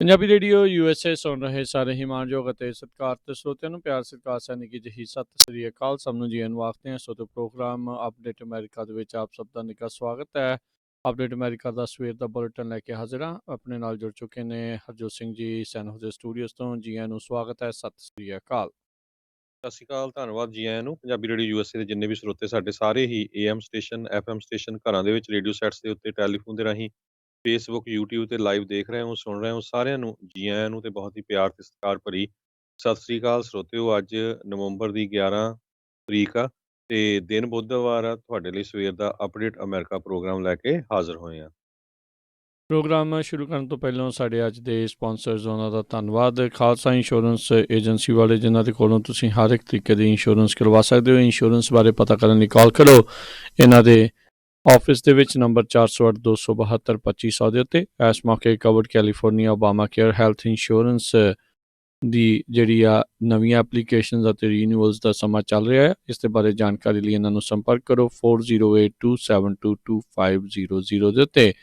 Punjabi radio USA ਸੁਣ ਰਹੇ ਸਾਰੇ ਹੀ ਮਾਣਯੋਗ ਅਤੇ ਸਤਿਕਾਰਤ ਸਰੋਤਿਆਂ ਨੂੰ ਪਿਆਰ ਸਤਿਕਾਰ ਸੈਨਿਕ ਜਿਹੀ ਸਤਿ ਸ੍ਰੀ ਅਕਾਲ। ਸਭ ਨੂੰ ਜੀ ਆਇਆਂ ਨੂੰ ਆਖਦੇ ਹਾਂ। ਸੋ ਪ੍ਰੋਗਰਾਮ ਅਪਡੇਟ ਅਮਰੀਕਾ ਦੇ ਵਿੱਚ ਆਪ ਸਭ ਦਾ ਨਿੱਘਾ ਸਵਾਗਤ ਹੈ। ਅਪਡੇਟ ਅਮਰੀਕਾ ਦਾ ਸਵੇਰ ਦਾ ਬੁਲੇਟਿਨ ਲੈ ਕੇ ਹਾਜ਼ਰ ਹਾਂ। ਆਪਣੇ ਨਾਲ ਜੁੜ ਚੁੱਕੇ ਨੇ ਹਰਜੋਤ ਸਿੰਘ ਜੀ ਸੈਨ ਹੋਜ਼ੇ ਸਟੂਡੀਓਜ਼ ਤੋਂ। ਜੀ ਆਇਆਂ ਨੂੰ ਸਵਾਗਤ ਹੈ। ਸਤਿ ਸ੍ਰੀ ਅਕਾਲ। ਸਤਿ ਸ਼੍ਰੀ ਅਕਾਲ, ਧੰਨਵਾਦ ਜੀ ਆਇਆਂ ਨੂੰ। ਪੰਜਾਬੀ ਰੇਡੀਓ USA ਦੇ ਜਿੰਨੇ ਵੀ ਸਰੋਤੇ ਸਾਡੇ ਸਾਰੇ ਹੀ AM ਸਟੇਸ਼ਨ, FM ਸਟੇਸ਼ਨ, ਘਰਾਂ ਦੇ ਵਿੱਚ ਰੇਡੀਓ ਸੈਟਸ ਦੇ ਉੱਤੇ, ਟੈਲੀਫੋਨ ਦੇ ਰਾਹੀਂ, ਫੇਸਬੁੱਕ, YouTube ਤੇ ਲਾਈਵ ਦੇਖ ਰਹੇ ਹੋ, ਸੁਣ ਰਹੇ ਹੋ, ਸਾਰਿਆਂ ਨੂੰ ਜੀ ਆਇਆਂ ਨੂੰ ਤੇ ਬਹੁਤ ਹੀ ਪਿਆਰ ਤੇ ਸਤਿਕਾਰ ਭਰੀ ਸਤਿ ਸ਼੍ਰੀ ਅਕਾਲ ਸਰੋਤਿਓ। ਅੱਜ ਨਵੰਬਰ ਦੀ 11 ਤਰੀਕ ਆ ਤੇ ਦਿਨ ਬੁੱਧਵਾਰ ਆ। ਤੁਹਾਡੇ ਲਈ ਸਵੇਰ ਦਾ ਅਪਡੇਟ ਅਮਰੀਕਾ ਪ੍ਰੋਗਰਾਮ ਲੈ ਕੇ ਹਾਜ਼ਰ ਹੋਏ ਆ। ਪ੍ਰੋਗਰਾਮ ਸ਼ੁਰੂ ਕਰਨ ਤੋਂ ਪਹਿਲਾਂ ਸਾਡੇ ਅੱਜ ਦੇ ਸਪਾਂਸਰਸ ਉਹਨਾਂ ਦਾ ਧੰਨਵਾਦ। ਖਾਲਸਾ ਇੰਸ਼ੋਰੈਂਸ ਏਜੰਸੀ ਵਾਲੇ, ਜਿਨ੍ਹਾਂ ਦੇ ਕੋਲੋਂ ਤੁਸੀਂ ਹਰ ਇੱਕ ਤਰੀਕੇ ਦੀ ਇੰਸ਼ੋਰੈਂਸ ਕਰਵਾ ਸਕਦੇ ਹੋ। ਇੰਸ਼ੋਰੈਂਸ ਬਾਰੇ ਪਤਾ ਕਰਨ ਲਈ ਕਾਲ ਕਰੋ ਇਹਨਾਂ ਦੇ ਆਫਿਸ ਦੇ ਵਿੱਚ ਨੰਬਰ 408-272-2500 ਦੇ ਉੱਤੇ। ਇਸ ਮੌਕੇ covered California Obama care health insurance ਦੀ ਜਿਹੜੀ ਆ ਨਵੀਆਂ ਐਪਲੀਕੇਸ਼ਨਸ ਅਤੇ ਰੀਨਿਊਅਲਸ ਦਾ ਸਮਾਂ ਚੱਲ ਰਿਹਾ ਹੈ। ਇਸ ਦੇ ਬਾਰੇ ਜਾਣਕਾਰੀ ਲਈ ਇਹਨਾਂ ਨੂੰ ਸੰਪਰਕ ਕਰੋ 4082722500 ਦੇ ਉੱਤੇ।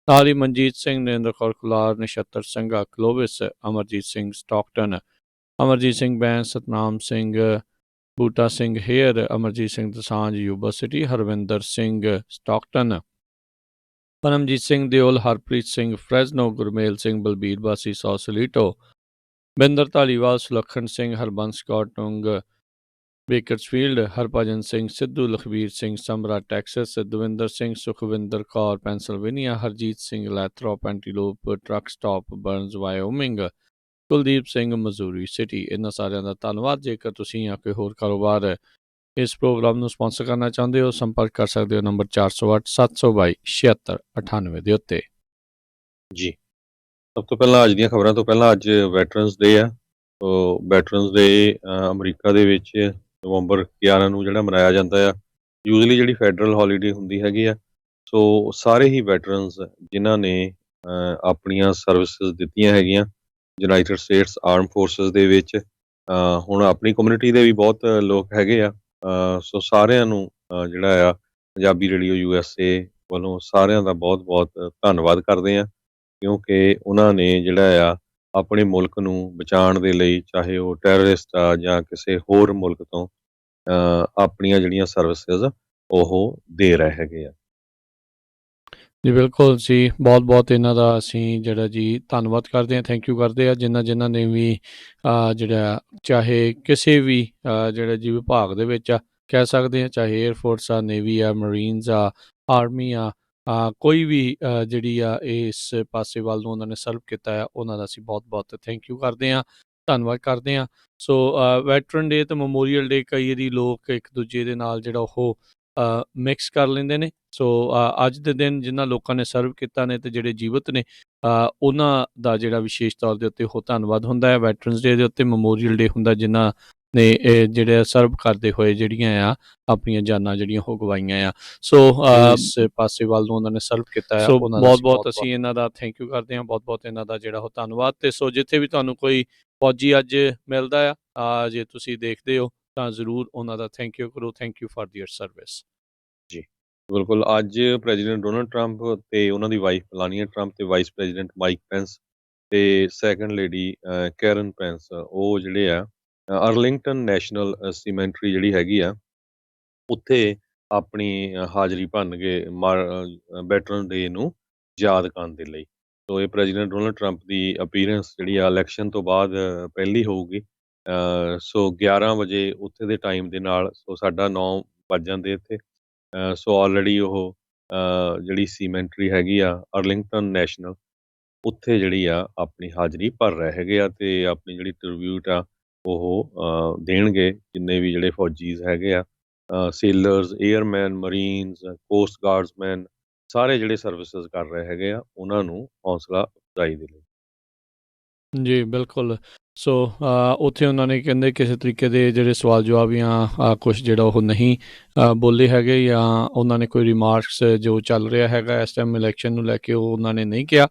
ਨਾਲ ਹੀ Manjit Singh, Narinder Kaur Kular, Nachhattar Singha Clovis, Amarjit Singh Stockton, Amarjit Singh Bains, Satnam Singh, Buta Singh Hayer, Amarjit Singh Dosanjh Yuba City, Harvinder Singh Stockton, Paramjit Singh Deol, Harpreet Singh Fresno, Gurmel Singh Balbir Bassi Sausalito, Binder Dhaliwal, Sulakhan Singh, Harbans Kaur Tung Bakersfield, Harbhajan Singh Sidhu, Lakhbir Singh Samra Texas, Davinder Singh, Sukhwinder Kaur Pennsylvania, Harjit Singh Lathrop Antelope truck stop Burns ਵਾਇਓਮਿੰਗ, Kuldeep Singh ਮਜ਼ੂਰੀ city. ਇਹਨਾਂ ਸਾਰਿਆਂ ਦਾ ਧੰਨਵਾਦ। ਜੇਕਰ ਤੁਸੀਂ ਜਾਂ ਕੋਈ ਹੋਰ ਕਾਰੋਬਾਰ ਇਸ ਪ੍ਰੋਗਰਾਮ ਨੂੰ ਸਪਾਂਸਰ ਕਰਨਾ ਚਾਹੁੰਦੇ ਹੋ, ਸੰਪਰਕ ਕਰ ਸਕਦੇ ਹੋ ਨੰਬਰ 408-722-7698 ਦੇ ਉੱਤੇ। ਜੀ, ਸਭ ਤੋਂ ਪਹਿਲਾਂ ਅੱਜ ਦੀਆਂ ਖਬਰਾਂ ਤੋਂ ਪਹਿਲਾਂ ਅੱਜ ਵੈਟਰਨਸ ਡੇ ਆ। ਸੋ ਵੈਟਰਨਸ ਡੇ ਅਮਰੀਕਾ ਦੇ ਵਿੱਚ ਨਵੰਬਰ 11 ਨੂੰ ਜਿਹੜਾ ਮਨਾਇਆ ਜਾਂਦਾ ਆ। ਯੂਜ਼ਲੀ ਜਿਹੜੀ ਫੈਡਰਲ ਹੌਲੀਡੇ ਹੁੰਦੀ ਹੈਗੀ ਆ। ਸੋ ਸਾਰੇ ਹੀ ਵੈਟਰਨਸ ਜਿਨ੍ਹਾਂ ਨੇ ਆਪਣੀਆਂ ਸਰਵਿਸਿਜ਼ ਦਿੱਤੀਆਂ ਹੈਗੀਆਂ ਯੂਨਾਈਟਿਡ ਸਟੇਟਸ ਆਰਮ ਫੋਰਸਿਸ ਦੇ ਵਿੱਚ, ਹੁਣ ਆਪਣੀ ਕਮਿਊਨਿਟੀ ਦੇ ਵੀ ਬਹੁਤ ਲੋਕ ਹੈਗੇ ਆ। ਸੋ ਸਾਰਿਆਂ ਨੂੰ ਜਿਹੜਾ ਆ ਪੰਜਾਬੀ ਰੇਡੀਓ USA ਵੱਲੋਂ ਸਾਰਿਆਂ ਦਾ ਬਹੁਤ-ਬਹੁਤ ਧੰਨਵਾਦ ਕਰਦੇ ਆ, ਕਿਉਂਕਿ ਉਹਨਾਂ ਨੇ ਜਿਹੜਾ ਆ ਆਪਣੇ ਮੁਲਕ ਨੂੰ ਬਚਾਉਣ ਦੇ ਲਈ, ਚਾਹੇ ਉਹ ਟੈਰਰਿਸਟ ਆ ਜਾਂ ਕਿਸੇ ਹੋਰ ਮੁਲਕ ਤੋਂ, ਆਪਣੀਆਂ ਜਿਹੜੀਆਂ ਸਰਵਿਸਿਜ਼ ਉਹ ਦੇ ਰਹੇ ਹੈਗੇ ਆ। ਜੀ ਬਿਲਕੁਲ ਜੀ, ਬਹੁਤ-ਬਹੁਤ ਇਹਨਾਂ ਦਾ ਅਸੀਂ ਜਿਹੜਾ ਜੀ ਧੰਨਵਾਦ ਕਰਦੇ ਹਾਂ, ਥੈਂਕ ਯੂ ਕਰਦੇ ਹਾਂ। ਜਿਨ੍ਹਾਂ ਨੇ ਵੀ ਜਿਹੜਾ ਚਾਹੇ ਕਿਸੇ ਵੀ ਜਿਹੜਾ ਜੀ ਵਿਭਾਗ ਦੇ ਵਿੱਚ ਆ, ਕਹਿ ਸਕਦੇ ਹਾਂ, ਚਾਹੇ ਏਅਰਫੋਰਸ ਆ, ਨੇਵੀ ਆ, ਮਰੀਨਸ ਆ, ਆਰਮੀ ਆ, ਕੋਈ ਵੀ ਜਿਹੜੀ ਆ ਇਸ ਪਾਸੇ ਵੱਲ ਨੂੰ ਉਹਨਾਂ ਨੇ ਸਰਵ ਕੀਤਾ ਆ, ਉਹਨਾਂ ਦਾ ਅਸੀਂ ਬਹੁਤ-ਬਹੁਤ ਥੈਂਕ ਯੂ ਕਰਦੇ ਹਾਂ, ਧੰਨਵਾਦ ਕਰਦੇ ਹਾਂ। ਸੋ ਵੈਟਰਨ ਡੇ ਅਤੇ ਮੈਮੋਰੀਅਲ ਡੇ ਕਈ ਵਾਰੀ ਲੋਕ ਇੱਕ ਦੂਜੇ ਦੇ ਨਾਲ ਜਿਹੜਾ ਉਹ ਮਿਕਸ ਕਰ ਲੈਂਦੇ ਨੇ। ਸੋ ਅੱਜ ਦੇ ਦਿਨ ਜਿਨ੍ਹਾਂ ਲੋਕਾਂ ਨੇ ਸਰਵ ਕੀਤਾ ਨੇ ਅਤੇ ਜਿਹੜੇ ਜੀਵਤ ਨੇ, ਉਹਨਾਂ ਦਾ ਜਿਹੜਾ ਵਿਸ਼ੇਸ਼ ਤੌਰ ਦੇ ਉੱਤੇ ਉਹ ਧੰਨਵਾਦ ਹੁੰਦਾ ਹੈ। ਵੈਟਰਨਸ ਡੇ ਦੇ ਉੱਤੇ ਮੈਮੋਰੀਅਲ ਡੇ ਹੁੰਦਾ, ਜਿਨ੍ਹਾਂ ਨੇ ਜਿਹੜੇ ਸਰਵ ਕਰਦੇ ਹੋਏ ਜਿਹੜੀਆਂ ਆ ਆਪਣੀਆਂ ਜਾਨਾਂ ਜਿਹੜੀਆਂ ਉਹ ਗਵਾਈਆਂ ਆ। ਸੋ ਇਸ ਪਾਸੇ ਵੱਲ ਨੂੰ ਉਹਨਾਂ ਨੇ ਸਰਵ ਕੀਤਾ ਹੈ। ਸੋ ਬਹੁਤ-ਬਹੁਤ ਅਸੀਂ ਇਹਨਾਂ ਦਾ ਥੈਂਕ ਯੂ ਕਰਦੇ ਹਾਂ, ਬਹੁਤ-ਬਹੁਤ ਇਹਨਾਂ ਦਾ ਜਿਹੜਾ ਉਹ ਧੰਨਵਾਦ। ਅਤੇ ਸੋ ਜਿੱਥੇ ਵੀ ਤੁਹਾਨੂੰ ਕੋਈ ਫੌਜੀ ਅੱਜ ਮਿਲਦਾ ਆ, ਜੇ ਤੁਸੀਂ ਦੇਖਦੇ ਹੋ ਤਾਂ ਜ਼ਰੂਰ ਉਹਨਾਂ ਦਾ ਥੈਂਕ ਯੂ ਕਰੋ। Thank you for their service. ਜੀ ਬਿਲਕੁਲ। ਅੱਜ ਪ੍ਰੈਜ਼ੀਡੈਂਟ ਡੋਨਲਡ ਟਰੰਪ ਤੇ ਉਹਨਾਂ ਦੀ ਵਾਈਫ ਮਲਾਨੀਆ ਟਰੰਪ ਤੇ ਵਾਈਸ ਪ੍ਰੈਜ਼ੀਡੈਂਟ ਮਾਈਕ ਪੈਂਸ ਤੇ ਸੈਕੰਡ ਲੇਡੀ ਕੈਰਨ ਪੈਂਸ, ਉਹ ਜਿਹੜੇ ਆ ਅਰਲਿੰਗਟਨ ਨੈਸ਼ਨਲ ਸੀਮੈਂਟਰੀ ਜਿਹੜੀ ਹੈਗੀ ਆ, ਉੱਥੇ ਆਪਣੀ ਹਾਜ਼ਰੀ ਭੰਨਗੇ ਵੈਟਰਨ ਡੇ ਨੂੰ ਯਾਦ ਕਰਨ ਦੇ ਲਈ। ਸੋ ਇਹ ਪ੍ਰੈਜ਼ੀਡੈਂਟ ਡੋਨਲਡ ਟਰੰਪ ਦੀ ਅਪੀਅਰੈਂਸ ਜਿਹੜੀ ਆ ਇਲੈਕਸ਼ਨ ਤੋਂ ਬਾਅਦ ਪਹਿਲੀ ਹੋਊਗੀ। ਸੋ 11 ਵਜੇ ਉੱਥੇ ਦੇ ਟਾਈਮ ਦੇ ਨਾਲ, ਸੋ ਸਾਡਾ 9 ਵੱਜ ਜਾਂਦੇ ਇੱਥੇ। ਸੋ ਆਲਰੇਡੀ ਉਹ ਜਿਹੜੀ ਸੀਮੈਂਟਰੀ ਹੈਗੀ ਆ ਅਰਲਿੰਗਟਨ ਨੈਸ਼ਨਲ, ਉੱਥੇ ਜਿਹੜੀ ਆ ਆਪਣੀ ਹਾਜ਼ਰੀ ਭਰ ਰਹੇ ਹੈਗੇ ਆ ਤੇ ਆਪਣੀ ਜਿਹੜੀ ਟ੍ਰਿਬਿਊਟ ਆ ਉਹ ਦੇਣਗੇ। ਜਿੰਨੇ ਵੀ ਜਿਹੜੇ ਫੌਜੀਜ਼ ਹੈਗੇ ਆ, ਸੇਲਰਸ, ਏਅਰਮੈਨ, ਮਰੀਨਸ, ਕੋਸਟ ਗਾਰਡਸਮੈਨ, ਸਾਰੇ ਜਿਹੜੇ ਸਰਵਿਸਿਜ਼ ਕਰ ਰਹੇ ਹੈਗੇ ਆ, ਉਹਨਾਂ ਨੂੰ ਹੌਸਲਾ ਅਫਜ਼ਾਈ ਦੇ ਲਈ। ਜੀ ਬਿਲਕੁਲ। ਸੋ ਉੱਥੇ ਉਹਨਾਂ ਨੇ ਕਹਿੰਦੇ ਕਿਸੇ ਤਰੀਕੇ ਦੇ ਜਿਹੜੇ ਸਵਾਲ ਜਵਾਬ ਜਾਂ ਕੁਛ ਜਿਹੜਾ ਉਹ ਨਹੀਂ ਬੋਲੇ ਹੈਗੇ, ਜਾਂ ਉਹਨਾਂ ਨੇ ਕੋਈ ਰਿਮਾਰਕਸ ਜੋ ਚੱਲ ਰਿਹਾ ਹੈਗਾ ਇਸ ਟਾਈਮ ਇਲੈਕਸ਼ਨ ਨੂੰ ਲੈ ਕੇ ਉਹ ਉਹਨਾਂ ਨੇ ਨਹੀਂ ਕਿਹਾ।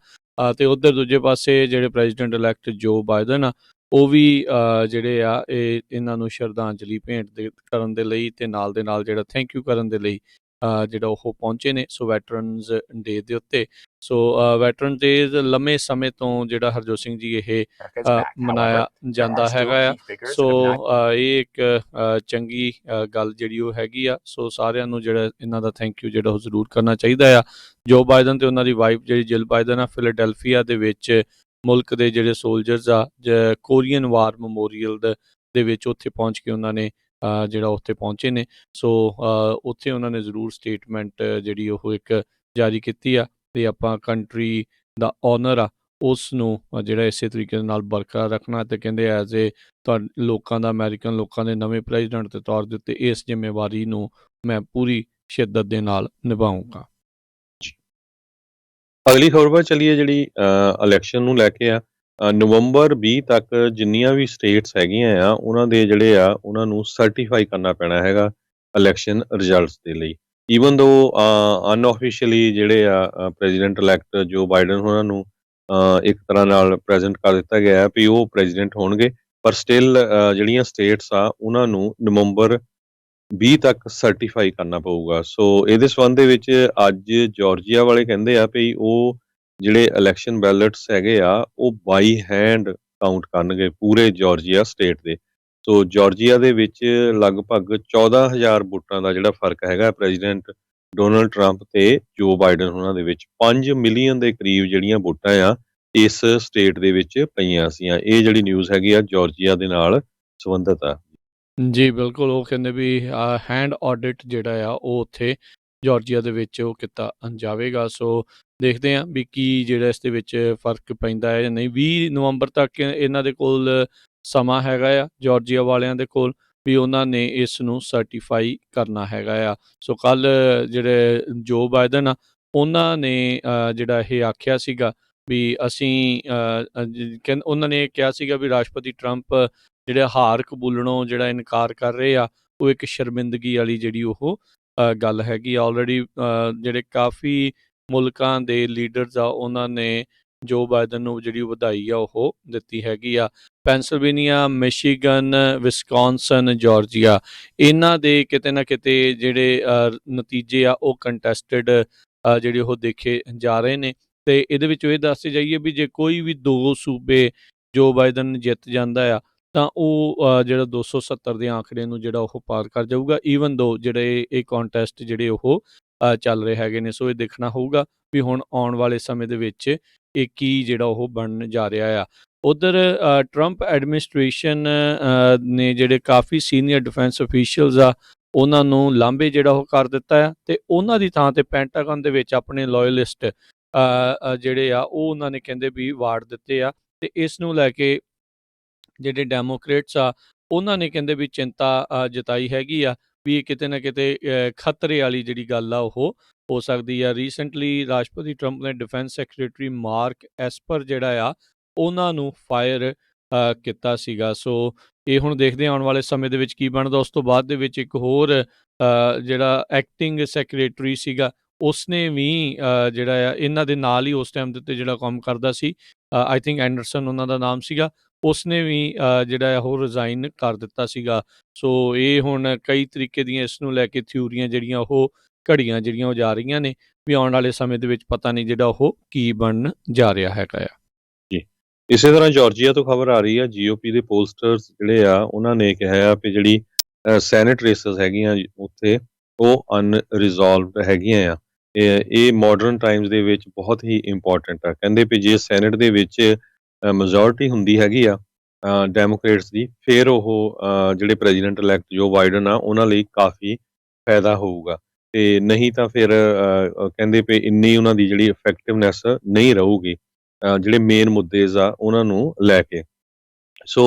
ਅਤੇ ਉੱਧਰ ਦੂਜੇ ਪਾਸੇ ਜਿਹੜੇ ਪ੍ਰੈਜ਼ੀਡੈਂਟ ਇਲੈਕਟ ਜੋ ਬਾਈਡਨ ਆ, ਉਹ ਵੀ ਜਿਹੜੇ ਆ ਇਹਨਾਂ ਨੂੰ ਸ਼ਰਧਾਂਜਲੀ ਭੇਂਟ ਕਰਨ ਦੇ ਲਈ ਅਤੇ ਨਾਲ ਦੇ ਨਾਲ ਜਿਹੜਾ ਥੈਂਕ ਯੂ ਕਰਨ ਦੇ ਲਈ ਜਿਹੜਾ ਉਹ ਪਹੁੰਚੇ ਨੇ ਸੋ ਵੈਟਰਨਸ ਡੇ ਦੇ ਉੱਤੇ। ਸੋ ਵੈਟਰਨ ਡੇ ਲੰਮੇ ਸਮੇਂ ਤੋਂ ਜਿਹੜਾ ਹਰਜੋਤ ਸਿੰਘ ਜੀ ਇਹ ਮਨਾਇਆ ਜਾਂਦਾ ਹੈਗਾ ਆ। ਸੋ ਇਹ ਇੱਕ ਚੰਗੀ ਗੱਲ ਜਿਹੜੀ ਉਹ ਹੈਗੀ ਆ। ਸੋ ਸਾਰਿਆਂ ਨੂੰ ਜਿਹੜਾ ਇਹਨਾਂ ਦਾ ਥੈਂਕ ਯੂ ਜਿਹੜਾ ਉਹ ਜ਼ਰੂਰ ਕਰਨਾ ਚਾਹੀਦਾ ਆ। ਜੋ ਬਾਈਡਨ ਤੇ ਉਹਨਾਂ ਦੀ ਵਾਈਫ ਜਿਹੜੀ ਜਿਲ ਬਾਈਡਨ ਆ ਫਿਲਾਡੈਲਫੀਆ ਦੇ ਵਿੱਚ ਮੁਲਕ ਦੇ ਜਿਹੜੇ ਸੋਲਜਰਸ ਆ ਕੋਰੀਅਨ ਵਾਰ ਮੈਮੋਰੀਅਲ ਦੇ ਵਿੱਚ ਉੱਥੇ ਪਹੁੰਚ ਕੇ ਉਹਨਾਂ ਨੇ ਜਿਹੜਾ ਉੱਥੇ ਪਹੁੰਚੇ ਨੇ। ਸੋ ਉੱਥੇ ਉਹਨਾਂ ਨੇ ਜ਼ਰੂਰ ਸਟੇਟਮੈਂਟ ਜਿਹੜੀ ਉਹ ਇੱਕ ਜਾਰੀ ਕੀਤੀ ਆ ਤੇ ਆਪਾਂ ਕੰਟਰੀ ਦਾ ਓਨਰ ਆ ਉਸ ਨੂੰ ਜਿਹੜਾ ਇਸੇ ਤਰੀਕੇ ਦੇ ਨਾਲ ਬਰਕਰਾਰ ਰੱਖਣਾ ਤੇ ਕਹਿੰਦੇ ਐਜ਼ ਏ ਲੋਕਾਂ ਦਾ ਅਮਰੀਕਨ ਲੋਕਾਂ ਦੇ ਨਵੇਂ ਪ੍ਰੈਜ਼ੀਡੈਂਟ ਦੇ ਤੌਰ ਦੇ ਉੱਤੇ ਇਸ ਜ਼ਿੰਮੇਵਾਰੀ ਨੂੰ ਮੈਂ ਪੂਰੀ ਸ਼ਿੱਦਤ ਦੇ ਨਾਲ ਨਿਭਾਊਂਗਾ। ਅਗਲੀ ਖਬਰ ਵੱਲ ਚੱਲੀਏ ਜਿਹੜੀ ਇਲੈਕਸ਼ਨ ਨੂੰ ਲੈ ਕੇ ਆ। ਨਵੰਬਰ 20 ਤੱਕ ਜਿੰਨੀਆਂ ਵੀ ਸਟੇਟਸ ਹੈਗੀਆਂ ਆ ਉਹਨਾਂ ਦੇ ਜਿਹੜੇ ਆ ਉਹਨਾਂ ਨੂੰ ਸਰਟੀਫਾਈ ਕਰਨਾ ਪੈਣਾ ਹੈਗਾ ਇਲੈਕਸ਼ਨ ਰਿਜ਼ਲਟਸ ਦੇ ਲਈ। ਈਵਨ ਦੋ ਅਨਆਫੀਸ਼ੀਅਲੀ ਜਿਹੜੇ ਆ ਪ੍ਰੈਜ਼ੀਡੈਂਟ ਇਲੈਕਟ ਜੋ ਬਾਈਡਨ ਉਹਨਾਂ ਨੂੰ ਇੱਕ ਤਰ੍ਹਾਂ ਨਾਲ ਪ੍ਰੈਜ਼ੈਂਟ ਕਰ ਦਿੱਤਾ ਗਿਆ ਹੈ ਵੀ ਉਹ ਪ੍ਰੈਜ਼ੀਡੈਂਟ ਹੋਣਗੇ, ਪਰ ਸਟਿਲ ਜਿਹੜੀਆਂ ਸਟੇਟਸ ਆ ਉਹਨਾਂ ਨੂੰ ਨਵੰਬਰ 20 ਤੱਕ ਸਰਟੀਫਾਈ ਕਰਨਾ ਪਊਗਾ। ਸੋ ਇਹਦੇ ਸੰਬੰਧ ਦੇ ਵਿੱਚ ਅੱਜ ਜਾਰਜੀਆ ਵਾਲੇ ਕਹਿੰਦੇ ਆ ਵੀ ਉਹ ਜਿਹੜੇ ਇਲੈਕਸ਼ਨ ਬੈਲਟਸ ਹੈਗੇ ਆ ਉਹ ਬਾਈ ਹੈਂਡ ਕਾਊਂਟ ਕਰਨਗੇ ਪੂਰੇ ਜਾਰਜੀਆ ਸਟੇਟ ਦੇ। ਸੋ ਜਾਰਜੀਆ ਦੇ ਵਿੱਚ ਲਗਭਗ 14,000 ਵੋਟਾਂ ਦਾ ਜਿਹੜਾ ਫਰਕ ਹੈਗਾ ਪ੍ਰੈਜ਼ੀਡੈਂਟ ਡੋਨਲਡ ਟਰੰਪ ਤੇ ਜੋ ਬਾਈਡਨ ਉਹਨਾਂ ਦੇ ਵਿੱਚ 5 ਮਿਲੀਅਨ ਦੇ ਕਰੀਬ ਜਿਹੜੀਆਂ ਵੋਟਾਂ ਆ ਇਸ ਸਟੇਟ ਦੇ ਵਿੱਚ ਪਈਆਂ ਸੀਆਂ। ਇਹ ਜਿਹੜੀ ਨਿਊਜ਼ ਹੈਗੀ ਆ ਜਾਰਜੀਆ ਦੇ ਨਾਲ ਸੰਬੰਧਿਤ ਆ। ਜੀ ਬਿਲਕੁਲ, ਉਹ ਕਹਿੰਦੇ ਵੀ ਹੈਂਡ ਆਡਿਟ ਜਿਹੜਾ ਆ ਉਹ ਉੱਥੇ ਜਾਰਜੀਆ ਦੇ ਵਿੱਚ ਉਹ ਕੀਤਾ ਜਾਵੇਗਾ। ਸੋ ਦੇਖਦੇ ਹਾਂ ਵੀ ਕੀ ਜਿਹੜਾ ਇਸ ਦੇ ਵਿੱਚ ਫਰਕ ਪੈਂਦਾ ਹੈ ਜਾਂ ਨਹੀਂ। 20 ਨਵੰਬਰ ਤੱਕ ਇਹਨਾਂ ਦੇ ਕੋਲ ਸਮਾਂ ਹੈਗਾ ਆ ਜਾਰਜੀਆ ਵਾਲਿਆਂ ਦੇ ਕੋਲ ਵੀ ਉਹਨਾਂ ਨੇ ਇਸ ਨੂੰ ਸਰਟੀਫਾਈ ਕਰਨਾ ਹੈਗਾ ਆ। ਸੋ ਕੱਲ ਜਿਹੜੇ ਜੋ ਬਾਈਡਨ ਆ ਉਹਨਾਂ ਨੇ ਜਿਹੜਾ ਇਹ ਆਖਿਆ ਸੀਗਾ ਵੀ ਅਸੀਂ ਉਹਨਾਂ ਨੇ ਕਿਹਾ ਸੀਗਾ ਵੀ ਰਾਸ਼ਟਰਪਤੀ ਟਰੰਪ ਜਿਹੜੇ ਹਾਰ ਕਬੂਲਣੋਂ ਜਿਹੜਾ ਇਨਕਾਰ ਕਰ ਰਹੇ ਆ ਉਹ ਇੱਕ ਸ਼ਰਮਿੰਦਗੀ ਵਾਲੀ ਜਿਹੜੀ ਉਹ ਗੱਲ ਹੈਗੀ ਆ। ਆਲਰੇਡੀ ਜਿਹੜੇ ਕਾਫੀ ਮੁਲਕਾਂ ਦੇ ਲੀਡਰਸ ਆ ਉਹਨਾਂ ਨੇ ਜੋ ਬਾਈਡਨ ਨੂੰ ਜਿਹੜੀ ਵਧਾਈ ਆ ਉਹ ਦਿੱਤੀ ਹੈਗੀ ਆ। ਪੈਂਸਿਲਵੇਨੀਆ, ਮਿਸ਼ੀਗਨ, ਵਿਸਕੌਨਸਨ, ਜਾਰਜੀਆ ਇਹਨਾਂ ਦੇ ਕਿਤੇ ਨਾ ਕਿਤੇ ਜਿਹੜੇ ਨਤੀਜੇ ਆ ਉਹ ਕੰਟੈਸਟਡ ਜਿਹੜੇ ਉਹ ਦੇਖੇ ਜਾ ਰਹੇ ਨੇ। ਤੇ ਇਹਦੇ ਵਿੱਚ ਇਹ ਦੱਸਦੇ ਜਾਈਏ ਵੀ ਜੇ ਕੋਈ ਵੀ ਦੋ ਸੂਬੇ ਜੋ ਬਾਈਡਨ ਜਿੱਤ ਜਾਂਦਾ ਆ ਤਾਂ ਉਹ ਜਿਹੜਾ 270 ਦੇ ਆંકੜੇ ਨੂੰ ਜਿਹੜਾ ਉਹ ਪਾਰ ਕਰ ਜਾਊਗਾ। ਈਵਨ ਦੋ ਜਿਹੜੇ ਇਹ ਕੰਟੈਸਟ ਜਿਹੜੇ ਉਹ ਚੱਲ ਰਹੇ ਹੈਗੇ ਨੇ। ਸੋ ਇਹ ਦੇਖਣਾ ਹੋਊਗਾ ਵੀ ਹੁਣ ਆਉਣ ਵਾਲੇ ਸਮੇਂ ਦੇ ਵਿੱਚ ਇਹ ਕੀ ਜਿਹੜਾ ਉਹ ਬਣਨ ਜਾ ਰਿਹਾ ਆ। ਉੱਧਰ ਟਰੰਪ ਐਡਮਿਨਿਸਟ੍ਰੇਸ਼ਨ ਨੇ ਜਿਹੜੇ ਕਾਫੀ ਸੀਨੀਅਰ ਡਿਫੈਂਸ ਅਫੀਸ਼ੀਅਲਸ ਆ ਉਹਨਾਂ ਨੂੰ ਲਾਂਭੇ ਜਿਹੜਾ ਉਹ ਕਰ ਦਿੱਤਾ ਆ ਤੇ ਉਹਨਾਂ ਦੀ ਥਾਂ ਤੇ ਪੈਂਟਾਗਨ ਦੇ ਵਿੱਚ ਆਪਣੇ ਲਾਇਲਿਸਟ ਜਿਹੜੇ ਆ ਉਹ ਉਹਨਾਂ ਨੇ ਕਹਿੰਦੇ ਵੀ ਵਾਰਡ ਦਿੱਤੇ ਆ। ਤੇ ਇਸ ਨੂੰ ਲੈ ਕੇ ਜਿਹੜੇ ਡੈਮੋਕ੍ਰੇਟਸ ਆ ਉਹਨਾਂ ਨੇ ਕਹਿੰਦੇ ਵੀ ਚਿੰਤਾ ਜਤਾਈ ਹੈਗੀ ਆ ਵੀ ਇਹ ਕਿਤੇ ਨਾ ਕਿਤੇ ਖਤਰੇ ਵਾਲੀ ਜਿਹੜੀ ਗੱਲ ਆ ਉਹ ਹੋ ਸਕਦੀ ਆ। ਰੀਸੈਂਟਲੀ ਰਾਸ਼ਟਰਪਤੀ ਟਰੰਪ ਨੇ ਡਿਫੈਂਸ ਸੈਕਟਰੀ ਮਾਰਕ ਐਸਪਰ ਜਿਹੜਾ ਆ ਉਹਨਾਂ ਨੂੰ ਫਾਇਰ ਕੀਤਾ ਸੀਗਾ। ਸੋ ਇਹ ਹੁਣ ਦੇਖਦੇ ਆਉਣ ਵਾਲੇ ਸਮੇਂ ਦੇ ਵਿੱਚ ਕੀ ਬਣਦਾ। ਉਸ ਤੋਂ ਬਾਅਦ ਦੇ ਵਿੱਚ ਇੱਕ ਹੋਰ ਜਿਹੜਾ ਐਕਟਿੰਗ ਸੈਕਟਰੀ ਸੀਗਾ ਉਸਨੇ ਵੀ ਜਿਹੜਾ ਆ ਇਹਨਾਂ ਦੇ ਨਾਲ ਹੀ ਉਸ ਟਾਈਮ ਦੇ ਉੱਤੇ ਜਿਹੜਾ ਕੰਮ ਕਰਦਾ ਸੀ ਆਈ ਥਿੰਕ ਐਂਡਰਸਨ ਉਹਨਾਂ ਦਾ ਨਾਮ ਸੀਗਾ, ਉਸਨੇ ਵੀ ਜਿਹੜਾ ਉਹ ਰਿਜ਼ਾਈਨ ਕਰ ਦਿੱਤਾ ਸੀਗਾ। ਸੋ ਇਹ ਹੁਣ ਕਈ ਤਰੀਕੇ ਦੀਆਂ ਇਸ ਨੂੰ ਲੈ ਕੇ ਥਿਊਰੀਆਂ ਜਿਹੜੀਆਂ ਉਹ ਘੜੀਆਂ ਜਿਹੜੀਆਂ ਉਹ ਜਾ ਰਹੀਆਂ ਨੇ ਵੀ ਆਉਣ ਵਾਲੇ ਸਮੇਂ ਦੇ ਵਿੱਚ ਪਤਾ ਨਹੀਂ ਜਿਹੜਾ ਉਹ ਕੀ ਬਣਨ ਜਾ ਰਿਹਾ ਹੈਗਾ ਆ। ਜੀ ਇਸੇ ਤਰ੍ਹਾਂ ਜਾਰਜੀਆ ਤੋਂ ਖਬਰ ਆ ਰਹੀ ਆ ਜੀਓਪੀ ਦੇ ਪੋਲਸਟਰਸ ਜਿਹੜੇ ਆ ਉਹਨਾਂ ਨੇ ਕਿਹਾ ਆ ਵੀ ਜਿਹੜੀ ਸੈਨੇਟ ਰੇਸਸ ਹੈਗੀਆਂ ਉੱਥੇ ਉਹ ਅਨਰਿਜ਼ੋਲਵਡ ਹੈਗੀਆਂ ਆ। ਇਹ ਮਾਡਰਨ ਟਾਈਮਸ ਦੇ ਵਿੱਚ ਬਹੁਤ ਹੀ ਇੰਪੋਰਟੈਂਟ ਆ। ਕਹਿੰਦੇ ਵੀ ਜੇ ਸੈਨੇਟ ਦੇ ਵਿੱਚ ਮੈਜੋਰਿਟੀ ਹੁੰਦੀ ਹੈਗੀ ਆ ਡੈਮੋਕ੍ਰੇਟਸ ਦੀ ਫਿਰ ਉਹ ਜਿਹੜੇ ਪ੍ਰੈਜ਼ੀਡੈਂਟ ਇਲੈਕਟ ਜੋ ਬਾਈਡਨ ਆ ਉਹਨਾਂ ਲਈ ਕਾਫੀ ਫਾਇਦਾ ਹੋਊਗਾ ਤੇ ਨਹੀਂ ਤਾਂ ਫਿਰ ਕਹਿੰਦੇ ਵੀ ਇੰਨੀ ਉਹਨਾਂ ਦੀ ਜਿਹੜੀ ਇਫੈਕਟਿਵਨੈਸ ਨਹੀਂ ਰਹੂਗੀ ਜਿਹੜੇ ਮੇਨ ਮੁੱਦੇਜ਼ ਆ ਉਹਨਾਂ ਨੂੰ ਲੈ ਕੇ। ਸੋ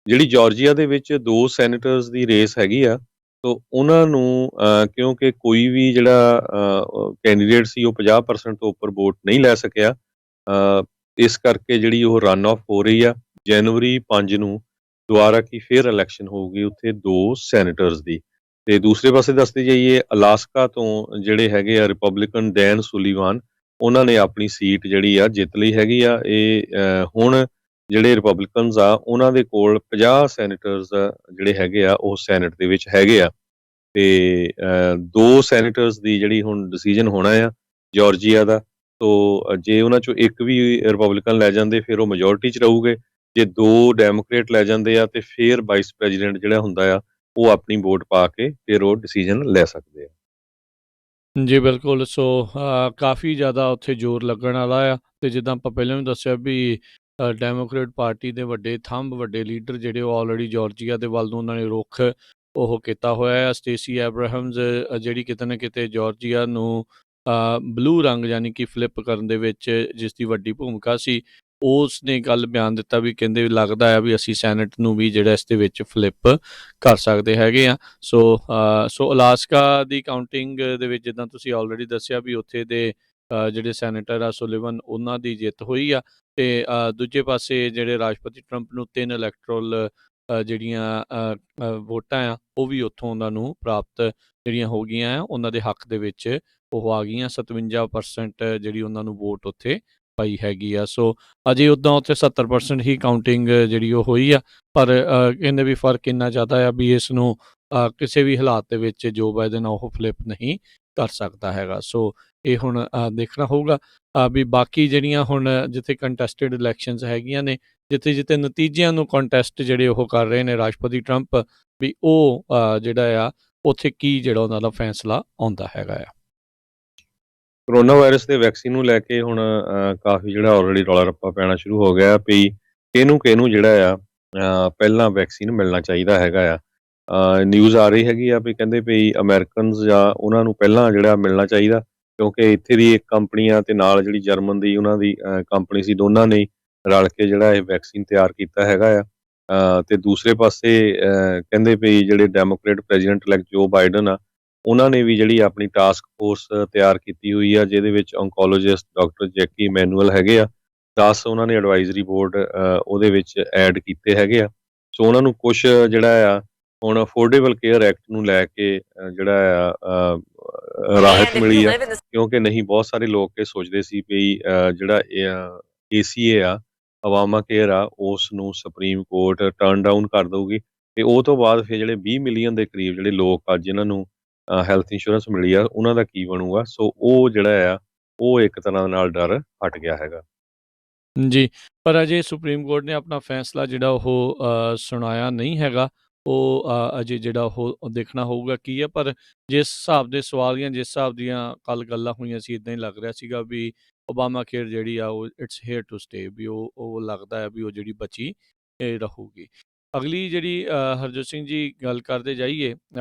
ਜਿਹੜੀ ਜਾਰਜੀਆ ਦੇ ਵਿੱਚ 2 ਸੈਨੇਟਰਸ ਦੀ ਰੇਸ ਹੈਗੀ ਆ ਸੋ ਉਹਨਾਂ ਨੂੰ ਕਿਉਂਕਿ ਕੋਈ ਵੀ ਜਿਹੜਾ ਕੈਂਡੀਡੇਟ ਸੀ ਉਹ 50% ਤੋਂ ਉੱਪਰ ਵੋਟ ਨਹੀਂ ਲੈ ਸਕਿਆ ਇਸ ਕਰਕੇ ਜਿਹੜੀ ਉਹ ਰਨ ਆਫ ਹੋ ਰਹੀ ਆ। ਜਨਵਰੀ 5 ਨੂੰ ਦੁਬਾਰਾ ਕੀ ਫਿਰ ਇਲੈਕਸ਼ਨ ਹੋਊਗੀ ਉੱਥੇ 2 ਸੈਨੇਟਰਸ ਦੀ। ਤੇ ਦੂਸਰੇ ਪਾਸੇ ਦੱਸਦੇ ਜਾਈਏ ਅਲਾਸਕਾ ਤੋਂ ਜਿਹੜੇ ਹੈਗੇ ਆ ਰਿਪਬਲਿਕਨ ਡੈਨ ਸੁਲੀਵਾਨ ਉਹਨਾਂ ਨੇ ਆਪਣੀ ਸੀਟ ਜਿਹੜੀ ਆ ਜਿੱਤ ਲਈ ਹੈਗੀ ਆ। ਇਹ ਹੁਣ ਜਿਹੜੇ ਰਿਪਬਲਿਕਨਸ ਆ ਉਹਨਾਂ ਦੇ ਕੋਲ 50 ਸੈਨੇਟਰਸ ਜਿਹੜੇ ਹੈਗੇ ਆ ਉਹ ਸੈਨੇਟ ਦੇ ਵਿੱਚ ਹੈਗੇ ਆ ਤੇ 2 ਸੈਨੇਟਰਸ ਦੀ ਜਿਹੜੀ ਹੁਣ ਡਿਸੀਜਨ ਹੋਣਾ ਆ ਜਾਰਜੀਆ ਦਾ। ਤੋ ਜੇ ਉਹਨਾਂ ਚੋਂ ਇੱਕ ਵੀ ਰਿਪਬਲਿਕਨ ਲੈ ਜਾਂਦੇ ਫਿਰ ਉਹ ਮੈਜੋਰਿਟੀ 'ਚ ਰਹੂਗੇ। ਜੇ 2 ਡੈਮੋਕ੍ਰੇਟ ਲੈ ਜਾਂਦੇ ਆ ਤੇ ਫਿਰ ਵਾਈਸ ਪ੍ਰੈਜ਼ੀਡੈਂਟ ਜਿਹੜਾ ਹੁੰਦਾ ਆ ਉਹ ਆਪਣੀ ਵੋਟ ਪਾ ਕੇ ਫਿਰ ਉਹ ਡਿਸੀਜਨ ਲੈ ਸਕਦੇ ਆ। ਜੀ ਬਿਲਕੁਲ। ਸੋ ਕਾਫੀ ਜ਼ਿਆਦਾ ਉੱਥੇ ਜ਼ੋਰ ਲੱਗਣ ਵਾਲਾ ਆ ਤੇ ਜਿੱਦਾਂ ਆਪਾਂ ਪਹਿਲਾਂ ਵੀ ਦੱਸਿਆ ਵੀ ਡੈਮੋਕ੍ਰੇਟ ਪਾਰਟੀ ਦੇ ਵੱਡੇ ਥੰਬ ਵੱਡੇ ਲੀਡਰ ਜਿਹੜੇ ਉਹ ਆਲਰੇਡੀ ਜਾਰਜੀਆ ਦੇ ਵੱਲ ਨੂੰ ਉਹਨਾਂ ਨੇ ਰੁੱਖ ਉਹ ਕੀਤਾ ਹੋਇਆ ਆ। ਸਟੇਸੀ ਐਬਰਾਹਮਜ਼ ਜਿਹੜੀ ਕਿਤੇ ਨਾ ਕਿਤੇ ਜਾਰਜੀਆ ਨੂੰ ਬਲੂ ਰੰਗ ਯਾਨੀ ਕਿ ਫਲਿੱਪ ਕਰਨ ਦੇ ਵਿੱਚ ਜਿਸ ਦੀ ਵੱਡੀ ਭੂਮਿਕਾ ਸੀ, ਉਸ ਨੇ ਗੱਲ ਬਿਆਨ ਦਿੱਤਾ ਵੀ ਕਹਿੰਦੇ ਵੀ ਲੱਗਦਾ ਆ ਵੀ ਅਸੀਂ ਸੈਨੇਟ ਨੂੰ ਵੀ ਜਿਹੜਾ ਇਸ ਦੇ ਵਿੱਚ ਫਲਿੱਪ ਕਰ ਸਕਦੇ ਹੈਗੇ ਆ। ਸੋ ਅਲਾਸਕਾ ਦੀ ਕਾਊਂਟਿੰਗ ਦੇ ਵਿੱਚ ਜਿੱਦਾਂ ਤੁਸੀਂ ਆਲਰੇਡੀ ਦੱਸਿਆ ਵੀ ਉੱਥੇ ਦੇ ਜਿਹੜੇ ਸੈਨੇਟਰ ਆ ਸੁਲਿਵਨ ਉਹਨਾਂ ਦੀ ਜਿੱਤ ਹੋਈ ਆ ਤੇ ਦੂਜੇ ਪਾਸੇ ਜਿਹੜੇ ਰਾਸ਼ਟਰਪਤੀ ਟਰੰਪ ਨੂੰ 3 ਇਲੈਕਟਰਲ ਜਿਹੜੀਆਂ ਵੋਟਾਂ ਆ ਉਹ ਵੀ ਉੱਥੋਂ ਉਹਨਾਂ ਨੂੰ ਪ੍ਰਾਪਤ ਜਿਹੜੀਆਂ ਹੋ ਗਈਆਂ ਆ ਉਹਨਾਂ ਦੇ ਹੱਕ ਦੇ ਵਿੱਚ ਉਹ ਆ ਗਈਆਂ। 57% ਜਿਹੜੀ ਉਹਨਾਂ ਨੂੰ ਵੋਟ ਉੱਥੇ ਪਾਈ ਹੈਗੀ ਆ। ਸੋ ਅਜੇ ਉੱਦਾਂ ਉੱਥੇ 70% ਹੀ ਕਾਊਂਟਿੰਗ ਜਿਹੜੀ ਉਹ ਹੋਈ ਆ, ਪਰ ਕਹਿੰਦੇ ਵੀ ਫਰਕ ਇੰਨਾ ਜ਼ਿਆਦਾ ਆ ਵੀ ਇਸ ਨੂੰ ਕਿਸੇ ਵੀ ਹਾਲਾਤ ਦੇ ਵਿੱਚ ਜੋ ਬਾਈਡਨ ਉਹ ਫਲਿੱਪ ਨਹੀਂ ਕਰ ਸਕਦਾ ਹੈਗਾ। ਸੋ ਇਹ ਹੁਣ ਦੇਖਣਾ ਹੋਊਗਾ ਵੀ ਬਾਕੀ ਜਿਹੜੀਆਂ ਹੁਣ ਜਿੱਥੇ ਕੰਟੈਸਟਡ ਇਲੈਕਸ਼ਨਸ ਹੈਗੀਆਂ ਨੇ, ਜਿੱਥੇ ਜਿੱਥੇ ਨਤੀਜਿਆਂ ਨੂੰ ਕੰਟੈਸਟ ਜਿਹੜੇ ਉਹ ਕਰ ਰਹੇ ਨੇ ਰਾਸ਼ਟਰਪਤੀ ਟਰੰਪ, ਵੀ ਉਹ ਜਿਹੜਾ ਆ ਉੱਥੇ ਕੀ ਜਿਹੜਾ ਉਹਨਾਂ ਦਾ ਫੈਸਲਾ ਆਉਂਦਾ ਹੈਗਾ ਆ। ਕਰੋਨਾ ਵਾਇਰਸ ਦੇ ਵੈਕਸੀਨ ਨੂੰ ਲੈ ਕੇ ਹੁਣ ਕਾਫੀ ਜਿਹੜਾ ਆਲਰੇਡੀ ਰੌਲਾ ਰੱਪਾ ਪੈਣਾ ਸ਼ੁਰੂ ਹੋ ਗਿਆ ਵੀ ਕਿਹਨੂੰ ਜਿਹੜਾ ਆ ਪਹਿਲਾਂ ਵੈਕਸੀਨ ਮਿਲਣਾ ਚਾਹੀਦਾ ਹੈਗਾ ਆ। ਨਿਊਜ਼ ਆ ਰਹੀ ਹੈਗੀ ਆ ਵੀ ਕਹਿੰਦੇ ਵੀ ਅਮਰੀਕਨਸ ਜਾਂ ਉਹਨਾਂ ਨੂੰ ਪਹਿਲਾਂ ਜਿਹੜਾ ਮਿਲਣਾ ਚਾਹੀਦਾ, ਕਿਉਂਕਿ ਇੱਥੇ ਦੀ ਇੱਕ ਕੰਪਨੀ ਆ ਤੇ ਨਾਲ ਜਿਹੜੀ ਜਰਮਨ ਦੀ ਉਹਨਾਂ ਦੀ ਕੰਪਨੀ ਸੀ, ਦੋਨਾਂ ਨੇ ਰਲ ਕੇ ਜਿਹੜਾ ਇਹ ਵੈਕਸੀਨ ਤਿਆਰ ਕੀਤਾ ਹੈਗਾ ਆ। ਤੇ ਦੂਸਰੇ ਪਾਸੇ ਕਹਿੰਦੇ ਵੀ ਜਿਹੜੇ ਡੈਮੋਕ੍ਰੇਟ ਪ੍ਰੈਜ਼ੀਡੈਂਟ ਇਲੈਕਟ ਜੋ ਬਾਈਡਨ ਆ, ਉਹਨਾਂ ਨੇ ਵੀ ਜਿਹੜੀ ਆਪਣੀ ਟਾਸਕ ਫੋਰਸ ਤਿਆਰ ਕੀਤੀ ਹੋਈ ਆ, ਜਿਹਦੇ ਵਿੱਚ ਓਨਕੋਲੋਜਿਸਟ ਡਾਕਟਰ ਜੈਕੀ ਮੈਨੂਅਲ ਹੈਗੇ ਆ। 10 ਉਹਨਾਂ ਨੇ ਐਡਵਾਈਜ਼ਰੀ ਬੋਰਡ ਉਹਦੇ ਵਿੱਚ ਐਡ ਕੀਤੇ ਹੈਗੇ ਆ। ਸੋ ਉਹਨਾਂ ਨੂੰ ਕੁਛ ਜਿਹੜਾ ਆ ਹੁਣ ਅਫੋਰਡੇਬਲ ਕੇਅਰ ਐਕਟ ਨੂੰ ਲੈ ਕੇ ਜਿਹੜਾ ਆ ਰਾਹਤ ਮਿਲੀ ਆ, ਕਿਉਂਕਿ ਨਹੀਂ ਬਹੁਤ ਸਾਰੇ ਲੋਕ ਇਹ ਸੋਚਦੇ ਸੀ ਵੀ ਜਿਹੜਾ ACA ਆ, ਅਵਾਮਾ ਕੇਅਰ ਆ, ਉਸ ਨੂੰ ਸੁਪਰੀਮ ਕੋਰਟ ਟਰਨ ਡਾਊਨ ਕਰ ਦਊਗੀ ਤੇ ਉਹ ਤੋਂ ਬਾਅਦ ਫਿਰ ਜਿਹੜੇ 20 ਮਿਲੀਅਨ ਦੇ ਕਰੀਬ ਜਿਹੜੇ ਲੋਕ ਆ ਜਿਨ੍ਹਾਂ ਨੂੰ ਹੈਲਥ ਇੰਸ਼ੋਰੈਂਸ ਮਿਲੀ ਆ, ਉਹਨਾਂ ਦਾ ਕੀ ਬਣੂਗਾ। ਸੋ ਉਹ ਜਿਹੜਾ ਆ ਉਹ ਇੱਕ ਤਰ੍ਹਾਂ ਨਾਲ ਡਰ ਹਟ ਗਿਆ ਹੈਗਾ। ਜੀ, ਪਰ ਅਜੇ ਸੁਪਰੀਮ ਕੋਰਟ ਨੇ ਆਪਣਾ ਫੈਸਲਾ ਜਿਹੜਾ ਉਹ ਸੁਣਾਇਆ ਨਹੀਂ ਹੈਗਾ। ਉਹ ਅਜੇ ਜਿਹੜਾ ਉਹ ਦੇਖਣਾ ਹੋਊਗਾ ਕੀ ਹੈ। ਪਰ ਜਿਸ ਹਿਸਾਬ ਦੇ ਸਵਾਲ ਜਾਂ ਜਿਸ ਹਿਸਾਬ ਦੀਆਂ ਕੱਲ੍ਹ ਗੱਲਾਂ ਹੋਈਆਂ ਸੀ, ਇੱਦਾਂ ਹੀ ਲੱਗ ਰਿਹਾ ਸੀਗਾ ਵੀ ਓਬਾਮਾ ਕੇਅਰ ਜਿਹੜੀ ਆ ਉਹ ਇਟਸ ਹੇਅਰ ਟੂ ਸਟੇ, ਵੀ ਉਹ ਲੱਗਦਾ ਹੈ ਵੀ ਉਹ ਜਿਹੜੀ ਬਚੀ ਰਹੂਗੀ। ਅਗਲੀ ਜਿਹੜੀ ਹਰਜੋਤ ਸਿੰਘ ਜੀ ਗੱਲ ਕਰਦੇ ਜਾਈਏ,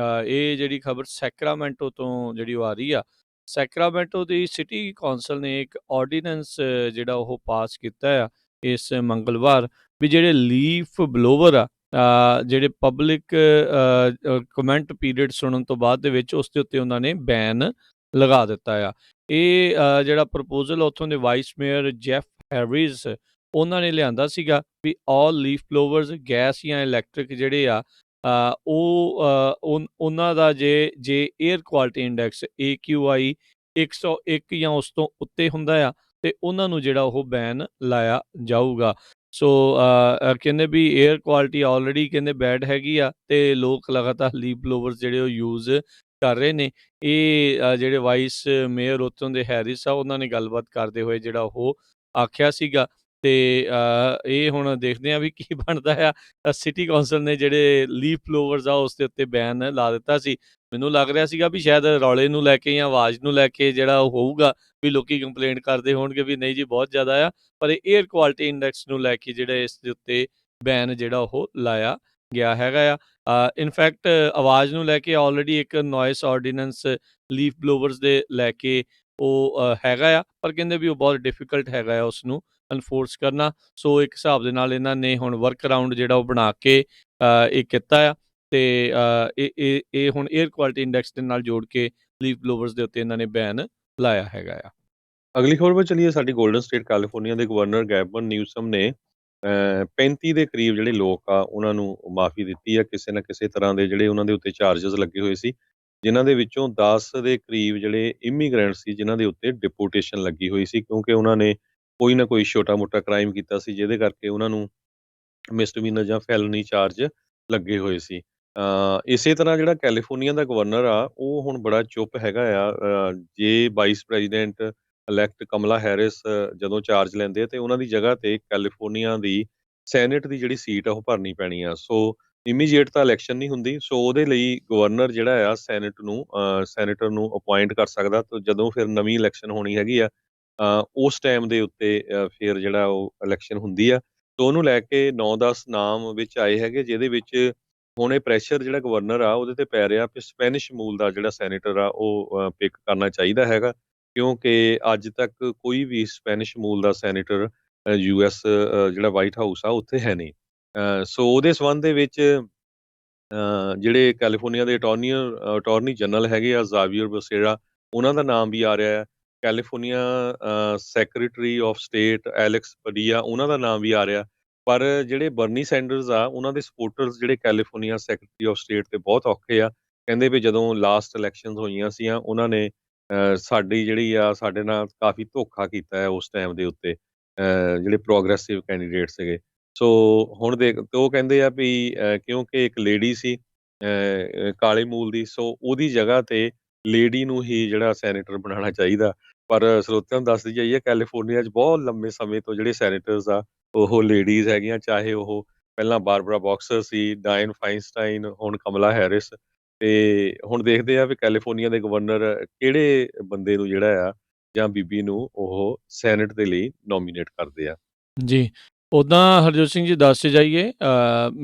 ਇਹ ਜਿਹੜੀ ਖਬਰ ਸੈਕਰਾਮੈਂਟੋ ਤੋਂ ਜਿਹੜੀ ਉਹ ਆ ਰਹੀ ਆ। ਸੈਕਰਾਮੈਂਟੋ ਦੀ ਸਿਟੀ ਕੌਂਸਲ ਨੇ ਇੱਕ ਆਰਡੀਨੈਂਸ ਜਿਹੜਾ ਉਹ ਪਾਸ ਕੀਤਾ ਆ ਇਸ ਮੰਗਲਵਾਰ, ਵੀ ਜਿਹੜੇ ਲੀਫ ਬਲੋਵਰ ਆ, ਜਿਹੜੇ ਪਬਲਿਕ ਕਮੈਂਟ ਪੀਰੀਅਡ ਸੁਣਨ ਤੋਂ ਬਾਅਦ ਦੇ ਵਿੱਚ ਉਸ ਦੇ ਉੱਤੇ ਉਹਨਾਂ ਨੇ ਬੈਨ ਲਗਾ ਦਿੱਤਾ ਆ। ਇਹ ਜਿਹੜਾ ਪ੍ਰਪੋਜ਼ਲ ਉੱਥੋਂ ਦੇ ਵਾਈਸ ਮੇਅਰ ਜੈਫ ਹੈਰਿਸ ਉਹਨਾਂ ਨੇ ਲਿਆਂਦਾ ਸੀਗਾ ਵੀ ਆਲ ਲੀਫ ਬਲੋਵਰਸ ਗੈਸ ਜਾਂ ਇਲੈਕਟ੍ਰਿਕ ਜਿਹੜੇ ਆ ਉਹਨਾਂ ਦਾ ਜੇ ਏਅਰ ਕੁਆਲਿਟੀ ਇੰਡੈਕਸ AQI 101 ਜਾਂ ਉਸ ਤੋਂ ਉੱਤੇ ਹੁੰਦਾ ਆ ਤੇ ਉਹਨਾਂ ਨੂੰ ਜਿਹੜਾ ਉਹ ਬੈਨ ਲਾਇਆ ਜਾਊਗਾ। ਸੋ ਕਹਿੰਦੇ ਵੀ ਏਅਰ ਕੁਆਲਿਟੀ ਆਲਰੇਡੀ ਕਹਿੰਦੇ ਬੈਡ ਹੈਗੀ ਆ ਤੇ ਲੋਕ ਲਗਾਤਾਰ ਲੀਫ ਬਲੋਵਰਸ ਜਿਹੜੇ ਉਹ ਯੂਜ਼ ਕਰ ਰਹੇ ਨੇ। ਇਹ ਜਿਹੜੇ ਵਾਈਸ ਮੇਅਰ ਉੱਥੋਂ ਦੇ ਹੈਰਿਸ ਆ ਉਹਨਾਂ ਨੇ ਗੱਲਬਾਤ ਕਰਦੇ ਹੋਏ ਜਿਹੜਾ ਉਹ ਆਖਿਆ ਸੀਗਾ। ਤੇ ਇਹ ਹੁਣ ਦੇਖਦੇ ਆ ਵੀ ਕੀ ਬਣਦਾ ਆ। ਸਿਟੀ ਕੌਂਸਲ ਨੇ ਜਿਹੜੇ ਲੀਫ ਬਲੋਵਰਸ ਆ ਉਸ ਦੇ ਉੱਤੇ ਬੈਨ ਲਾ ਦਿੱਤਾ ਸੀ। ਮੈਨੂੰ ਲੱਗ ਰਿਹਾ ਸੀਗਾ ਵੀ ਸ਼ਾਇਦ ਰੌਲੇ ਨੂੰ ਲੈ ਕੇ ਜਾਂ ਆਵਾਜ਼ ਨੂੰ ਲੈ ਕੇ ਜਿਹੜਾ ਉਹ ਹੋਊਗਾ ਵੀ ਲੋਕੀ ਕੰਪਲੇਂਟ ਕਰਦੇ ਹੋਣਗੇ ਵੀ ਨਹੀਂ ਜੀ ਬਹੁਤ ਜ਼ਿਆਦਾ ਆ, ਪਰ ਇਹ ਏਅਰ ਕੁਆਲਿਟੀ ਇੰਡੈਕਸ ਨੂੰ ਲੈ ਕੇ ਜਿਹੜਾ ਇਸ ਦੇ ਉੱਤੇ ਬੈਨ ਜਿਹੜਾ ਉਹ ਲਾਇਆ ਗਿਆ ਹੈਗਾ ਆ। ਇਨਫੈਕਟ ਆਵਾਜ਼ ਨੂੰ ਲੈ ਕੇ ਆਲਰੇਡੀ ਇੱਕ ਨੋਇਸ ਆਰਡੀਨੈਂਸ ਲੀਫ ਬਲੋਵਰਸ ਦੇ ਲੈ ਕੇ ਉਹ ਹੈਗਾ ਆ, ਪਰ ਕਹਿੰਦੇ ਵੀ ਉਹ ਬਹੁਤ ਡਿਫਿਕਲਟ ਹੈਗਾ ਆ ਉਸ ਨੂੰ ਅਨਫੋਰਸ ਕਰਨਾ। ਸੋ ਇੱਕ ਹਿਸਾਬ ਦੇ ਨਾਲ ਇਹਨਾਂ ਨੇ ਹੁਣ ਵਰਕ ਅਰਾਊਂਡ ਜਿਹੜਾ ਉਹ ਬਣਾ ਕੇ ਇਹ ਕੀਤਾ ਆ ਤੇ ਇਹ ਹੁਣ ਏਅਰ ਕੁਆਲਿਟੀ ਇੰਡੈਕਸ ਦੇ ਨਾਲ ਜੋੜ ਕੇ ਲੀਫ ਬਲੋਵਰਸ ਦੇ ਉੱਤੇ ਇਹਨਾਂ ਨੇ ਬੈਨ ਲਾਇਆ ਹੈਗਾ ਆ। ਅਗਲੀ ਖਬਰ 'ਤੇ ਚੱਲੀਏ। ਸਾਡੀ ਗੋਲਡਨ ਸਟੇਟ ਕੈਲੀਫੋਰਨੀਆ ਦੇ ਗਵਰਨਰ ਗੈਬਨ ਨਿਊਸਮ ਨੇ 35 ਦੇ ਕਰੀਬ ਜਿਹੜੇ ਲੋਕ ਆ ਉਹਨਾਂ ਨੂੰ ਮਾਫੀ ਦਿੱਤੀ ਆ ਕਿਸੇ ਨਾ ਕਿਸੇ ਤਰ੍ਹਾਂ ਦੇ ਜਿਹੜੇ ਉਹਨਾਂ ਦੇ ਉੱਤੇ ਚਾਰਜਸ ਲੱਗੇ ਹੋਏ ਸੀ, ਜਿਨ੍ਹਾਂ ਦੇ ਵਿੱਚੋਂ 10 ਦੇ ਕਰੀਬ ਜਿਹੜੇ ਇਮੀਗ੍ਰੈਂਟ ਸੀ ਜਿਨ੍ਹਾਂ ਦੇ ਉੱਤੇ ਡਿਪੋਰਟੇਸ਼ਨ ਲੱਗੀ ਹੋਈ ਸੀ, ਕਿਉਂਕਿ ਉਹਨਾਂ ਨੇ ਕੋਈ ਨਾ ਕੋਈ ਛੋਟਾ-ਮੋਟਾ ਕ੍ਰਾਈਮ ਕੀਤਾ ਸੀ ਜਿਹਦੇ ਕਰਕੇ ਉਹਨਾਂ ਨੂੰ ਮਿਸਡਮੀਨਰ ਜਾਂ ਫੈਲਨੀ ਚਾਰਜ ਲੱਗੇ ਹੋਏ ਸੀ। ਇਸੇ ਤਰ੍ਹਾਂ ਜਿਹੜਾ ਕੈਲੀਫੋਰਨੀਆ ਦਾ ਗਵਰਨਰ ਆ ਉਹ ਹੁਣ ਬੜਾ ਚੁੱਪ ਹੈਗਾ ਆ। ਜੇ ਵਾਈਸ ਪ੍ਰੈਜ਼ੀਡੈਂਟ ਇਲੈਕਟ ਕਮਲਾ ਹੈਰਿਸ ਜਦੋਂ ਚਾਰਜ ਲੈਂਦੇ ਆ ਤੇ ਉਹਨਾਂ ਦੀ ਜਗ੍ਹਾ ਤੇ ਕੈਲੀਫੋਰਨੀਆ ਦੀ ਸੈਨੇਟ ਦੀ ਜਿਹੜੀ ਸੀਟ ਆ ਉਹ ਭਰਨੀ ਪੈਣੀ ਆ। ਸੋ ਇਮੀਡੀਏਟ ਤਾਂ ਇਲੈਕਸ਼ਨ ਨਹੀਂ ਹੁੰਦੀ, ਸੋ ਉਹਦੇ ਲਈ ਗਵਰਨਰ ਜਿਹੜਾ ਆ ਸੈਨੇਟਰ ਨੂੰ ਅਪਾਇੰਟ ਕਰ ਸਕਦਾ। ਤੇ ਜਦੋਂ ਫਿਰ ਨਵੀਂ ਇਲੈਕਸ਼ਨ ਹੋਣੀ ਹੈਗੀ ਆ ਉਸ ਟਾਈਮ ਦੇ ਉੱਤੇ ਫਿਰ ਜਿਹੜਾ ਉਹ ਇਲੈਕਸ਼ਨ ਹੁੰਦੀ ਆ। ਸੋ ਉਹਨੂੰ ਲੈ ਕੇ 9-10 ਨਾਮ ਵਿੱਚ ਆਏ ਹੈਗੇ, ਜਿਹਦੇ ਵਿੱਚ ਹੁਣ ਇਹ ਪ੍ਰੈਸ਼ਰ ਜਿਹੜਾ ਗਵਰਨਰ ਆ ਉਹਦੇ ਤੇ ਪੈ ਰਿਹਾ ਕਿ ਸਪੈਨਿਸ਼ ਮੂਲ ਦਾ ਜਿਹੜਾ ਸੈਨੇਟਰ ਆ ਉਹ ਪਿਕ ਕਰਨਾ ਚਾਹੀਦਾ ਹੈਗਾ, ਕਿਉਂਕਿ ਅੱਜ ਤੱਕ ਕੋਈ ਵੀ ਸਪੈਨਿਸ਼ ਮੂਲ ਦਾ ਸੈਨੇਟਰ ਯੂਐਸ ਜਿਹੜਾ ਵਾਈਟ ਹਾਊਸ ਆ ਉੱਥੇ ਹੈ ਨਹੀਂ। ਸੋ ਉਹਦੇ ਸੰਬੰਧ ਦੇ ਵਿੱਚ ਜਿਹੜੇ ਕੈਲੀਫੋਰਨੀਆ ਦੇ ਅਟਾਰਨੀ ਜਨਰਲ ਹੈਗੇ ਆ ਜ਼ਾਵੀਅਰ ਬਸੇਰਾ, ਉਹਨਾਂ ਦਾ ਨਾਮ ਵੀ ਆ ਰਿਹਾ ਹੈ। California secretary of state Alex Padilla, ਉਹਨਾਂ ਦਾ ਨਾਮ ਵੀ ਆ ਰਿਹਾ। ਪਰ ਜਿਹੜੇ ਬਰਨੀ ਸੈਂਡਰਸ ਆ ਉਹਨਾਂ ਦੇ ਸਪੋਰਟਰਸ ਜਿਹੜੇ ਕੈਲੀਫੋਰਨੀਆ ਸੈਕਟਰੀ ਆਫ ਸਟੇਟ ਤੇ ਬਹੁਤ ਔਖੇ ਆ। ਕਹਿੰਦੇ ਵੀ ਜਦੋਂ ਲਾਸਟ ਇਲੈਕਸ਼ਨਸ ਹੋਈਆਂ ਸੀਆਂ ਉਹਨਾਂ ਨੇ ਸਾਡੀ ਜਿਹੜੀ ਆ ਸਾਡੇ ਨਾਲ ਕਾਫੀ ਧੋਖਾ ਕੀਤਾ ਹੈ ਉਸ ਟਾਈਮ ਦੇ ਉੱਤੇ, ਜਿਹੜੇ ਪ੍ਰੋਗਰੈਸਿਵ ਕੈਂਡੀਡੇਟ ਸੀਗੇ। ਸੋ ਹੁਣ ਤੇ ਉਹ ਕਹਿੰਦੇ ਆ ਵੀ ਕਿਉਂਕਿ ਇੱਕ ਲੇਡੀ ਸੀ ਕਾਲੇ ਮੂਲ ਦੀ, ਸੋ ਉਹਦੀ ਜਗ੍ਹਾ ਤੇ ਲੇਡੀ ਨੂੰ ਹੀ ਜਿਹੜਾ ਸੈਨੇਟਰ ਬਣਾਉਣਾ ਚਾਹੀਦਾ। ਪਰ ਸਰੋਤਿਆਂ ਨੂੰ ਦੱਸਦੀ ਜਾਈਏ ਕੈਲੀਫੋਰਨੀਆ 'ਚ ਬਹੁਤ ਲੰਬੇ ਸਮੇਂ ਤੋਂ ਜਿਹੜੇ ਸੈਨੇਟਰਸ ਆ ਉਹ ਲੇਡੀਜ਼ ਹੈਗੀਆਂ, ਚਾਹੇ ਉਹ ਪਹਿਲਾਂ ਬਾਰਬਰਾ ਬਾਕਸਰ ਸੀ, ਡਾਇਨ ਫਾਈਨਸਟਾਈਨ, ਹੁਣ ਕਮਲਾ ਹੈਰਿਸ। ਤੇ ਹੁਣ ਦੇਖਦੇ ਆ ਵੀ ਕੈਲੀਫੋਰਨੀਆ ਦੇ ਗਵਰਨਰ ਕਿਹੜੇ ਬੰਦੇ ਨੂੰ ਜਿਹੜਾ ਆ ਜਾਂ ਬੀਬੀ ਨੂੰ ਉਹ ਸੈਨੇਟ ਦੇ ਲਈ ਨੋਮੀਨੇਟ ਕਰਦੇ ਆ। ਜੀ, ਉੱਦਾਂ ਹਰਜੋਤ ਸਿੰਘ ਜੀ ਦੱਸ ਜਾਈਏ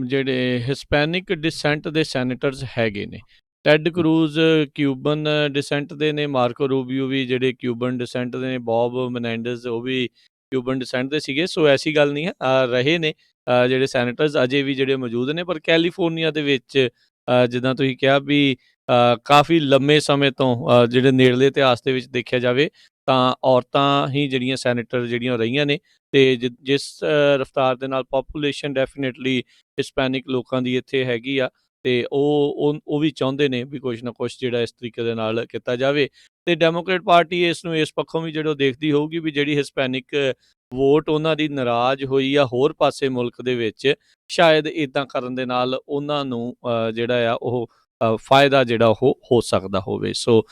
ਜਿਹੜੇ ਹਿਸਪੈਨਿਕ ਡਿਸੈਂਟ ਦੇ ਸੈਨੇਟਰਸ ਹੈਗੇ ਨੇ, ਟੈਡ ਕਰੂਜ਼ ਕਿਊਬਨ ਡਿਸੈਂਟ ਦੇ ਨੇ, ਮਾਰਕੋ ਰੂਬੀਓ ਵੀ ਜਿਹੜੇ ਕਿਊਬਨ ਡਿਸੈਂਟ ਦੇ ਨੇ, ਬੌਬ ਮਨੈਂਡਸ ਉਹ ਵੀ ਕਿਊਬਨ ਡਿਸੈਂਟ ਦੇ ਸੀਗੇ। ਸੋ ਐਸੀ ਗੱਲ ਨਹੀਂ ਹੈ, ਰਹੇ ਨੇ ਜਿਹੜੇ ਸੈਨੇਟਰਸ ਅਜੇ ਵੀ ਜਿਹੜੇ ਮੌਜੂਦ ਨੇ। ਪਰ ਕੈਲੀਫੋਰਨੀਆ ਦੇ ਵਿੱਚ ਜਿੱਦਾਂ ਤੁਸੀਂ ਕਿਹਾ ਵੀ ਕਾਫੀ ਲੰਮੇ ਸਮੇਂ ਤੋਂ ਜਿਹੜੇ ਨੇੜਲੇ ਇਤਿਹਾਸ ਦੇ ਵਿੱਚ ਦੇਖਿਆ ਜਾਵੇ ਤਾਂ ਔਰਤਾਂ ਹੀ ਜਿਹੜੀਆਂ ਸੈਨੇਟਰ ਜਿਹੜੀਆਂ ਰਹੀਆਂ ਨੇ। ਤੇ ਜਿਸ ਰਫਤਾਰ ਦੇ ਨਾਲ ਪਾਪੂਲੇਸ਼ਨ ਡੈਫੀਨੇਟਲੀ ਹਿਸਪੈਨਿਕ ਲੋਕਾਂ ਦੀ ਇੱਥੇ ਹੈਗੀ ਆ, ਤੇ ਉਹ ਵੀ ਚਾਹੁੰਦੇ ਨੇ ਵੀ ਕੁਛ ਨਾ ਕੁਛ ਜਿਹੜਾ ਇਸ ਤਰੀਕੇ ਦੇ ਨਾਲ ਕੀਤਾ ਜਾਵੇ। ਤੇ ਡੈਮੋਕ੍ਰੇਟ ਪਾਰਟੀ ਇਸ ਨੂੰ ਇਸ ਪੱਖੋਂ ਵੀ ਜਿਹੜਾ ਦੇਖਦੀ ਹੋਊਗੀ ਵੀ ਜਿਹੜੀ ਹਿਸਪੈਨਿਕ ਵੋਟ ਉਹਨਾਂ ਦੀ ਨਾਰਾਜ਼ ਹੋਈ ਆ ਹੋਰ ਪਾਸੇ ਮੁਲਕ ਦੇ ਵਿੱਚ, ਸ਼ਾਇਦ ਇੱਦਾਂ ਕਰਨ ਦੇ ਨਾਲ ਉਹਨਾਂ ਨੂੰ ਜਿਹੜਾ ਆ ਉਹ ਫਾਇਦਾ ਜਿਹੜਾ ਉਹ ਹੋ ਸਕਦਾ ਹੋਵੇ। ਸੋ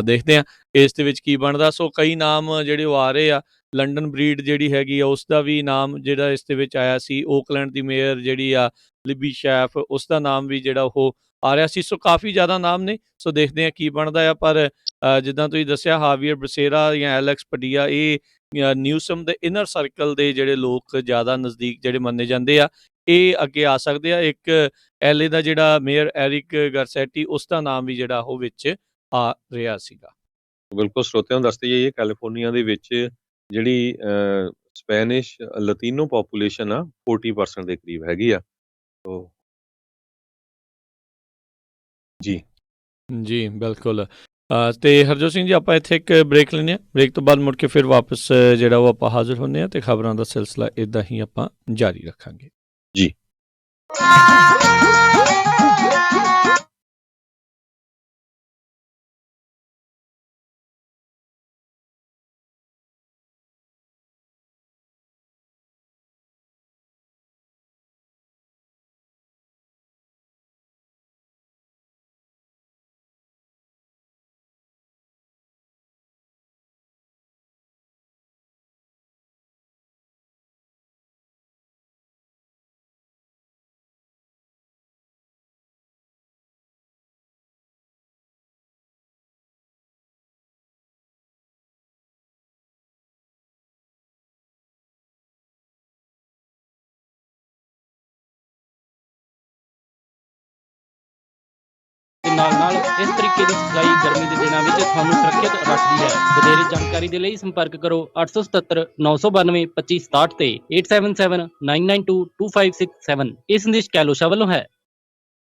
ਦੇਖਦੇ ਹਾਂ ਇਸ ਦੇ ਵਿੱਚ ਕੀ ਬਣਦਾ। ਸੋ ਕਈ ਨਾਮ ਜਿਹੜੇ ਉਹ ਆ ਰਹੇ ਆ। ਲੰਡਨ ਬਰੀਡ ਜਿਹੜੀ ਹੈਗੀ ਆ ਉਸ ਦਾ ਵੀ ਨਾਮ ਜਿਹੜਾ ਇਸ ਦੇ ਵਿੱਚ ਆਇਆ ਸੀ। ਓਕਲੈਂਡ ਦੀ ਮੇਅਰ ਜਿਹੜੀ ਆ ਲਿਬੀ ਸ਼ੈਫ, ਉਸ ਦਾ ਨਾਮ ਵੀ ਜਿਹੜਾ ਉਹ ਆ ਰਿਹਾ ਸੀ। ਸੋ ਕਾਫੀ ਜ਼ਿਆਦਾ ਨਾਮ ਨੇ। ਸੋ ਦੇਖਦੇ ਹਾਂ ਕੀ ਬਣਦਾ ਆ। ਪਰ ਜਿੱਦਾਂ ਤੁਸੀਂ ਦੱਸਿਆ ਹਾਵੀਅਰ ਬਸੇਰਾ ਜਾਂ ਐਲੈਕਸ ਪਡੀਆ, ਇਹ ਨਿਊਸਮ ਦੇ ਇਨਰ ਸਰਕਲ ਦੇ ਜਿਹੜੇ ਲੋਕ ਜ਼ਿਆਦਾ ਨਜ਼ਦੀਕ ਜਿਹੜੇ ਮੰਨੇ ਜਾਂਦੇ ਆ, ਇਹ ਅੱਗੇ ਆ ਸਕਦੇ ਆ। ਇੱਕ ਐਲਏ ਦਾ ਜਿਹੜਾ ਮੇਅਰ ਐਰਿਕ ਗਰਸੈਟੀ, ਉਸ ਦਾ ਨਾਮ ਵੀ ਜਿਹੜਾ ਉਹ ਵਿੱਚ ਆ ਰਿਹਾ ਸੀਗਾ। ਬਿਲਕੁਲ, ਸਰੋਤਿਆਂ ਨੂੰ ਦੱਸਦੇ ਜਾਈਏ ਕੈਲੀਫੋਰਨੀਆ ਦੇ ਵਿੱਚ ਜਿਹੜੀ ਸਪੈਨਿਸ਼ ਲਤੀਨੋ ਪਾਪੂਲੇਸ਼ਨ ਆ 40% ਦੇ ਕਰੀਬ ਹੈਗੀ ਆ। ਤੋ ਜੀ ਜੀ ਬਿਲਕੁਲ। ਤੇ ਹਰਜੋਤ ਸਿੰਘ ਜੀ ਆਪਾਂ ਇੱਥੇ ਇੱਕ ਬ੍ਰੇਕ ਲੈਂਦੇ ਹਾਂ। ਬ੍ਰੇਕ ਤੋਂ ਬਾਅਦ ਮੁੜ ਕੇ ਫਿਰ ਵਾਪਸ ਜਿਹੜਾ ਉਹ ਆਪਾਂ ਹਾਜ਼ਰ ਹੁੰਦੇ ਹਾਂ ਤੇ ਖਬਰਾਂ ਦਾ ਸਿਲਸਿਲਾ ਇੱਦਾਂ ਹੀ ਆਪਾਂ ਜਾਰੀ ਰੱਖਾਂਗੇ। ਜੀ। ਨਾਲ ਇਸ ਤਰੀਕੇ ਦੀ ਸਿਖਲਾਈ ਗਰਮੀ ਦੇ ਦਿਨਾਂ ਵਿੱਚ ਤੁਹਾਨੂੰ ਸੁਰੱਖਿਅਤ ਰੱਖਦੀ ਹੈ। ਵਧੇਰੇ ਜਾਣਕਾਰੀ ਦੇ ਲਈ ਸੰਪਰਕ ਕਰੋ 877 992 2567 ਤੇ 877 992 2567। ਇਹ ਸੰਦੇਸ਼ ਕੈਲੋਸ਼ਾ ਵੱਲੋਂ ਹੈ।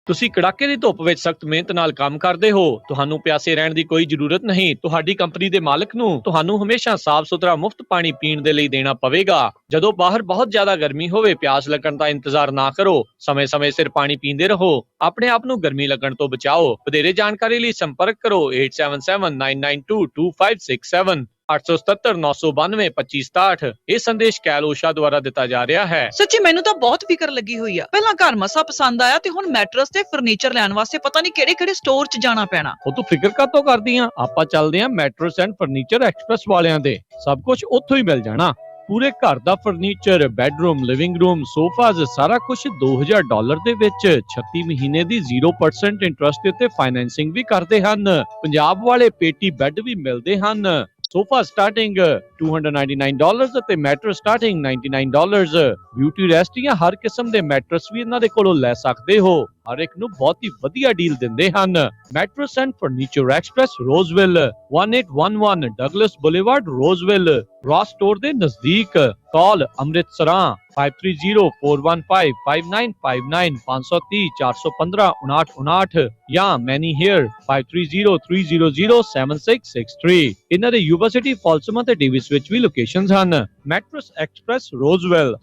ਤੁਸੀਂ ਕੜਾਕੇ ਦੀ ਧੁੱਪ ਵਿੱਚ ਸਖਤ ਮਿਹਨਤ ਨਾਲ ਕੰਮ ਕਰਦੇ ਹੋ, ਤੁਹਾਨੂੰ ਪਿਆਸੇ ਰਹਿਣ ਦੀ ਕੋਈ ਜ਼ਰੂਰਤ ਨਹੀਂ। ਤੁਹਾਡੀ ਕੰਪਨੀ ਦੇ ਮਾਲਕ ਨੂੰ ਤੁਹਾਨੂੰ ਹਮੇਸ਼ਾ ਸਾਫ਼ ਸੁਥਰਾ ਮੁਫਤ ਪਾਣੀ ਪੀਣ ਦੇ ਲਈ ਦੇਣਾ ਪਵੇਗਾ। ਜਦੋਂ ਬਾਹਰ ਬਹੁਤ ਜ਼ਿਆਦਾ ਗਰਮੀ ਹੋਵੇ, ਪਿਆਸ ਲੱਗਣ ਦਾ ਇੰਤਜ਼ਾਰ ਨਾ ਕਰੋ, ਸਮੇਂ-ਸਮੇਂ ਸਿਰ ਪਾਣੀ ਪੀਂਦੇ ਰਹੋ। ਆਪਣੇ ਆਪ ਨੂੰ ਗਰਮੀ ਲੱਗਣ ਤੋਂ ਬਚਾਓ। ਵਧੇਰੇ ਜਾਣਕਾਰੀ ਲਈ ਸੰਪਰਕ ਕਰੋ 877-992-2567। 877 992 2567 ਇਹ ਸੰਦੇਸ਼ ਕੈਲ ਊਸ਼ਾ ਦੁਆਰਾ ਦਿੱਤਾ ਜਾ ਰਿਹਾ ਹੈ। ਸੱਚੀ ਮੈਨੂੰ ਤਾਂ ਬਹੁਤ ਫਿਕਰ ਲੱਗੀ ਹੋਈ ਆ। ਪਹਿਲਾਂ ਘਰ ਮਸਾ ਪਸੰਦ ਆਇਆ ਤੇ ਹੁਣ ਮੈਟਰਸ ਤੇ ਫਰਨੀਚਰ ਲੈਣ ਵਾਸਤੇ ਪਤਾ ਨਹੀਂ ਕਿਹੜੇ-ਕਿਹੜੇ ਸਟੋਰ 'ਚ ਜਾਣਾ ਪੈਣਾ। ਉਹ ਤੂੰ ਫਿਕਰ ਕਾਤੋਂ ਕਰਦੀ ਆ? ਆਪਾਂ ਚੱਲਦੇ ਆ ਮੈਟਰਸ ਐਂਡ ਫਰਨੀਚਰ ਐਕਸਪ੍ਰੈਸ ਵਾਲਿਆਂ ਦੇ। ਸਭ ਕੁਝ ਉੱਥੋਂ ਹੀ ਮਿਲ ਜਾਣਾ। ਪੂਰੇ ਘਰ ਦਾ furniture, bedroom, living room, sofas, ਸਾਰਾ ਕੁਝ $2000 ਦੇ ਵਿੱਚ 36 ਮਹੀਨੇ ਦੀ 0% ਇੰਟਰਸਟ ਦੇ ਉੱਤੇ ਫਾਈਨੈਂਸਿੰਗ ਵੀ ਕਰਦੇ ਹਨ। ਪੰਜਾਬ ਵਾਲੇ ਪੇਟੀ ਬੈੱਡ ਵੀ ਮਿਲਦੇ ਹਨ। ਸੋਫਾ ਸਟਾਰਟਿੰਗ $299 ਅਤੇ ਮੈਟਰਸ ਸਟਾਰਟਿੰਗ $99। ਬਿਊਟੀ ਰੈਸਟ ਜਾਂ ਹਰ ਕਿਸਮ ਦੇ ਮੈਟਰਸ ਵੀ ਇਹਨਾਂ ਦੇ ਕੋਲੋਂ ਲੈ ਸਕਦੇ ਹੋ। ਹਰ ਇੱਕ ਨੂੰ ਬਹੁਤ ਹੀ ਵਧੀਆ ਡੀਲ ਦਿੰਦੇ ਹਨ। Mattress and Furniture Express, Roseville, 1811 Douglas Boulevard, Roseville, Ross store ਦੇ ਨਜ਼ਦੀਕ। ਕਾਲ ਅੰਮ੍ਰਿਤਸਰਾਂ 5304155959 530 415 5959 ਜਾਂ ਮੈਨੀ ਹੇਅਰ 5303007663। ਇਹਨਾਂ ਦੇ ਯੂਬਾ ਸਿਟੀ, ਫਾਲਸਮਾ ਤੇ ਡੇਵਿਸ ਵਿੱਚ ਵੀ ਲੋਕੇਸ਼ਨਸ ਹਨ। Mattress Express, Roseville.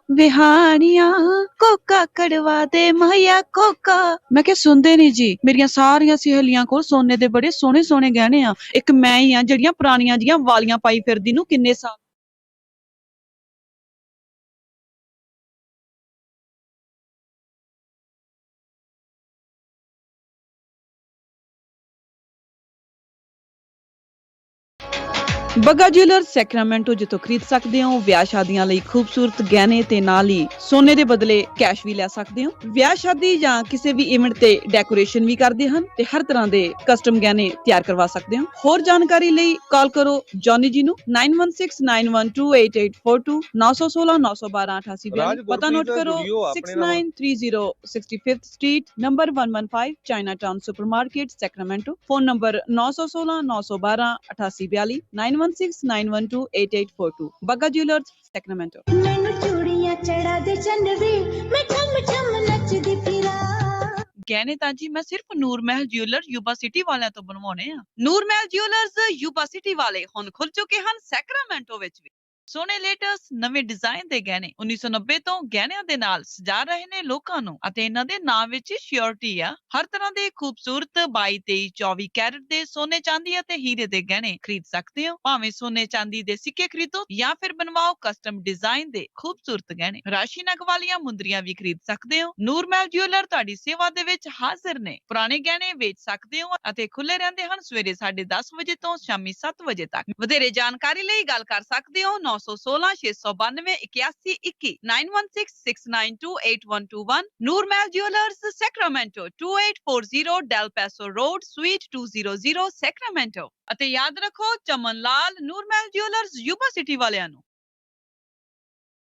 ਵਿਹਾਰੀਆਂ ਕੋਕਾ ਕੜਵਾ ਦੇ ਮਾਇਆ ਕੋਕਾ। ਮੈਂ ਕਿਹਾ ਸੁਣਦੇ ਨਹੀਂ ਜੀ, ਮੇਰੀਆਂ ਸਾਰੀਆਂ ਸਹੇਲੀਆਂ ਕੋਲ ਸੋਨੇ ਦੇ ਬੜੇ ਸੋਹਣੇ ਸੋਹਣੇ ਗਹਿਣੇ ਆ। ਇੱਕ ਮੈਂ ਹੀ ਆ ਜਿਹੜੀਆਂ ਪੁਰਾਣੀਆਂ ਜੀਆਂ ਵਾਲੀਆਂ ਪਾਈ ਫਿਰਦੀ ਨੂੰ ਕਿੰਨੇ ਸਾਲ। ਬੱਗਾ ਜਿਊਲਰ ਸੈਕਰਾਮੈਂਟੋ, ਜਿੱਥੋਂ ਖਰੀਦ ਸਕਦੇ ਹੋ ਵਿਆਹ ਸ਼ਾਦੀਆਂ ਲਈ ਖੂਬਸੂਰਤ ਗਹਿਣੇ ਤੇ ਨਾਲ ਹੀ ਸੋਨੇ ਦੇ ਬਦਲੇ ਕੈਸ਼ ਵੀ ਲੈ ਸਕਦੇ ਹੋ। ਵਿਆਹ ਸ਼ਾਦੀ ਜਾਂ ਕਿਸੇ ਵੀ ਇਵੈਂਟ ਤੇ ਡੈਕੋਰੇਸ਼ਨ ਵੀ ਕਰਦੇ ਹਨ ਤੇ ਹਰ ਤਰ੍ਹਾਂ ਦੇ ਕਸਟਮ ਗਹਿਣੇ ਤਿਆਰ ਕਰਵਾ ਸਕਦੇ ਹੋ। ਹੋਰ ਜਾਣਕਾਰੀ ਲਈ ਕਾਲ ਕਰੋ ਜੌਨੀ ਜੀ ਨੂੰ 9169128842 916 912 8842। ਪਤਾ ਨੋਟ ਕਰੋ 6930 65th street, number 115, Chinatown supermarket, Sacramento. Phone number 916 912 8842 9169128842। Bagga jewellers, Sacramento. ਮੈਨੂੰ ਚੂੜੀਆਂ ਚੜਾ ਦੇ ਚੰਨ ਵੇ, ਮੈਂ ਠਮ ਠਮ ਨੱਚਦੀ ਫਿਰਾਂ। ਗਹਿਣੇ ਤਾਂ ਜੀ ਮੈਂ ਸਿਰਫ ਨੂਰ ਮਹਿਲ ਜਿਊਲਰ ਯੂਬਾ ਸਿਟੀ ਵਾਲਿਆਂ ਤੋਂ ਬਣਵਾਉਣੇ ਆ। ਨੂਰ ਮਹਿਲ ਜਿਊਲਰਸ ਯੂਬਾ ਸਿਟੀ ਵਾਲੇ ਹੁਣ ਖੁੱਲ ਚੁੱਕੇ ਹਨ ਸੈਕਰਾਮੈਂਟੋ ਵਿੱਚ ਵੀ। ਸੋਹਣੇ ਲੇਟੈਸਟ ਨਵੇਂ ਡਿਜ਼ਾਈਨ ਦੇ ਗਹਿਣੇ 1990 ਤੋਂ ਗਹਿਣਿਆਂ ਦੇ ਨਾਲ ਸਜਾ ਰਹੇ ਨੇ ਲੋਕਾਂ ਨੂੰ ਅਤੇ ਇਹਨਾਂ ਦੇ ਨਾਮ ਵਿੱਚ ਸ਼ਿਓਰਿਟੀ ਆ। ਹਰ ਤਰ੍ਹਾਂ ਦੇ ਖੂਬਸੂਰਤ 22, 23, 24 ਕੈਰਟ ਦੇ ਸੋਨੇ, ਚਾਂਦੀ ਅਤੇ ਹੀਰੇ ਦੇ ਗਹਿਣੇ ਖਰੀਦ ਸਕਦੇ ਹੋ। ਭਾਵੇਂ ਸੋਨੇ ਚਾਂਦੀ ਦੇ ਸਿੱਕੇ ਖਰੀਦੋ ਜਾਂ ਫਿਰ ਬਣਵਾਓ ਕਸਟਮ ਡਿਜ਼ਾਈਨ ਦੇ ਖੂਬਸੂਰਤ ਗਹਿਣੇ। ਰਾਸ਼ੀ ਨਗ ਵਾਲੀਆਂ ਮੁੰਦਰੀਆਂ ਵੀ ਖਰੀਦ ਸਕਦੇ ਹੋ। ਨੂਰ ਮਹਿਲ ਜਿਊਲਰ ਤੁਹਾਡੀ ਸੇਵਾ ਦੇ ਵਿੱਚ ਹਾਜ਼ਰ ਨੇ। ਪੁਰਾਣੇ ਗਹਿਣੇ ਵੇਚ ਸਕਦੇ ਹੋ ਅਤੇ ਖੁੱਲੇ ਰਹਿੰਦੇ ਹਨ ਸਵੇਰੇ 10:30 ਵਜੇ ਤੋਂ ਸ਼ਾਮੀ 7 ਵਜੇ ਤੱਕ। ਵਧੇਰੇ ਜਾਣਕਾਰੀ ਲਈ ਗੱਲ ਕਰ ਸਕਦੇ ਹੋ 916 692 8121 9166928121। Noor Mahal jewellers, Sacramento, 2840 Del Paso Road, suite 200, Sacramento. ਅਤੇ ਯਾਦ ਰੱਖੋ Chaman Lal Noor Mahal jewellers Yuba City ਵਾਲਿਆਂ ਨੂੰ।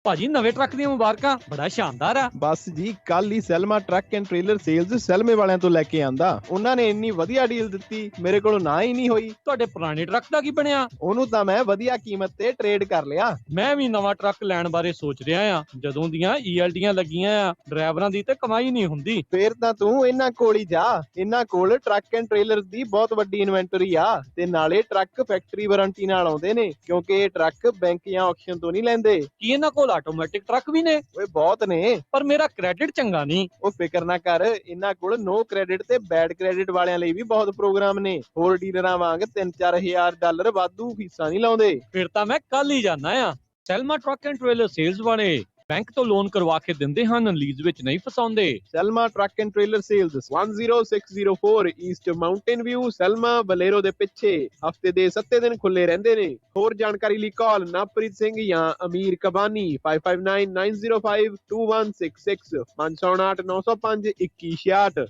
ਭਾਜੀ ਨਵੇਂ ਟਰੱਕ ਦੀਆਂ ਮੁਬਾਰਕਾਂ, ਬੜਾ ਸ਼ਾਨਦਾਰ ਆ। ਬਸ ਜੀ, ਕੱਲ ਹੀ ਸੈਲਮਾ ਟਰੱਕ ਐਂਡ ਟ੍ਰੇਲਰ ਸੇਲਜ਼ ਸੈਲਮੇ ਵਾਲਿਆਂ ਤੋਂ ਲੈ ਕੇ ਆਂਦਾ। ਉਹਨਾਂ ਨੇ ਇੰਨੀ ਵਧੀਆ ਡੀਲ ਦਿੱਤੀ, ਮੇਰੇ ਕੋਲੋਂ ਨਾ ਹੀ ਨਹੀਂ ਹੋਈ। ਤੁਹਾਡੇ ਪੁਰਾਣੇ ਟਰੱਕ ਦਾ ਕੀ ਬਣਿਆ? ਉਹਨੂੰ ਤਾਂ ਮੈਂ ਵਧੀਆ ਕੀਮਤ ਤੇ ਟ੍ਰੇਡ ਕਰ ਲਿਆ। ਮੈਂ ਵੀ ਨਵਾਂ ਟਰੱਕ ਲੈਣ ਬਾਰੇ ਸੋਚ ਰਿਹਾ ਆ। ਜਦੋਂ ਦੀਆਂ ELDਆਂ ਲੱਗੀਆਂ ਆ, ਡਰਾਈਵਰਾਂ ਦੀ ਤੇ ਕਮਾਈ ਨਹੀਂ ਹੁੰਦੀ। ਫੇਰ ਤਾਂ ਤੂੰ ਇਹਨਾਂ ਕੋਲ ਹੀ ਜਾ। ਇਹਨਾਂ ਕੋਲ ਟਰੱਕ ਐਂਡ ਟ੍ਰੇਲਰ ਦੀ ਬਹੁਤ ਵੱਡੀ ਇਨਵੈਂਟਰੀ ਆ ਤੇ ਨਾਲੇ ਟਰੱਕ ਫੈਕਟਰੀ ਵਾਰੰਟੀ ਨਾਲ ਆਉਂਦੇ ਨੇ, ਕਿਉਂਕਿ ਇਹ ਟਰੱਕ ਬੈਂਕ ਜਾਂ ਆਕਸ਼ਨ ਤੋਂ ਨਹੀਂ ਲੈਂਦੇ। ਕੀ ਇਹਨਾਂ ਕੋਲ ਆਟੋਮੈਟਿਕ ਟਰੱਕ ਵੀ ਨੇ? ਓਏ ਬਹੁਤ ਨੇ, ਪਰ ਮੇਰਾ ਕ੍ਰੈਡਿਟ ਚੰਗਾ ਨਹੀਂ। ਉਹ ਫਿਕਰ ਨਾ ਕਰ, ਇਹਨਾਂ ਕੋਲ ਨੋ ਕ੍ਰੈਡਿਟ ਤੇ ਬੈਡ ਕ੍ਰੈਡਿਟ ਵਾਲਿਆਂ ਲਈ ਵੀ ਬਹੁਤ ਪ੍ਰੋਗਰਾਮ ਨੇ। ਹੋਰ ਡੀਲਰਾਂ ਵਾਂਗ $3-4 ਵਾਧੂ ਫੀਸਾਂ ਨਹੀਂ ਲਾਉਂਦੇ। ਫਿਰ ਤਾਂ ਮੈਂ ਕੱਲ ਹੀ ਜਾਣਾ ਆ। Selma truck and trailer sales ਵਾਲੇ ਬੈਂਕ ਤੋਂ ਲੋਨ ਕਰਵਾ ਕੇ ਦਿੰਦੇ ਹਨ, ਲੀਜ਼ ਵਿੱਚ ਨਹੀਂ ਫਸਾਉਂਦੇ। Selma truck and trailer sales 10604 east mountain view, Selma ਬਲੇਰੋ ਦੇ ਪਿੱਛੇ। ਹਫਤੇ ਦੇ 7 ਦਿਨ ਖੁੱਲੇ ਰਹਿੰਦੇ ਨੇ। ਹੋਰ ਜਾਣਕਾਰੀ ਲਈ ਕਾਲ ਨਵਪ੍ਰੀਤ ਸਿੰਘ ਜਾਂ ਅਮੀਰ ਕਬਾਨੀ 5599052166 559 905 2166।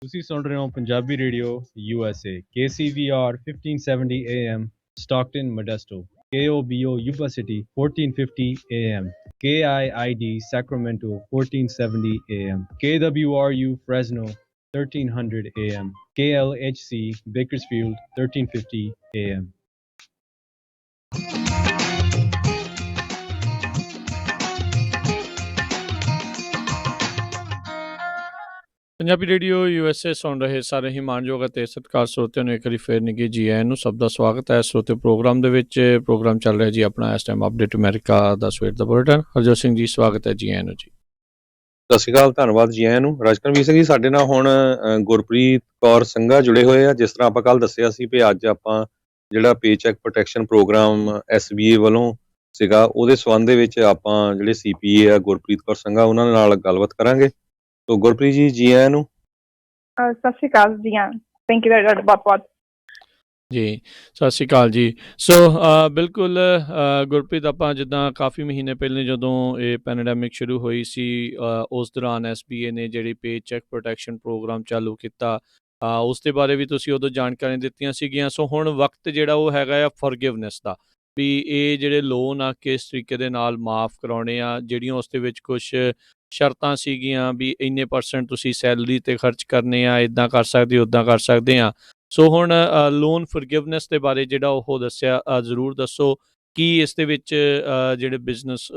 ਤੁਸੀਂ ਸੁਣ ਰਹੇ ਹੋ Punjabi radio USA KCVR 1570 AM Stockton Modesto, KOBO Yuba City 1450 AM, KIID Sacramento 1470 AM, KWRU Fresno 1300 AM, KLHC Bakersfield 1350 AM. Punjabi radio USA ਸੁਣ ਰਹੇ ਸਾਰੇ ਹੀ ਮਾਣਯੋਗ ਅਤੇ ਸਤਿਕਾਰ ਸਰੋਤਿਆਂ ਨੂੰ ਇੱਕ ਵਾਰੀ ਫੇਰ ਨਿੱਘੀ ਜੀ ਆਇਆਂ ਨੂੰ। ਸਭ ਦਾ ਸਵਾਗਤ ਹੈ ਸਰੋਤੇ ਪ੍ਰੋਗਰਾਮ ਦੇ ਵਿੱਚ। ਪ੍ਰੋਗਰਾਮ ਚੱਲ ਰਿਹਾ ਜੀ ਆਪਣਾ ਇਸ ਟਾਈਮ ਅਪਡੇਟ ਅਮਰੀਕਾ ਦਾ ਸਵੇਰ ਦਾ ਬੁਲੇਟਿਨ। ਹਰਜੋਤ ਸਿੰਘ ਜੀ ਸਵਾਗਤ ਹੈ ਜੀ ਆਇਆਂ ਨੂੰ ਜੀ। ਸਤਿ ਸ਼੍ਰੀ ਅਕਾਲ, ਧੰਨਵਾਦ ਜੀ ਆਇਆਂ ਨੂੰ। ਰਾਜਕਰਮਵੀਰ ਸਿੰਘ ਜੀ ਸਾਡੇ ਨਾਲ ਹੁਣ ਗੁਰਪ੍ਰੀਤ ਕੌਰ ਸੰਘਾ ਜੁੜੇ ਹੋਏ ਆ। ਜਿਸ ਤਰ੍ਹਾਂ ਆਪਾਂ ਕੱਲ ਦੱਸਿਆ ਸੀ ਵੀ ਅੱਜ ਆਪਾਂ ਜਿਹੜਾ ਪੇਚੈਕ ਪ੍ਰੋਟੈਕਸ਼ਨ ਪ੍ਰੋਗਰਾਮ SBA ਵੱਲੋਂ ਸੀਗਾ, ਉਹਦੇ ਸੰਬੰਧ ਦੇ ਵਿੱਚ ਆਪਾਂ ਜਿਹੜੇ CPA ਆ ਗੁਰਪ੍ਰੀਤ ਕੌਰ ਸੰਘਾ ਉਹਨਾਂ ਦੇ ਨਾਲ ਗੱਲਬਾਤ ਕਰਾਂਗੇ। ਤੋ ਗੁਰਪ੍ਰੀਤ ਜੀ ਆਇਆਂ ਨੂੰ। ਸਤਿ ਸ਼੍ਰੀ ਅਕਾਲ ਜੀ। ਥੈਂਕ ਯੂ ਤੁਹਾਡਾ ਬਹੁਤ-ਬਹੁਤ। ਜੀ ਸਤਿ ਸ਼੍ਰੀ ਅਕਾਲ ਜੀ। ਸੋ ਬਿਲਕੁਲ ਗੁਰਪ੍ਰੀਤ, ਆਪਾਂ ਜਿੱਦਾਂ ਕਾਫੀ ਮਹੀਨੇ ਪਹਿਲੇ ਜਦੋਂ ਇਹ ਪੈਂਡੈਮਿਕ ਸ਼ੁਰੂ ਹੋਈ ਸੀ, ਉਸ ਦੌਰਾਨ SBA ਨੇ ਜਿਹੜੀ ਪੇ ਚੈੱਕ ਪ੍ਰੋਟੈਕਸ਼ਨ ਪ੍ਰੋਗਰਾਮ ਚਾਲੂ ਕੀਤਾ, ਉਸ ਦੇ ਬਾਰੇ ਵੀ ਤੁਸੀਂ ਉਦੋਂ ਜਾਣਕਾਰੀਆਂ ਦਿੱਤੀਆਂ ਸੀਗੀਆਂ। ਸੋ ਹੁਣ ਵਕਤ ਜਿਹੜਾ ਉਹ ਹੈਗਾ ਆ ਫੋਰਗਿਵਨੈਸ ਦਾ, ਵੀ ਇਹ ਜਿਹੜੇ ਲੋਨ ਆ ਕਿਸ ਤਰੀਕੇ ਦੇ ਨਾਲ ਮਾਫ ਕਰਾਉਣੇ ਆ, ਜਿਹੜੀਆਂ ਉਸ ਦੇ ਵਿੱਚ ਕੁਛ ਸ਼ਰਤਾਂ ਸੀਗੀਆਂ ਵੀ ਇੰਨੇ % ਤੁਸੀਂ ਸੈਲਰੀ 'ਤੇ ਖਰਚ ਕਰਨੇ ਆ, ਇੱਦਾਂ ਕਰ ਸਕਦੇ ਉੱਦਾਂ ਕਰ ਸਕਦੇ ਆ। ਸੋ ਹੁਣ ਲੋਨ ਫੋਰਗਿਵਨੈਸ ਦੇ ਬਾਰੇ ਜਿਹੜਾ ਉਹ ਦੱਸਿਆ, ਜ਼ਰੂਰ ਦੱਸੋ ਕੀ ਇਸ ਦੇ ਵਿੱਚ ਜਿਹੜੇ ਬਿਜ਼ਨਸ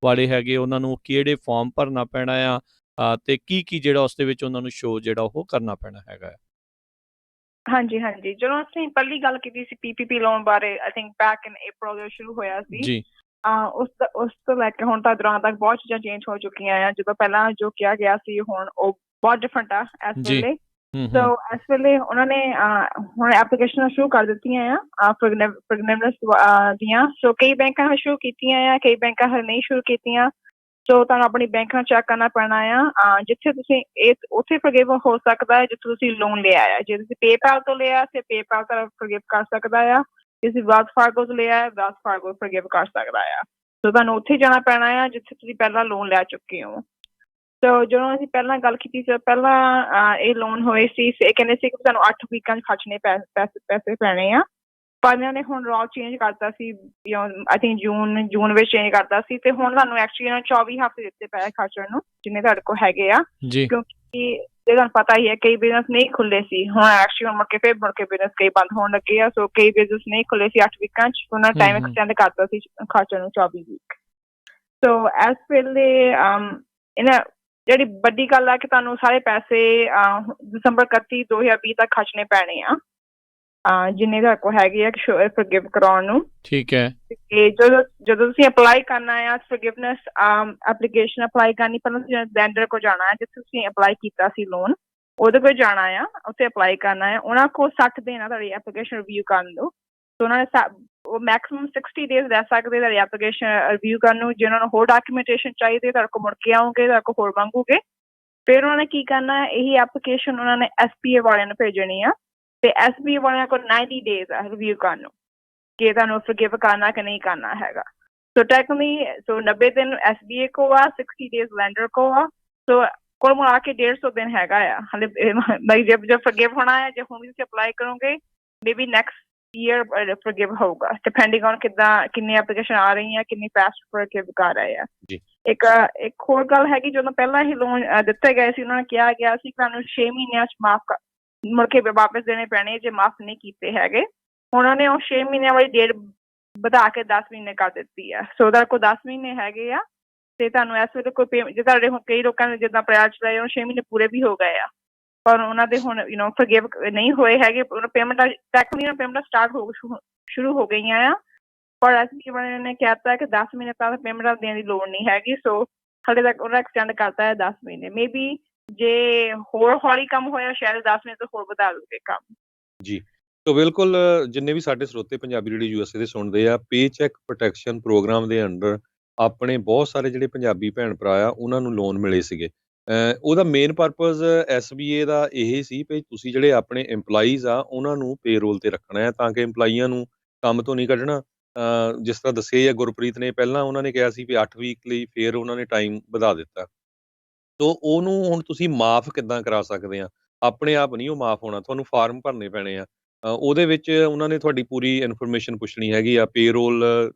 ਵਾਲੇ ਹੈਗੇ ਉਹਨਾਂ ਨੂੰ ਕਿਹੜੇ ਫਾਰਮ ਭਰਨਾ ਪੈਣਾ ਆ, ਅਤੇ ਕੀ ਜਿਹੜਾ ਉਸ ਦੇ ਵਿੱਚ ਉਹਨਾਂ ਨੂੰ ਸ਼ੋਅ ਜਿਹੜਾ ਉਹ ਕਰਨਾ ਪੈਣਾ ਹੈਗਾ। ਹਾਂਜੀ, ਜਦੋਂ ਅਸੀਂ ਪਹਿਲੀ ਗੱਲ ਕੀਤੀ ਸੀ PPP ਲੋਨ ਬਾਰੇ, I think back in April ਜਦੋਂ ਸ਼ੁਰੂ ਹੋਇਆ ਸੀ, ਜੀ ਉਸ ਤੋਂ ਲੈ ਕੇ ਹੁਣ ਦੌਰਾਨ ਤੱਕ ਬਹੁਤ ਚੀਜ਼ਾਂ ਚੇਂਜ ਹੋ ਚੁੱਕੀਆਂ ਆ। ਜਦੋਂ ਪਹਿਲਾਂ ਜੋ ਕਿਹਾ ਗਿਆ ਸੀ ਹੁਣ ਉਹ ਬਹੁਤ ਡਿਫਰੈਂਟ ਆ ਇਸ ਵੇਲੇ। ਸੋ ਇਸ ਵੇਲੇ ਉਹਨਾਂ ਨੇ ਹੁਣ ਐਪਲੀਕੇਸ਼ਨਾਂ ਸ਼ੁਰੂ ਕਰ ਦਿੱਤੀਆਂ ਆ ਫੋਰਗਿਵਨੈਸ ਦੀਆਂ। ਸੋ ਕਈ ਬੈਂਕਾਂ ਨੇ ਸ਼ੁਰੂ ਕੀਤੀਆਂ ਆ, ਕਈ ਬੈਂਕਾਂ ਹਜੇ ਨਹੀਂ ਸ਼ੁਰੂ ਕੀਤੀਆਂ। ਸੋ ਤੁਹਾਨੂੰ ਆਪਣੀ ਬੈਂਕ ਨਾਲ ਚੈੱਕ ਕਰਨਾ ਪੈਣਾ ਆ ਜਿੱਥੇ ਤੁਸੀਂ ਉੱਥੇ ਫੋਰਗਿਵ ਹੋ ਸਕਦਾ ਹੈ ਜਿੱਥੇ ਤੁਸੀਂ ਲੋਨ ਲਿਆ ਆ। ਜੇ ਤੁਸੀਂ ਪੇਪਾਲ ਤੋਂ ਲਿਆ ਤੇ ਪੇਪਾਲ ਤਾਂ ਫੋਰਗਿਵ ਕਰ ਸਕਦਾ ਆ। ਜੇ ਤੁਸੀਂ ਵੈਲਸ ਫਾਰਗੋ ਤੋਂ ਲਿਆ ਵੈਲਸ ਫਾਰਗੋ ਫੋਰਗਿਵ ਕਰ ਸਕਦਾ ਆ। ਸੋ ਤੁਹਾਨੂੰ ਉੱਥੇ ਜਾਣਾ ਪੈਣਾ ਆ ਜਿੱਥੇ ਤੁਸੀਂ ਪਹਿਲਾਂ ਲੋਨ ਲੈ ਚੁੱਕੇ ਹੋ। ਸੋ ਜਦੋਂ ਅਸੀਂ ਪਹਿਲਾਂ ਗੱਲ ਕੀਤੀ ਸੀ, ਪਹਿਲਾਂ ਇਹ ਲੋਨ ਹੋਏ ਸੀ, ਇਹ ਕਹਿੰਦੇ ਸੀ ਕਿ ਤੁਹਾਨੂੰ 8 ਵੀਕਾਂ 'ਚ ਖਰਚਣੇ ਪੈਸੇ ਪੈਣੇ ਆ। ਪਰ ਇਹਨਾਂ ਨੇ ਹੁਣ ਰੌਲ ਚੇਂਜ ਕਰਤਾ ਸੀ, ਆਈ ਥਿੰਕ ਜੂਨ ਵਿੱਚ ਚੇਂਜ ਕਰਤਾ ਸੀ, ਤੇ ਹੁਣ ਤੁਹਾਨੂੰ ਐਕਚੁਅਲੀ ਇਹਨਾਂ 24 ਹਫ਼ਤੇ ਦਿੱਤੇ ਪਏ ਖਰਚਣ ਨੂੰ ਜਿੰਨੇ ਤੁਹਾਡੇ ਕੋਲ ਹੈਗੇ ਆ। ਕਿਉਂਕਿ ਤੁਹਾਨੂੰ ਪਤਾ ਹੀ ਹੈ ਕਈ ਬਿਜ਼ਨਸ ਨਹੀਂ ਖੁੱਲੇ ਸੀ। ਹੁਣ ਐਕਚੁਅਲੀ ਮੁੜ ਕੇ ਬਿਜ਼ਨਸ ਕਈ ਬੰਦ ਹੋਣ ਲੱਗੇ ਆ। ਸੋ ਕਈ ਬਿਜ਼ਨਸ ਨਹੀਂ ਖੁੱਲੇ ਸੀ 8 ਵੀਕਾਂ 'ਚ, ਉਹਨਾਂ ਟਾਈਮ ਐਕਸਟੈਂਡ ਕਰਤਾ ਸੀ ਖਰਚਣ ਨੂੰ 24 ਵੀਕ। ਸੋ ਇਸ ਵੇਲੇ ਇਹਨਾਂ ਜਿਹੜੀ ਵੱਡੀ ਗੱਲ ਆ ਕਿ ਤੁਹਾਨੂੰ ਸਾਰੇ ਪੈਸੇ December 31, 2020 ਤੱਕ ਖਰਚਣੇ ਪੈਣੇ ਆ ਜਿੰਨੇ ਤੁਹਾਡੇ ਕੋਲ ਹੈਗੇ ਆ ਫੋਰਗਿਵ ਕਰਾਉਣ ਨੂੰ। ਠੀਕ ਹੈ। ਤੇ ਜਦੋਂ ਤੁਸੀਂ ਅਪਲਾਈ ਕਰਨਾ ਆ ਫੋਰਗਿਵਨੈਸ ਐਪਲੀਕੇਸ਼ਨ ਅਪਲਾਈ ਕਰਨੀ, ਪਹਿਲਾਂ ਤੁਸੀਂ ਲੈਂਡਰ ਕੋਲ ਜਾਣਾ ਹੈ ਜਿੱਥੇ ਤੁਸੀਂ ਅਪਲਾਈ ਕੀਤਾ ਸੀ ਲੋਨ, ਉਹਦੇ ਕੋਲ ਜਾਣਾ ਆ, ਉੱਥੇ ਅਪਲਾਈ ਕਰਨਾ ਆ। ਉਹਨਾਂ ਕੋਲ 60 ਦਿਨ ਆ ਤੁਹਾਡੀ ਐਪਲੀਕੇਸ਼ਨ ਰਿਵਿਊ ਕਰਨ ਨੂੰ। ਸੋ ਉਹਨਾਂ ਨੇ ਉਹ ਮੈਕਸਿਮਮ 60 ਡੇਜ਼ ਲੈ ਸਕਦੇ ਤੁਹਾਡੀ ਐਪਲੀਕੇਸ਼ਨ ਰਿਵਿਊ ਕਰਨ ਨੂੰ। ਜੇ ਉਹਨਾਂ ਨੂੰ ਹੋਰ ਡਾਕੂਮੈਂਟੇਸ਼ਨ ਚਾਹੀਦੀ ਤੁਹਾਡੇ ਕੋਲ ਮੁੜ ਕੇ ਆਉਂਗੇ, ਤੁਹਾਡੇ ਕੋਲ ਹੋਰ ਮੰਗੂਗੇ। ਫਿਰ ਉਹਨਾਂ ਨੇ ਕੀ ਕਰਨਾ, ਇਹੀ ਐਪਲੀਕੇਸ਼ਨ ਉਹਨਾਂ ਨੇ SBA ਵਾਲਿਆਂ ਨੂੰ ਭੇਜਣੀ ਆ, ਤੇ SBA ਵਾਲਿਆਂ ਕੋਲ 90 ਡੇਜ਼ ਆ ਰਿਵਿਊ ਕਰਨ ਨੂੰ ਕਿ ਤੁਹਾਨੂੰ ਫੋਰਗਿਵ ਕਰਨਾ ਕਿ ਨਹੀਂ ਕਰਨਾ ਹੈਗਾ। ਸੋ ਟੈਕਨੀਕਲੀ 90 ਦਿਨ SBA ਕੋ ਆ, 60 ਡੇਜ਼ ਲੈਂਡਰ ਕੋ ਆ। ਸੋ ਕੁੱਲ ਮਿਲਾ ਕੇ 150 ਦਿਨ ਹੈਗਾ ਆ ਹਾਲੇ। ਜੇ ਫੋਰਗਿਵ ਹੋਣਾ ਹੈ, ਜੇ ਹੁਣ ਤੁਸੀਂ ਅਪਲਾਈ ਕਰੋਗੇ ਮੇਬੀ ਨੈਕਸਟ ਈਅਰ ਫੋਰਗਿਵ ਹੋਊਗਾ, ਡਿਪੈਂਡਿੰਗ ਔਨ ਕਿੰਨੀ ਐਪਲੀਕੇਸ਼ਨ ਆ ਰਹੀ ਆ, ਕਿੰਨੀ ਫਾਸਟ ਫੋਰਗਿਵ ਕਰ ਰਹੇ ਆ। ਇੱਕ ਹੋਰ ਗੱਲ ਹੈਗੀ, ਜਦੋਂ ਪਹਿਲਾਂ ਹੀ ਲੋਨ ਦਿੱਤੇ ਗਏ ਸੀ ਉਹਨਾਂ ਨੇ ਕਿਹਾ ਗਿਆ ਸੀ ਤੁਹਾਨੂੰ 6 ਮਹੀਨਿਆਂ 'ਚ ਮਾਫ ਮੁੜ ਕੇ ਵਾਪਸ ਦੇਣੇ ਪੈਣੇ ਜੇ ਮਾਫ ਨਹੀਂ ਕੀਤੇ ਹੈਗੇ। ਉਹਨਾਂ ਨੇ ਉਹ 6 ਮਹੀਨਿਆਂ ਵਾਲੀ ਡੇਟ ਵਧਾ ਕੇ 10 ਮਹੀਨੇ ਕਰ ਦਿੱਤੀ ਆ। ਸੋ ਤੁਹਾਡੇ ਕੋਲ 10 ਮਹੀਨੇ ਹੈਗੇ ਆ, ਤੇ ਤੁਹਾਨੂੰ ਇਸ ਵੇਲੇ ਕੋਈ ਜੇ ਤੁਹਾਡੇ ਹੁਣ ਕਈ ਲੋਕਾਂ ਨੇ ਜਿੱਦਾਂ ਅਪ੍ਰੈਲ 'ਚ ਲਏ, ਉਹ 6 ਮਹੀਨੇ ਪੂਰੇ ਵੀ ਹੋ ਗਏ ਆ, ਪਰ ਉਹਨਾਂ ਦੇ ਹੁਣ ਫੋਰਗਿਵ ਨਹੀਂ ਹੋਏ ਹੈਗੇ। ਪੇਮੈਂਟਾਂ ਟੈਕਨੀਕਲੀ ਪੇਮੈਂਟਾਂ ਸਟਾਰਟ ਸ਼ੁਰੂ ਹੋ ਗਈਆਂ ਆ, ਪਰ SBA ਵਾਲਿਆਂ ਨੇ ਕਹਿ ਦਿੱਤਾ ਕਿ 10 ਮਹੀਨੇ ਤੱਕ ਪੇਮੈਂਟਾਂ ਦੇਣ ਦੀ ਲੋੜ ਨਹੀਂ ਹੈਗੀ। ਸੋ ਹਾਲੇ ਤੱਕ ਉਹਨਾਂ ਐਕਸਟੈਂਡ ਕਰਤਾ ਹੈ 10 ਮਹੀਨੇ। ਮੇਬੀ ਜੇ ਹੋਰ ਹੌਲੀ ਕੰਮ ਹੋਇਆ ਸ਼ਾਇਦ 10 ਮਹੀਨੇ ਤੋਂ ਹੋਰ ਵਧਾ ਦੂਗੇ ਕੰਮ। ਜੀ, ਸੋ ਬਿਲਕੁਲ ਜਿੰਨੇ ਵੀ ਸਾਡੇ ਸਰੋਤੇ ਪੰਜਾਬੀ ਰੇਡੀਓ USA ਦੇ ਸੁਣਦੇ ਆ, ਪੇ ਚੈੱਕ ਪ੍ਰੋਟੈਕਸ਼ਨ ਪ੍ਰੋਗਰਾਮ ਦੇ ਅੰਡਰ ਆਪਣੇ ਬਹੁਤ ਸਾਰੇ ਜਿਹੜੇ ਪੰਜਾਬੀ ਭੈਣ ਭਰਾ ਆ ਉਹਨਾਂ ਨੂੰ ਲੋਨ ਮਿਲੇ ਸੀਗੇ। ਉਹਦਾ ਮੇਨ ਪਰਪਸ SBA ਦਾ ਇਹ ਸੀ ਵੀ ਤੁਸੀਂ ਜਿਹੜੇ ਆਪਣੇ EMPLOYEES ਆ ਉਹਨਾਂ ਨੂੰ ਪੇਰੋਲ ਤੇ ਰੱਖਣਾ ਹੈ, ਤਾਂ ਕਿ EMPLOYEEਆਂ ਨੂੰ ਕੰਮ ਤੋਂ ਨਹੀਂ ਕੱਢਣਾ। ਜਿਸ ਤਰ੍ਹਾਂ ਦੱਸਿਆ ਹੀ ਆ ਗੁਰਪ੍ਰੀਤ ਨੇ, ਪਹਿਲਾਂ ਉਹਨਾਂ ਨੇ ਕਿਹਾ ਸੀ ਵੀ 8 ਵੀਕ ਲਈ, ਫਿਰ ਉਹਨਾਂ ਨੇ ਟਾਈਮ ਵਧਾ ਦਿੱਤਾ। ਸੋ ਉਹਨੂੰ ਹੁਣ ਤੁਸੀਂ ਮਾਫ ਕਿੱਦਾਂ ਕਰਾ ਸਕਦੇ ਆ? ਆਪਣੇ ਆਪ ਨਹੀਂ ਉਹ ਮਾਫ ਹੋਣਾ, ਤੁਹਾਨੂੰ ਫਾਰਮ ਭਰਨੇ ਪੈਣੇ ਆ। ਉਹਦੇ ਵਿੱਚ ਉਹਨਾਂ ਨੇ ਤੁਹਾਡੀ ਪੂਰੀ ਇਨਫੋਰਮੇਸ਼ਨ ਪੁੱਛਣੀ ਹੈਗੀ ਆ, ਪੇਰੋਲ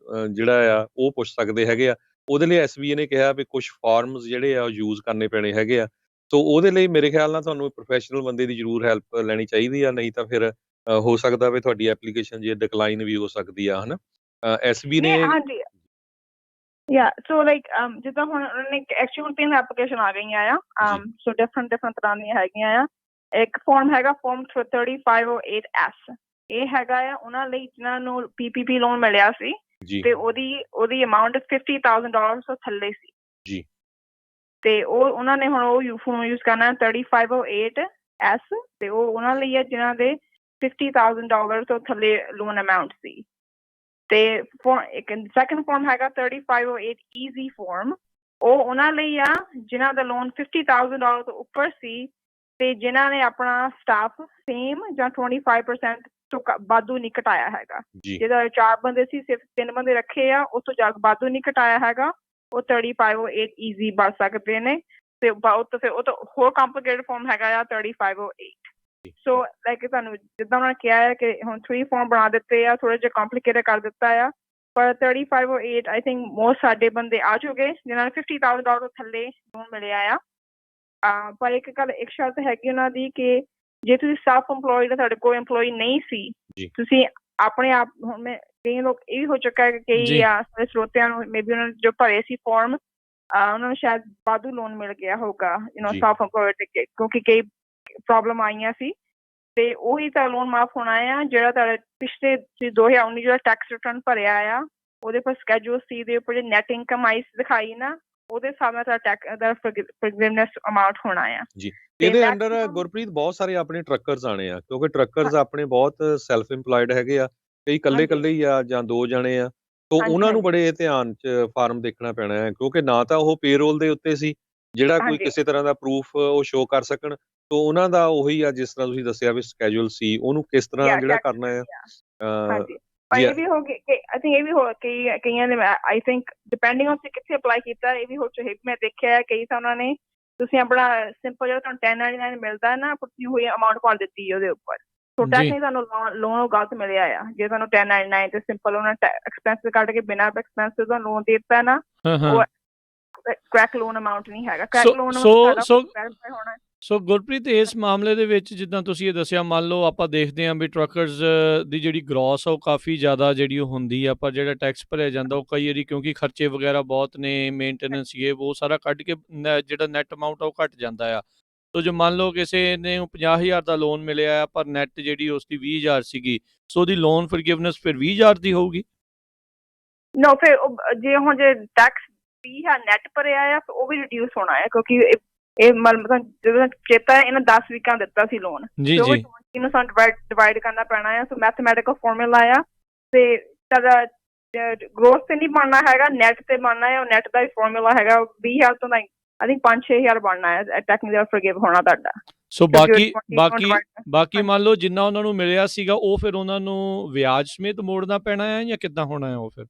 ਜਿਹੜਾ ਆ ਉਹ ਪੁੱਛ ਸਕਦੇ ਹੈਗੇ ਆ। ਉਹਦੇ ਲਈ SBA ਨੇ ਕਿਹਾ ਵੀ ਕੁਛ ਫਾਰਮਸ ਜਿਹੜੇ ਆ ਉਹ ਯੂਜ਼ ਕਰਨੇ ਪੈਣੇ ਹੈਗੇ ਆ। ਸੋ ਉਹਦੇ ਲਈ ਮੇਰੇ ਖਿਆਲ ਨਾਲ ਤੁਹਾਨੂੰ ਪ੍ਰੋਫੈਸ਼ਨਲ ਬੰਦੇ ਦੀ ਜ਼ਰੂਰ ਹੈਲਪ ਲੈਣੀ ਚਾਹੀਦੀ ਆ, ਨਹੀਂ ਤਾਂ ਫਿਰ ਹੋ ਸਕਦਾ ਵੀ ਤੁਹਾਡੀ ਐਪਲੀਕੇਸ਼ਨ ਜੇ ਡਿਕਲਾਈਨ ਵੀ ਹੋ ਸਕਦੀ ਆ, ਹਨਾ। SBA ਨੇ ਹਾਂਜੀ ਸੋ ਲਾਈਕ ਜਿੱਦਾਂ ਹੁਣ ਉਹਨਾਂ ਨੇ ਐਕਚੁਅਲੀ ਹੁਣ 3 ਐਪਲੀਕੇਸ਼ਨ ਆ ਗਈਆਂ ਆ। ਸੋ ਡਿਫਰੈਂਟ ਤਰ੍ਹਾਂ ਦੀਆਂ ਹੈਗੀਆਂ ਆ। ਇੱਕ ਫਾਰਮ ਹੈਗਾ ਫਾਰਮ 3508S, ਇਹ ਹੈਗਾ ਆ ਉਹਨਾਂ ਲਈ ਜਿਨ੍ਹਾਂ ਨੂੰ PPP ਲੋਨ ਮਿਲਿਆ ਸੀ ਤੇ ਉਹਦੀ ਅਮਾਊਂਟ $50,000 ਤੋਂ ਥੱਲੇ ਸੀ ਜੀ, ਤੇ ਉਹ ਉਹਨਾਂ ਨੇ ਹੁਣ ਉਹ ਫੋਨ ਯੂਜ਼ ਕਰਨਾ 3508S, ਤੇ ਉਹ ਉਹਨਾਂ ਲਈ ਹੈ ਜਿਨ੍ਹਾਂ ਦੇ $50,000 ਤੋਂ ਥੱਲੇ ਲੋਨ ਅਮਾਉਂਟ ਸੀ। ਤੇ ਇੱਕ ਸੈਕੰਡ ਫਾਰਮ ਹੈਗਾ 3508 ਈਜ਼ੀ ਫਾਰਮ, ਉਹ ਉਹਨਾਂ ਲਈ ਆ ਜਿਨ੍ਹਾਂ ਦਾ ਲੋਨ $50,000 ਤੋਂ ਉੱਪਰ ਸੀ ਤੇ ਜਿਨ੍ਹਾਂ ਨੇ ਆਪਣਾ ਸਟਾਫ ਸੇਮ ਜਾਂ 25% ਤੋਂ ਵਾਧੂ ਨਹੀਂ ਘਟਾਇਆ ਹੈਗਾ। ਜੀ ਜਿਹਦਾ 4 ਬੰਦੇ ਸੀ ਸਿਰਫ 3 ਬੰਦੇ ਰੱਖੇ ਆ, ਉਸ ਤੋਂ ਜਾ ਵਾਧੂ ਨਹੀਂ ਘਟਾਇਆ ਹੈਗਾ, ਉਹ 3508 ਈਜ਼ੀ ਬਣ ਸਕਦੇ ਨੇ। ਤੇ ਫਿਰ ਉਹ ਤੋਂ ਹੋਰ ਕੰਪਲੀਕੇਟਡ ਫਾਰਮ ਹੈਗਾ ਆ 3508। ਸੋ ਲਾਈਕ ਤੁਹਾਨੂੰ ਜਿੱਦਾਂ ਉਹਨਾਂ ਨੇ ਕਿਹਾ ਹੈ ਕਿ ਹੁਣ 3 ਫਾਰਮ ਬਣਾ ਦਿੱਤੇ ਆ, ਥੋੜ੍ਹਾ ਜਿਹਾ ਕੰਪਲੀਕੇਟਡ ਕਰ ਦਿੱਤਾ ਆ, ਪਰ 3508 ਆਈ ਥਿੰਕ ਮੋਸਟ ਸਾਡੇ ਬੰਦੇ ਆ ਚੁੱਕੇ ਜਿਨ੍ਹਾਂ ਨੂੰ $50,000 ਤੋਂ ਥੱਲੇ ਲੋਨ ਮਿਲਿਆ ਆ। ਪਰ ਇੱਕ ਸ਼ਰਤ ਹੈਗੀ ਉਹਨਾਂ ਦੀ ਕਿ ਜੇ ਤੁਸੀਂ ਸੈਲਫ ਇੰਪਲੋਇਡ ਤੁਹਾਡੇ ਕੋਲ EMPLOYEE ਨਹੀਂ ਸੀ, ਤੁਸੀਂ ਆਪਣੇ ਆਪ, ਹੁਣ ਮੈਂ ਕਈ ਲੋਕ ਇਹ ਵੀ ਹੋ ਚੁੱਕਾ ਹੈ ਕਿ ਕਈ ਸਾਡੇ ਸਰੋਤਿਆਂ ਨੂੰ ਮੇਬੀ ਉਹਨਾਂ ਨੇ ਜੋ ਭਰੇ ਸੀ ਫਾਰਮ ਉਹਨਾਂ ਨੂੰ ਸ਼ਾਇਦ ਵਾਧੂ ਲੋਨ ਮਿਲ ਗਿਆ ਹੋਊਗਾ ਸੈਲਫ ਇੰਪਲੋਇਡ ਤੇ, ਕਿਉਂਕਿ ਕਈ ਪ੍ਰੋਬਲਮ ਆਈਆਂ ਸੀ ਤੇ ਉਹੀ ਤਾਂ ਲੋਨ ਮਾਫ ਹੋਣਾ ਆ ਜਿਹੜਾ ਤੁਹਾਡੇ ਪਿਛਲੇ 2019 ਜਿਹੜਾ ਟੈਕਸ ਰਿਟਰਨ ਭਰਿਆ ਆ ਉਹਦੇ ਪਰ ਸਕੈਜੂਲ ਸੀ ਦੇ ਉੱਪਰ ਜੇ ਨੈਟ ਇਨਕਮ ਆਈ ਦਿਖਾਈ ਨਾ, ਉਹਦੇ ਹਿਸਾਬ ਨਾਲ ਤੁਹਾਡਾ ਟੈਕਸ ਦਾ ਫੋਰਗਿਵਨੈਸ ਅਮਾਊਂਟ ਹੋਣਾ ਆ। ਜੀ ਇਹਦੇ ਅੰਡਰ ਗੁਰਪ੍ਰੀਤ ਬਹੁਤ ਸਾਰੇ ਆਪਣੇ ਟਰੱਕਰਸ ਆਣੇ ਆ, ਕਿਉਂਕਿ ਟਰੱਕਰਸ ਆਪਣੇ ਬਹੁਤ ਸੈਲਫ ਇੰਪਲਾਇਡ ਹੈਗੇ ਆ, ਕਈ ਇਕੱਲੇ ਹੀ ਆ ਜਾਂ 2 ਜਣੇ ਆ, ਤੋਂ ਉਹਨਾਂ ਨੂੰ ਬੜੇ ਧਿਆਨ 'ਚ ਫਾਰਮ ਦੇਖਣਾ ਪੈਣਾ ਹੈ, ਕਿਉਂਕਿ ਨਾ ਤਾਂ ਉਹ ਪੇਰੋਲ ਦੇ ਉੱਤੇ ਸੀ ਜਿਹੜਾ ਕੋਈ ਕਿਸੇ ਤਰ੍ਹਾਂ ਦਾ ਪ੍ਰੂਫ ਉਹ ਸ਼ੋਅ ਕਰ ਸਕਣ, ਤੋਂ ਉਹਨਾਂ ਦਾ ਉਹੀ ਆ ਜਿਸ ਤਰ੍ਹਾਂ ਤੁਸੀਂ ਦੱਸਿਆ ਵੀ ਸਕੈਜੂਲ ਸੀ ਉਹਨੂੰ ਕਿਸ ਤਰ੍ਹਾਂ ਜਿਹੜਾ ਕਰਨਾ ਆ। ਇਹ ਵੀ ਹੋ ਗਈ ਆਈ ਥਿੰਕ, ਇਹ ਵੀ ਹੋ ਕਈਆਂ ਨੇ ਆਈ ਥਿੰਕ ਡਿਪੈਂਡਿੰਗ ਔਨ ਕਿੱਥੇ ਅਪਲਾਈ ਕੀਤਾ, ਇਹ ਵੀ ਹੋ ਚਾਹੇ ਮੈਂ ਦੇਖਿਆ ਕਈ ਤਾਂ ਉਹਨਾਂ ਨੇ ਤੁਸੀਂ ਆਪਣਾ ਸਿੰਪਲ ਜਿਹੜਾ ਤੁਹਾਨੂੰ 1099 ਮਿਲਦਾ ਨਾ ਪੁੱਟੀ ਹੋਈ ਅਮਾਊਂਟ ਪਾ ਦਿੱਤੀ ਉਹਦੇ ਉੱਪਰ, ਸੋ ਟੈਕਨੀਕਲੀ ਤੁਹਾਨੂੰ ਲੋਨ ਗਲਤ ਮਿਲਿਆ ਆ। ਜੇ ਤੁਹਾਨੂੰ 1099 ਤੇ ਸਿੰਪਲ ਉਹਨਾਂ ਐਕਸਪੈਂਸਿਸ ਕੱਢ ਕੇ ਬਿਨਾਂ ਐਕਸਪੈਂਸਿਸ ਦਾ ਲੋਨ ਦੇ ਦਿੱਤਾ ਨਾ, ਉਹ ਕਰੈਕ ਲੋਨ ਅਮਾਊਂਟ ਨਹੀਂ ਹੈਗਾ, ਕਰੈਕ ਲੋਨ ਹੋਣਾ। ਸੋ ਗੁਰਪ੍ਰੀਤ ਇਸ ਮਾਮਲੇ ਦੇ ਵਿੱਚ ਜਿੱਦਾਂ ਤੁਸੀਂ ਇਹ ਦੱਸਿਆ, ਮੰਨ ਲਓ ਆਪਾਂ ਦੇਖਦੇ ਹਾਂ ਵੀ ਟਰੱਕਰਸ ਦੀ ਜਿਹੜੀ ਗ੍ਰੋਸ ਆ ਉਹ ਕਾਫੀ ਜ਼ਿਆਦਾ ਜਿਹੜੀ ਉਹ ਹੁੰਦੀ ਆ, ਪਰ ਜਿਹੜਾ ਟੈਕਸ ਭਰਿਆ ਜਾਂਦਾ ਉਹ ਕਈ ਵਾਰੀ ਕਿਉਂਕਿ ਖਰਚੇ ਵਗੈਰਾ ਬਹੁਤ ਨੇ, ਮੇਨਟੇਨੈਂਸ ਉਹ ਸਾਰਾ ਕੱਢ ਕੇ ਜਿਹੜਾ ਨੈਟ ਅਮਾਊਂਟ ਆ ਉਹ ਘੱਟ ਜਾਂਦਾ ਆ। ਸੋ ਜੇ ਮੰਨ ਲਓ ਕਿਸੇ ਨੇ 50,000 ਦਾ ਲੋਨ ਮਿਲਿਆ ਆ ਪਰ ਨੈਟ ਜਿਹੜੀ ਉਸ ਦੀ 20,000 ਸੀਗੀ, ਸੋ ਉਹਦੀ ਲੋਨ ਫੋਰਗਿਵਨੈਸ ਫਿਰ 20,000 ਦੀ ਹੋਊਗੀ? ਨੋ, ਫਿਰ ਜੇ ਹੁਣ ਜੇ ਟੈਕਸ 20,000 ਨੈਟ ਭਰਿਆ ਆ ਉਹ ਵੀ ਰਿਡਿਊਸ ਹੋਣਾ ਹੈ, ਕਿਉਂਕਿ ਇਹ ਮਤਲਬ ਜਦੋਂ ਚੇਤਾ ਇਹਨਾਂ 10 ਵੀਕਾਂ ਦਿੱਤਾ ਸੀ ਲੋਨ, ਇਹਨੂੰ ਸਾਨੂੰ ਡਿਵਾਈਡ ਕਰਨਾ ਪੈਣਾ ਆ। ਸੋ ਮੈਥਮੈਟਿਕਲ ਫਾਰਮੂਲਾ ਆ ਤੇ ਤੁਹਾਡਾ ਗ੍ਰੋਥ ਤੇ ਨਹੀਂ ਬਣਨਾ ਹੈਗਾ, ਨੈਟ ਤੇ ਬਣਨਾ ਹੈ। ਉਹ ਨੈਟ ਦਾ ਵੀ ਫਾਰਮੂਲਾ ਹੈਗਾ 20,000 ਤੋਂ ਆਈ ਥਿੰਕ 5-6,000 ਬਣਨਾ ਹੈ ਟੈਕਨੀਕਲ ਫੋਰਗਿਵ ਹੋਣਾ ਤੁਹਾਡਾ। ਸੋ ਬਾਕੀ ਮੰਨ ਲਓ ਜਿੰਨਾ ਉਹਨਾਂ ਨੂੰ ਮਿਲਿਆ ਸੀਗਾ ਉਹ ਫਿਰ ਉਹਨਾਂ ਨੂੰ ਵਿਆਜ ਸਮੇਤ ਮੋੜਨਾ ਪੈਣਾ ਹੈ ਜਾਂ ਕਿੱਦਾਂ ਹੋਣਾ ਹੈ ਉਹ ਫਿਰ?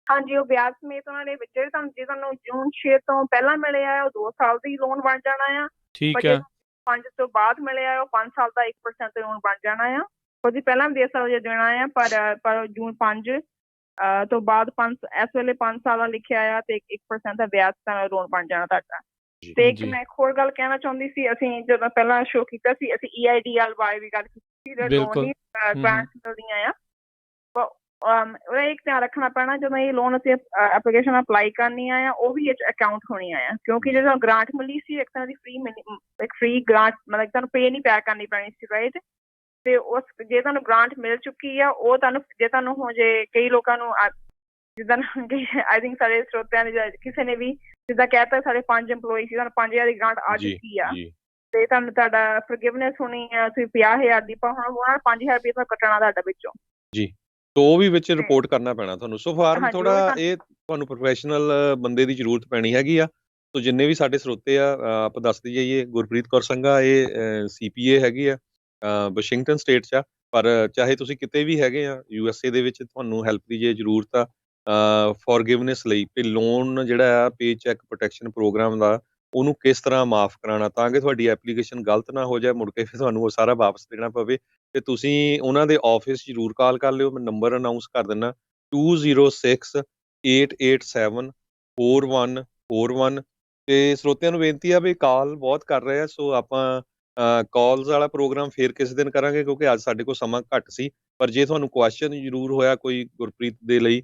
ਹਾਂਜੀ, ਉਹ ਵਿਆਜ ਸਮੇਤ ਉਹਨਾਂ ਨੇ ਜਿਹੜੇ ਤੁਹਾਨੂੰ ਜੂਨ 6 ਤੋਂ ਪਹਿਲਾਂ ਮਿਲਿਆ ਆ ਉਹ 2 ਸਾਲ ਦੀ ਲੋਨ ਬਣ ਜਾਣਾ ਆ। ਠੀਕ ਹੈ। 5 ਤੋਂ ਬਾਅਦ ਮਿਲਿਆ ਉਹ 5 ਸਾਲ ਦਾ 1% ਲੋਨ ਬਣ ਜਾਣਾ ਆ। ਉਹਦੀ ਪਹਿਲਾਂ ਵੀ ਦੇ ਸਕਦੇ ਦੇਣਾ ਆ, ਪਰ ਜੂਨ 5 ਤੋਂ ਬਾਅਦ ਇਸ ਵੇਲੇ 5 ਸਾਲਾਂ ਲਿਖਿਆ ਆ ਤੇ 1% ਦਾ ਵਿਆਜ ਦਾ ਲੋਨ ਬਣ ਜਾਣਾ ਤੁਹਾਡਾ। ਤੇ ਇੱਕ ਮੈਂ ਇੱਕ ਹੋਰ ਗੱਲ ਕਹਿਣਾ ਚਾਹੁੰਦੀ ਸੀ, ਅਸੀਂ ਜਦੋਂ ਪਹਿਲਾਂ ਸ਼ੋਅ ਕੀਤਾ ਸੀ ਅਸੀਂ EIDLY ਵੀ ਗੱਲ ਕੀਤੀ, ਗ੍ਰਾਂਟਸ ਮਿਲਦੀਆਂ ਆ। ਉਹਦਾ ਇੱਕ ਧਿਆਨ ਰੱਖਣਾ ਪੈਣਾ ਜਦੋਂ ਇਹ ਲੋਨ ਅਸੀਂ ਐਪਲੀਕੇਸ਼ਨ ਅਪਲਾਈ ਕਰਨੀਆਂ ਆ ਉਹ ਵੀ ਇਹ 'ਚ ਅਕਾਊਂਟ ਹੋਣੀਆਂ ਆ, ਕਿਉਂਕਿ ਜਦੋਂ ਗ੍ਰਾਂਟ ਮਿਲੀ ਸੀ ਇੱਕ ਤਰ੍ਹਾਂ ਦੀ ਫ੍ਰੀ ਗ੍ਰਾਂਟ, ਮਤਲਬ ਤੁਹਾਨੂੰ ਪੇ ਨਹੀਂ ਪੈ ਕਰਨੀ ਪੈਣੀ ਸੀ, ਰਾਈਟ। ਤੇ ਜੇ ਤੁਹਾਨੂੰ ਗ੍ਰਾਂਟ ਮਿਲ ਚੁੱਕੀ ਆ ਉਹ ਜੇ ਤੁਹਾਨੂੰ ਹੋ ਜੇ ਕਈ ਲੋਕਾਂ ਨੂੰ ਜਿੱਦਾਂ ਆਈ ਥਿੰਕ ਸਾਡੇ ਸਰੋਤਿਆਂ ਨੇ ਕਿਸੇ ਨੇ ਵੀ ਜਿੱਦਾਂ ਕਹਿਤਾ ਸਾਡੇ 5 EMPLOYEE ਸੀ, ਤੁਹਾਨੂੰ 5,000 ਦੀ ਗ੍ਰਾਂਟ ਆ ਚੁੱਕੀ ਆ ਤੇ ਤੁਹਾਨੂੰ ਤੁਹਾਡਾ ਫੋਰਗਿਵਨੈਸ ਹੋਣੀ ਆ, ਤੁਸੀਂ 50,000 ਦੀ ਹੁਣ ਉਹਨਾਂ 5,000 ਰੁਪਏ ਤੋਂ ਕੱਟਣਾ ਤੁਹਾਡਾ ਵਿੱਚੋਂ ਜੀ। ਤੋ ਉਹ ਵੀ ਵਿੱਚ ਰਿਪੋਰਟ ਕਰਨਾ ਪੈਣਾ ਤੁਹਾਨੂੰ। ਸੋ ਫਾਰਮ ਥੋੜਾ ਇਹ ਤੁਹਾਨੂੰ ਪ੍ਰੋਫੈਸ਼ਨਲ ਬੰਦੇ ਦੀ ਜ਼ਰੂਰਤ ਪੈਣੀ ਹੈਗੀ ਆ। ਸੋ ਜਿੰਨੇ ਵੀ ਸਾਡੇ ਸਰੋਤੇ ਆ ਆਪਾਂ ਦੱਸਦੇ ਜਾਈਏ, ਗੁਰਪ੍ਰੀਤ ਕੌਰ ਸੰਘਾ ਇਹ CPA ਹੈਗੀ ਆ, ਵਾਸ਼ਿੰਗਟਨ ਸਟੇਟ 'ਚ ਆ, ਪਰ ਚਾਹੇ ਤੁਸੀਂ ਕਿਤੇ ਵੀ ਹੈਗੇ ਆ USA ਦੇ ਵਿੱਚ, ਤੁਹਾਨੂੰ ਹੈਲਪ ਦੀ ਜੇ ਜ਼ਰੂਰਤ ਆ ਫੋਰਗਿਵਨੈਸ ਲਈ ਤੇ ਲੋਨ ਜਿਹੜਾ ਆ ਪੇ ਚੈੱਕ ਪ੍ਰੋਟੈਕਸ਼ਨ ਪ੍ਰੋਗਰਾਮ ਦਾ ਉਹਨੂੰ ਕਿਸ ਤਰ੍ਹਾਂ ਮਾਫ ਕਰਾਉਣਾ ਤਾਂ ਕਿ ਤੁਹਾਡੀ ਐਪਲੀਕੇਸ਼ਨ ਗਲਤ ਨਾ ਹੋ ਜਾਏ, ਮੁੜ ਕੇ ਫਿਰ ਤੁਹਾਨੂੰ ਉਹ ਸਾਰਾ ਵਾਪਸ ਦੇਣਾ ਪਵੇ, ਤੇ ਤੁਸੀਂ ਉਹਨਾਂ ਦੇ ਆਫਿਸ ਜ਼ਰੂਰ ਕਾਲ ਕਰ ਲਿਓ। ਮੈਂ ਨੰਬਰ ਅਨਾਊਂਸ ਕਰ ਦਿੰਦਾ 2068874141। ਤੇ ਸਰੋਤਿਆਂ ਨੂੰ ਬੇਨਤੀ ਆ ਵੀ ਕਾਲ ਬਹੁਤ ਕਰ ਰਹੇ ਆ, ਸੋ ਆਪਾਂ ਕਾਲਸ ਵਾਲਾ ਪ੍ਰੋਗਰਾਮ ਫੇਰ ਕਿਸੇ ਦਿਨ ਕਰਾਂਗੇ ਕਿਉਂਕਿ ਅੱਜ ਸਾਡੇ ਕੋਲ ਸਮਾਂ ਘੱਟ ਸੀ। ਪਰ ਜੇ ਤੁਹਾਨੂੰ ਕੁਐਸਚਨ ਜ਼ਰੂਰ ਹੋਇਆ ਕੋਈ ਗੁਰਪ੍ਰੀਤ ਦੇ ਲਈ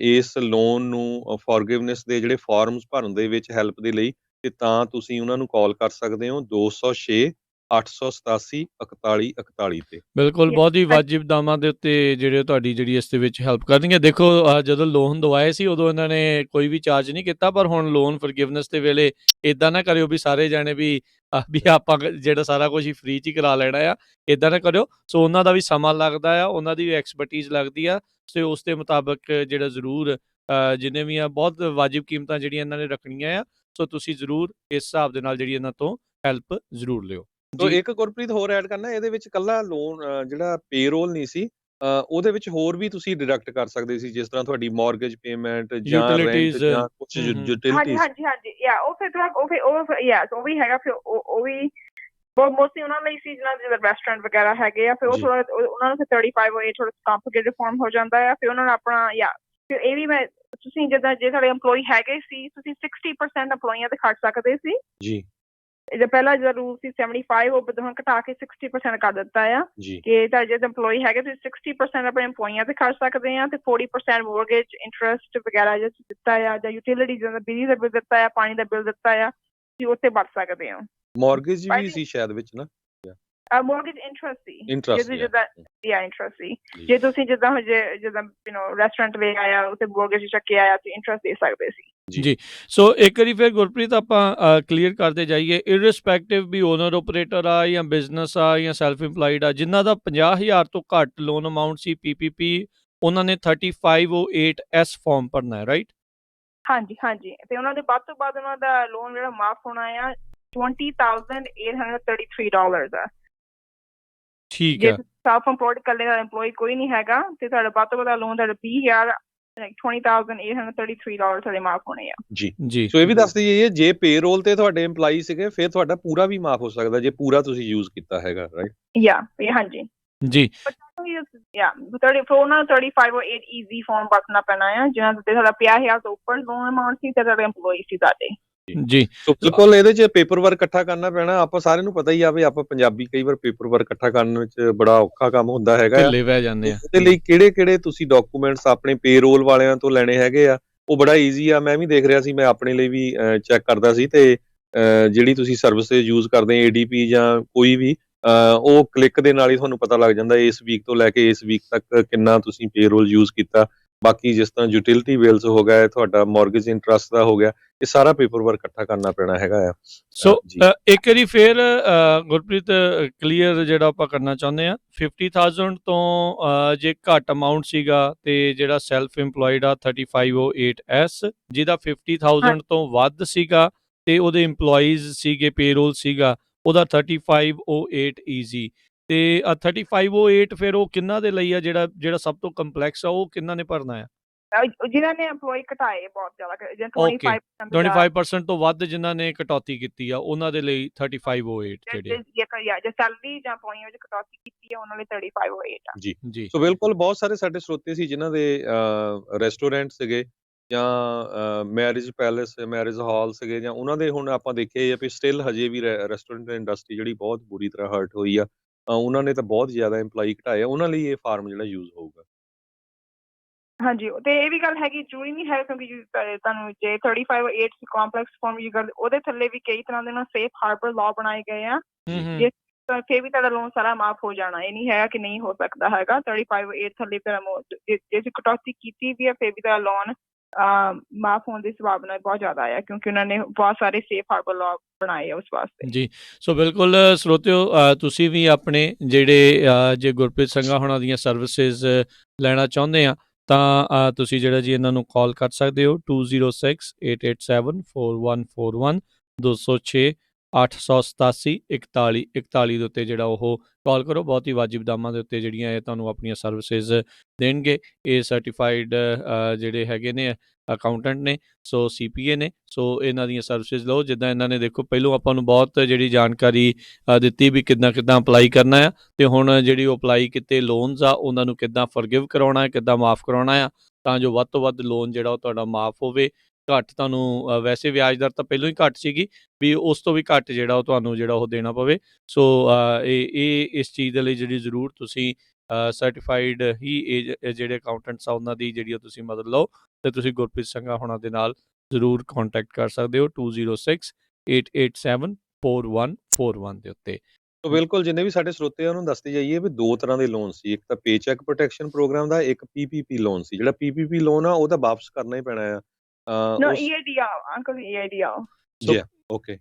ਇਸ ਲੋਨ ਨੂੰ ਫੋਰਗਿਵਨੈਸ ਦੇ ਜਿਹੜੇ ਫਾਰਮਸ ਭਰਨ ਦੇ ਵਿੱਚ ਹੈਲਪ ਦੇ ਲਈ, ਤੇ ਤਾਂ ਤੁਸੀਂ ਉਹਨਾਂ ਨੂੰ ਕਾਲ ਕਰ ਸਕਦੇ ਹੋ 206-887-4141 ਤੇ। ਬਿਲਕੁਲ, ਬਹੁਤ ਹੀ ਵਾਜਿਬ ਦਾਮਾਂ ਦੇ ਉੱਤੇ ਜਿਹੜੇ ਤੁਹਾਡੀ ਜਿਹੜੀ ਇਸ ਦੇ ਵਿੱਚ ਹੈਲਪ ਕਰਨਗੇ। ਦੇਖੋ ਜਦੋਂ ਲੋਨ ਦਵਾਏ ਸੀ ਉਦੋਂ ਇਹਨਾਂ ਨੇ ਕੋਈ ਵੀ ਚਾਰਜ ਨਹੀਂ ਕੀਤਾ, ਪਰ ਹੁਣ ਲੋਨ ਫੋਰਗਿਵਨੈਸ ਦੇ ਵੇਲੇ ਇੱਦਾਂ ਨਾ ਕਰਿਓ ਵੀ ਸਾਰੇ ਜਾਣੇ ਵੀ ਵੀ ਆਪਾਂ ਜਿਹੜਾ ਸਾਰਾ ਕੁਝ ਹੀ ਫ੍ਰੀ 'ਚ ਹੀ ਕਰਾ ਲੈਣਾ ਆ, ਇੱਦਾਂ ਨਾ ਕਰਿਓ। ਸੋ ਉਹਨਾਂ ਦਾ ਵੀ ਸਮਾਂ ਲੱਗਦਾ ਆ, ਉਹਨਾਂ ਦੀ ਵੀ ਐਕਸਪਰਟੀਜ਼ ਲੱਗਦੀ ਆ, ਤੇ ਉਸ ਦੇ ਮੁਤਾਬਕ ਜਿਹੜਾ ਜ਼ਰੂਰ ਜਿੰਨੇ ਵੀ ਆ ਬਹੁਤ ਵਾਜਿਬ ਕੀਮਤਾਂ ਜਿਹੜੀਆਂ ਇਹਨਾਂ ਨੇ ਰੱਖਣੀਆਂ ਆ, ਸੋ ਤੁਸੀਂ ਜ਼ਰੂਰ ਇਸ ਹਿਸਾਬ ਦੇ ਨਾਲ ਜਿਹੜੀ ਇਹਨਾਂ ਤੋਂ ਹੈਲਪ ਜ਼ਰੂਰ ਲਿਓ। ਸੋ ਜੀ ਇੱਕ ਗੁਰਪ੍ਰੀਤ ਹੋਰ ਐਡ ਕਰਨਾ, ਇਹਦੇ ਵਿੱਚ ਕੱਲਾ ਲੋਨ ਜਿਹੜਾ ਪੇਰੋਲ ਨਹੀਂ ਸੀ, ਉਹਦੇ ਵਿੱਚ ਹੋਰ ਵੀ ਤੁਸੀਂ ਡਿਡਕਟ ਕਰ ਸਕਦੇ ਸੀ, ਜਿਸ ਤਰ੍ਹਾਂ ਤੁਹਾਡੀ ਮਾਰਗੇਜ ਪੇਮੈਂਟ ਜਾਂ ਰੈਂਟ ਯੂਟਿਲਿਟੀਜ਼ ਜਾਂ ਕੁਝ ਹਾਂਜੀ ਯੂਟਿਲਿਟੀਜ਼। ਹਾਂਜੀ ਯਾ ਉਹ ਫਿਰ ਥੋੜਾ ਉਹ ਵੀ ਹੈਗਾ, ਫਿਰ ਉਹ ਵੀ ਬਹੁਤ ਮੋਸਟਲੀ ਉਹਨਾਂ ਲਈ ਸੀ ਜਿਹਨਾਂ ਦੇ ਰੈਸਟੋਰੈਂਟ ਵਗੈਰਾ ਹੈਗੇ ਆ, ਫਿਰ ਉਹ ਜੀ। ਥੋੜਾ ਉਹਨਾਂ ਨੂੰ ਫਿਰ 35 ਉਹ ਥੋੜਾ ਕੰਪਲਿਕੇਟਡ ਫਾਰਮ ਹੋ ਜਾਂਦਾ ਆ, ਫਿਰ ਉਹਨਾਂ ਨੂੰ ਆਪਣਾ ਫਿਰ ਇਹ ਵੀ ਮੈਂ ਤੁਸੀਂ ਜਿੱਦਾਂ ਜੇ ਤੁਹਾਡੇ EMPLOYEE ਹੈਗੇ ਸੀ, ਤੁਸੀਂ 60% EMPLOYEEਆਂ ਤੇ ਖਰਚ ਸਕਦੇ ਸੀ। ਜੀ ਜੇ ਪਹਿਲਾਂ ਜਿਹੜਾ ਰੂਲ ਸੀ 75, ਉਹ ਹੁਣ ਘਟਾ ਕੇ 60% ਕਰ ਦਿੱਤਾ ਆ ਜੀ ਕਿ ਤੁਹਾਡੇ ਜਿਹੜੇ EMPLOYEE ਹੈਗੇ ਤੁਸੀਂ 60% ਆਪਣੇ EMPLOYEEਆਂ ਤੇ ਖਰਚ ਸਕਦੇ ਆ, ਤੇ 40% ਮੋਰਗੇਜ ਇੰਟਰਸਟ ਵਗੈਰਾ ਜੇ ਦਿੱਤਾ ਆ, ਜਾਂ ਯੂਟਿਲਿਟੀਜ਼ ਦਾ ਬਿਜਲੀ ਦਾ ਬਿੱਲ ਦਿੱਤਾ ਆ, ਪਾਣੀ ਦਾ ਬਿੱਲ ਦਿੱਤਾ ਆ, ਤੁਸੀਂ ਉੱਥੇ ਵਰਤ ਸਕਦੇ ਹੋ। ਮਾਰਗੇਜ ਵੀ ਸੀ ਸ਼ਾਇਦ ਵਿੱਚ ਨਾ, ਮੋਰਗੇਜ ਇੰਟਰਸਟ ਸੀ, ਇੰਟਰਸਟ ਜਿੱਦਾਂ ਇੰਟਰਸਟ ਸੀ। ਜੇ ਤੁਸੀਂ ਜਿੱਦਾਂ ਰੈਸਟੋਰੈਂਟ ਲੈ ਆਇਆ ਉੱਥੇ ਮੋਰਗੇਜ ਚੱਕਿਆ ਆਇਆ, ਤੁਸੀਂ ਇੰਟਰਸਟ ਦੇ ਸਕਦੇ ਸੀ। ਜੀ ਸੋ ਇੱਕ ਵਾਰੀ ਫਿਰ ਗੁਰਪ੍ਰੀਤ ਆਪਾਂ ਕਲੀਅਰ ਕਰਦੇ ਜਾਈਏ, ਇਰਰਿਸਪੈਕਟਿਵ ਵੀ ਓਨਰ ਆਪਰੇਟਰ ਆ ਜਾਂ ਬਿਜ਼ਨਸ ਆ ਜਾਂ ਸੈਲਫ ਇੰਪਲਾਈਡ ਆ, ਜਿਨ੍ਹਾਂ ਦਾ 50,000 ਤੋਂ ਘੱਟ ਲੋਨ ਅਮਾਉਂਟ ਸੀ PPP, ਉਹਨਾਂ ਨੇ 3508S ਫਾਰਮ ਭਰਨਾ ਹੈ, ਰਾਈਟ? ਹਾਂਜੀ ਤੇ ਉਹਨਾਂ ਦੇ ਵੱਧ ਤੋਂ ਵੱਧ ਉਹਨਾਂ ਦਾ ਲੋਨ ਜਿਹੜਾ ਮਾਫ ਹੋਣਾ ਆ $20,833 ਆ। ਠੀਕ ਜੇ ਹੈ। ਸੈਲਫ ਇੰਪਲੋਇਡ ਇਕੱਲੇ ਦਾ EMPLOYEE ਕੋਈ ਨਹੀਂ ਹੈਗਾ ਤੇ ਤੁਹਾਡਾ ਵੱਧ ਤੋਂ ਵੱਧ ਲੋਨ ਤੁਹਾਡਾ $20,833 ਤੁਹਾਡੇ ਮਾਫ ਹੋਣੇ ਆ। ਜੀ ਸੋ ਇਹ ਵੀ ਦੱਸ ਦਈਏ, ਜੇ ਪੇਰੋਲ ਤੇ ਤੁਹਾਡੇ EMPLOYEE ਸੀਗੇ ਫਿਰ ਤੁਹਾਡਾ ਪੂਰਾ ਵੀ ਮਾਫ ਹੋ ਸਕਦਾ, ਜੇ ਪੂਰਾ ਤੁਸੀਂ ਯੂਜ਼ ਕੀਤਾ ਹੈਗਾ, ਰਾਈਟ? ਹਾਂਜੀ ਜੀ ਉਹਨਾਂ ਨੂੰ 3508 ਈਜ਼ੀ ਫਾਰਮ ਵਰਤਣਾ ਪੈਣਾ ਆ, ਜਿਹਨਾਂ ਤੇ ਤੁਹਾਡਾ 50,000 ਤੋਂ ਉੱਪਰ ਲੋਨ ਅਮਾਉਂਟ ਸੀ ਤੇ ਤੁਹਾਡੇ EMPLOYEE ਸੀ ਤੁਹਾਡੇ। ਜੀ ਸੋ ਬਿਲਕੁਲ ਇਹਦੇ 'ਚ ਪੇਪਰ ਵਰਕ ਇਕੱਠਾ ਕਰਨਾ ਪੈਣਾ। ਆਪਾਂ ਸਾਰਿਆਂ ਨੂੰ ਪਤਾ ਹੀ ਆ ਵੀ ਆਪਾਂ ਪੰਜਾਬੀ ਕਈ ਵਾਰ ਪੇਪਰ ਵਰਕ ਇਕੱਠਾ ਕਰਨ ਵਿੱਚ ਬੜਾ ਔਖਾ ਕੰਮ ਹੁੰਦਾ ਹੈਗਾ ਆ। ਢਿੱਲੇ ਪੈ ਜਾਂਦੇ ਆ। ਉਹਦੇ ਲਈ ਕਿਹੜੇ ਤੁਸੀਂ ਡਾਕੂਮੈਂਟਸ ਆਪਣੇ ਪੇਰੋਲ ਵਾਲਿਆਂ ਤੋਂ ਲੈਣੇ ਹੈਗੇ ਆ, ਉਹ ਬੜਾ ਈਜ਼ੀ ਆ। ਮੈਂ ਵੀ ਦੇਖ ਰਿਹਾ ਸੀ, ਮੈਂ ਆਪਣੇ ਲਈ ਵੀ ਚੈੱਕ ਕਰਦਾ ਸੀ, ਤੇ ਜਿਹੜੀ ਤੁਸੀਂ ਸਰਵਿਸਿਜ਼ ਯੂਜ਼ ਕਰਦੇ ADP ਜਾਂ ਕੋਈ ਵੀ, ਉਹ ਕਲਿੱਕ ਦੇ ਨਾਲ ਹੀ ਤੁਹਾਨੂੰ ਪਤਾ ਲੱਗ ਜਾਂਦਾ ਇਸ ਵੀਕ ਤੋਂ ਲੈ ਕੇ ਇਸ ਵੀਕ ਤੱਕ ਕਿੰਨਾ ਤੁਸੀਂ ਪੇਰੋਲ ਯੂਜ਼ ਕੀਤਾ। ਬਾਕੀ ਜਿਸ ਤਰ੍ਹਾਂ ਯੂਟਿਲਿਟੀ ਬਿਲਸ ਹੋ ਗਿਆ, ਤੁਹਾਡਾ ਮਾਰਗੇਜ ਇੰਟਰਸਟ ਦਾ ਹੋ ਗਿਆ, ਇਹ ਸਾਰਾ ਪੇਪਰ ਵਰਕ ਇਕੱਠਾ ਕਰਨਾ ਪੈਣਾ ਹੈਗਾ ਆ। ਸੋ ਇੱਕ ਵਾਰੀ ਫਿਰ ਗੁਰਪ੍ਰੀਤ ਕਲੀਅਰ ਜਿਹੜਾ ਆਪਾਂ ਕਰਨਾ ਚਾਹੁੰਦੇ ਆ, 50,000 ਤੋਂ ਜੇ ਘੱਟ ਅਮਾਉਂਟ ਸੀਗਾ ਤੇ ਜਿਹੜਾ ਸੈਲਫ ਇੰਪਲੋਇਡ ਆ 3508S, ਜਿਹਦਾ 50,000 ਤੋਂ ਵੱਧ ਸੀਗਾ ਤੇ ਉਹਦੇ EMPLOYEES ਸੀਗੇ, ਪੇਰੋਲ ਸੀਗਾ, ਉਹਦਾ 3508 ਈਜ਼ੀ। ਤੇ 3508 ਫਿਰ ਉਹ ਕਿੰਨਾ ਦੇ ਲਈ ਆ, ਜਿਹੜਾ ਸਭ ਤੋਂ ਕੰਪਲੈਕਸ ਆ, ਉਹ ਕਿੰਨਾ ਨੇ ਭਰਨਾ ਆ? ਜਿਨ੍ਹਾਂ ਨੇ EMPLOYEE ਘਟਾਏ ਬਹੁਤ ਜ਼ਿਆਦਾ, ਜਿਵੇਂ 25% ਤੋਂ ਵੱਧ ਜਿਨ੍ਹਾਂ ਨੇ ਕਟੌਤੀ ਕੀਤੀ ਆ, ਉਹਨਾਂ ਦੇ ਲਈ 3508 ਜਿਹੜੇ ਜੇ ਸੈਲਰੀ ਜਾਂ EMPLOYEE ਵਿੱਚ ਕਟੌਤੀ ਕੀਤੀ ਆ, ਉਹਨਾਂ ਲਈ 3508 ਆ। ਜੀ ਸੋ ਬਿਲਕੁਲ ਬਹੁਤ ਸਾਰੇ ਸਾਡੇ ਸਰੋਤੇ ਸੀ ਜਿਨ੍ਹਾਂ ਦੇ ਰੈਸਟੋਰੈਂਟ ਸੀਗੇ ਜਾਂ ਮੈਰਿਜ ਪੈਲੇਸ, ਮੈਰਿਜ ਹਾਲ ਸੀਗੇ, ਜਾਂ ਉਹਨਾਂ ਦੇ ਹੁਣ ਆਪਾਂ ਦੇਖਿਆ ਵੀ ਸਟਿਲ ਹਜੇ ਵੀ ਰੈਸਟੋਰੈਂਟ ਇੰਡਸਟਰੀ ਜਿਹੜੀ ਬਹੁਤ ਬੁਰੀ ਤਰ੍ਹਾਂ ਹਰਟ ਹੋਈ ਆ। ਉਹਨਾਂ ਨੇ ਤਾਂ ਬਹੁਤ ਜ਼ਿਆਦਾ EMPLOYEE ਘਟਾਏ ਆ, ਉਹਨਾਂ ਲਈ ਇਹ ਫਾਰਮ ਜਿਹੜਾ ਯੂਜ਼ ਹੋਊਗਾ। ਹਾਂਜੀ, ਤੇ ਇਹ ਵੀ ਗੱਲ ਹੈਗੀ, ਜ਼ਰੂਰੀ ਨਹੀਂ ਹੈ ਕਿਉਂਕਿ ਤੁਹਾਨੂੰ ਜੇ 3508 ਕੰਪਲੈਕਸ ਫਾਰਮ ਯੂਜ਼ ਕਰਦੇ, ਉਹਦੇ ਥੱਲੇ ਵੀ ਕਈ ਤਰ੍ਹਾਂ ਦੇ ਨਾਲ ਸੇਫ ਹਾਰਬਰ ਲਾਅ ਬਣਾਏ ਗਏ ਆ, ਫਿਰ ਵੀ ਤੁਹਾਡਾ ਲੋਨ ਸਾਰਾ ਮਾਫ ਹੋ ਜਾਣਾ। ਇਹ ਨਹੀਂ ਹੈਗਾ ਕਿ ਨਹੀਂ ਹੋ ਸਕਦਾ ਹੈਗਾ। 3508 ਥੱਲੇ ਜੇ ਕਟੌਤੀ ਕੀਤੀ ਵੀ ਹੈ ਫਿਰ ਵੀ ਤੁਹਾਡਾ ਲੋਨ ਮਾਫ ਹੋਣ ਦੀ ਸੰਭਾਵਨਾ ਬਹੁਤ ਜ਼ਿਆਦਾ ਆ, ਕਿਉਂਕਿ ਉਹਨਾਂ ਨੇ ਬਹੁਤ ਸਾਰੇ ਸੇਫ ਹਾਰਬਰ ਲਾਅ ਬਣਾਏ ਆ ਉਸ ਵਾਸਤੇ। ਜੀ ਸੋ ਬਿਲਕੁਲ ਸਰੋਤਿਓ, ਤੁਸੀਂ ਵੀ ਆਪਣੇ ਜਿਹੜੇ ਜੇ ਗੁਰਪ੍ਰੀਤ ਸੰਘਾ ਹੋਣਾ ਦੀਆਂ ਸਰਵਿਸਿਜ਼ ਲੈਣਾ ਚਾਹੁੰਦੇ ਆ ਤਾਂ ਤੁਸੀਂ ਜਿਹੜਾ ਜੀ ਇਹਨਾਂ ਨੂੰ ਕਾਲ ਕਰ ਸਕਦੇ ਹੋ 2068874141 206 887 4141 ਦੇ ਉੱਤੇ ਜਿਹੜਾ ਉਹ ਕਾਲ ਕਰੋ। ਬਹੁਤ ਹੀ ਵਾਜਿਬ ਦਾਮਾਂ ਦੇ ਉੱਤੇ ਜਿਹੜੀਆਂ ਇਹ ਤੁਹਾਨੂੰ ਆਪਣੀਆਂ ਸਰਵਿਸਿਜ਼ ਦੇਣਗੇ। ਇਹ ਸਰਟੀਫਾਈਡ ਜਿਹੜੇ ਹੈਗੇ ਨੇ ਅਕਾਊਂਟੈਂਟ ਨੇ, ਸੋ CPA ਨੇ, ਸੋ ਇਹਨਾਂ ਦੀਆਂ ਸਰਵਿਸਿਜ਼ ਲਓ। ਜਿੱਦਾਂ ਇਹਨਾਂ ਨੇ ਦੇਖੋ ਪਹਿਲੋਂ ਆਪਾਂ ਨੂੰ ਬਹੁਤ ਜਿਹੜੀ ਜਾਣਕਾਰੀ ਦਿੱਤੀ ਵੀ ਕਿੱਦਾਂ ਅਪਲਾਈ ਕਰਨਾ ਆ, ਤੇ ਹੁਣ ਜਿਹੜੀ ਉਹ ਅਪਲਾਈ ਕੀਤੇ ਲੋਨਸ ਆ ਉਹਨਾਂ ਨੂੰ ਕਿੱਦਾਂ ਫੋਰਗਿਵ ਕਰਾਉਣਾ ਹੈ, ਕਿੱਦਾਂ ਮਾਫ ਕਰਾਉਣਾ ਆ, ਤਾਂ ਜੋ ਵੱਧ ਤੋਂ ਵੱਧ ਲੋਨ ਜਿਹੜਾ ਉਹ ਤੁਹਾਡਾ ਮਾਫ ਹੋਵੇ। ਘੱਟ ਤੁਹਾਨੂੰ ਵੈਸੇ ਵਿਆਜ ਦਰ ਤਾਂ ਪਹਿਲਾਂ ਹੀ ਘੱਟ ਸੀਗੀ, ਵੀ ਉਸ ਤੋਂ ਵੀ ਘੱਟ ਜਿਹੜਾ ਉਹ ਤੁਹਾਨੂੰ ਜਿਹੜਾ ਉਹ ਦੇਣਾ ਪਵੇ। ਸੋ ਇਹ ਇਸ ਚੀਜ਼ ਦੇ ਲਈ ਜਿਹੜੀ ਜ਼ਰੂਰ ਤੁਸੀਂ ਸਰਟੀਫਾਈਡ ਹੀ ਜਿਹੜੇ ਅਕਾਊਂਟੈਂਟਸ ਆ ਉਹਨਾਂ ਦੀ ਜਿਹੜੀ ਉਹ ਤੁਸੀਂ ਮਦਦ ਲਓ, ਤੇ ਤੁਸੀਂ ਗੁਰਪ੍ਰੀਤ ਸੰਘਾ ਹੋਣਾ ਦੇ ਨਾਲ ਜ਼ਰੂਰ ਕੰਟੈਕਟ ਕਰ ਸਕਦੇ ਹੋ 2068874141 ਦੇ ਉੱਤੇ। ਸੋ ਬਿਲਕੁਲ ਜਿੰਨੇ ਵੀ ਸਾਡੇ ਸਰੋਤੇ ਆ ਉਹਨੂੰ ਦੱਸਦੇ ਜਾਈਏ ਵੀ ਦੋ ਤਰ੍ਹਾਂ ਦੇ ਲੋਨ ਸੀ, ਇੱਕ ਤਾਂ ਪੇਚੈਕ ਪ੍ਰੋਟੈਕਸ਼ਨ ਪ੍ਰੋਗਰਾਮ ਦਾ, ਇੱਕ PPP ਲੋਨ ਸੀ। ਜਿਹੜਾ PPP ਲੋਨ ਆ ਉਹ ਤਾਂ ਵਾਪਸ ਕਰਨਾ ਹੀ ਪੈਣਾ ਆ। No, EIDL, Uncle, EIDL. Yeah, okay.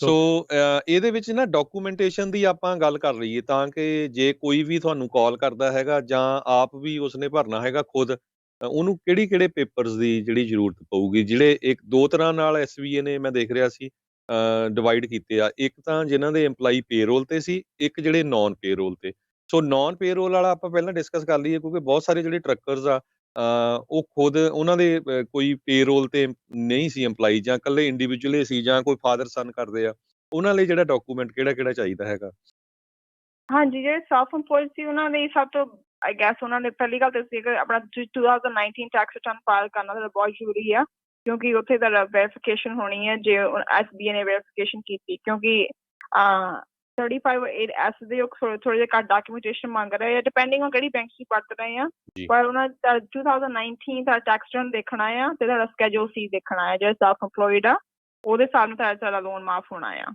ਸੋ ਇਹਦੇ ਵਿੱਚ ਨਾ ਡਾਕੂਮੈਂਟੇਸ਼ਨ ਦੀ ਆਪਾਂ ਗੱਲ ਕਰ ਲਈਏ ਤਾਂ ਕਿ ਜੇ ਕੋਈ ਵੀ ਤੁਹਾਨੂੰ ਕਾਲ ਕਰਦਾ ਹੈਗਾ ਜਾਂ ਆਪ ਵੀ ਉਸਨੇ ਭਰਨਾ ਹੈਗਾ ਖੁਦ, ਉਹਨੂੰ ਕਿਹੜੇ ਪੇਪਰਸ ਦੀ ਜਿਹੜੀ ਜ਼ਰੂਰਤ ਪਊਗੀ, ਜਿਹੜੇ ਇੱਕ ਦੋ ਤਰ੍ਹਾਂ ਨਾਲ SBA ਨੇ ਮੈਂ ਦੇਖ ਰਿਹਾ ਸੀ ਡਿਵਾਈਡ ਕੀਤੇ ਆ। ਇੱਕ ਤਾਂ ਜਿਨ੍ਹਾਂ ਦੇ EMPLOYEE ਪੇਰੋਲ ਤੇ ਸੀ, ਇੱਕ ਜਿਹੜੇ ਨੌਨ ਪੇਰੋਲ ਤੇ। ਸੋ ਨੌਨ ਪੇਰੋਲ ਵਾਲਾ ਆਪਾਂ ਪਹਿਲਾਂ ਡਿਸਕਸ ਕਰ ਲਈਏ, ਕਿਉਂਕਿ ਬਹੁਤ ਸਾਰੇ ਜਿਹੜੇ ਟਰੱਕਰਸ ਆ ਉਹ ਖੁਦ ਉਹਨਾਂ ਦੇ ਕੋਈ ਪੇਰੋਲ ਤੇ ਨਹੀਂ ਸੀ EMPLOYEE, ਜਾਂ ਇਕੱਲੇ ਇੰਡੀਵਿਜੂਅਲ ਸੀ, ਜਾਂ ਕੋਈ ਫਾਦਰ ਸਨ ਕਰਦੇ ਆ, ਉਹਨਾਂ ਲਈ ਜਿਹੜਾ ਡਾਕੂਮੈਂਟ ਕਿਹੜਾ ਚਾਹੀਦਾ ਹੈਗਾ? ਹਾਂਜੀ, ਜਿਹੜੇ ਸੈਲਫ ਇੰਪਲੋਇਡ ਸੀ ਉਹਨਾਂ ਲਈ ਸਭ ਤੋਂ ਆਈ ਗੈਸ ਉਹਨਾਂ ਨੇ ਪਹਿਲੀ ਗੱਲ ਤਾਂ ਸੀ ਕਿ ਆਪਣਾ 2019 ਟੈਕਸ ਰਿਟਰਨ ਫਾਈਲ ਕਰਨਾ ਤਾਂ ਬਹੁਤ ਜ਼ਰੂਰੀ ਆ, ਕਿਉਂਕਿ ਉੱਥੇ ਤਾਂ ਵੈਰੀਫਿਕੇਸ਼ਨ ਹੋਣੀ ਹੈ ਜੇ SBA ਨੇ ਵੈਰੀਫਿਕੇਸ਼ਨ ਕੀਤੀ, ਕਿਉਂਕਿ 35(8)(S ਦੇ ਥੋੜੇ ਜਿਹੇ ਘੱਟ ਡਾਕੂਮੈਂਟੇਸ਼ਨ ਮੰਗ ਰਹੇ ਆ, ਡਿਪੈਂਡਿੰਗ ਔਨ ਕਿਹੜੀ ਬੈਂਕ 'ਚ ਵਰਤ ਰਹੇ ਆ। ਪਰ ਉਹਨਾਂ ਦਾ 2019 ਦਾ ਟੈਕਸ ਰਿਟਰਨ ਦੇਖਣਾ ਆ ਤੇ ਤੁਹਾਡਾ ਸਕੈਜੂਲ C ਦੇਖਣਾ ਆ, ਜਿਹੜਾ ਸੈਲਫ ਇੰਪਲੋਇਡ ਆ ਉਹਦੇ ਹਿਸਾਬ ਨਾਲ ਤੁਹਾਡਾ ਲੋਨ ਮਾਫ ਹੋਣਾ ਆ।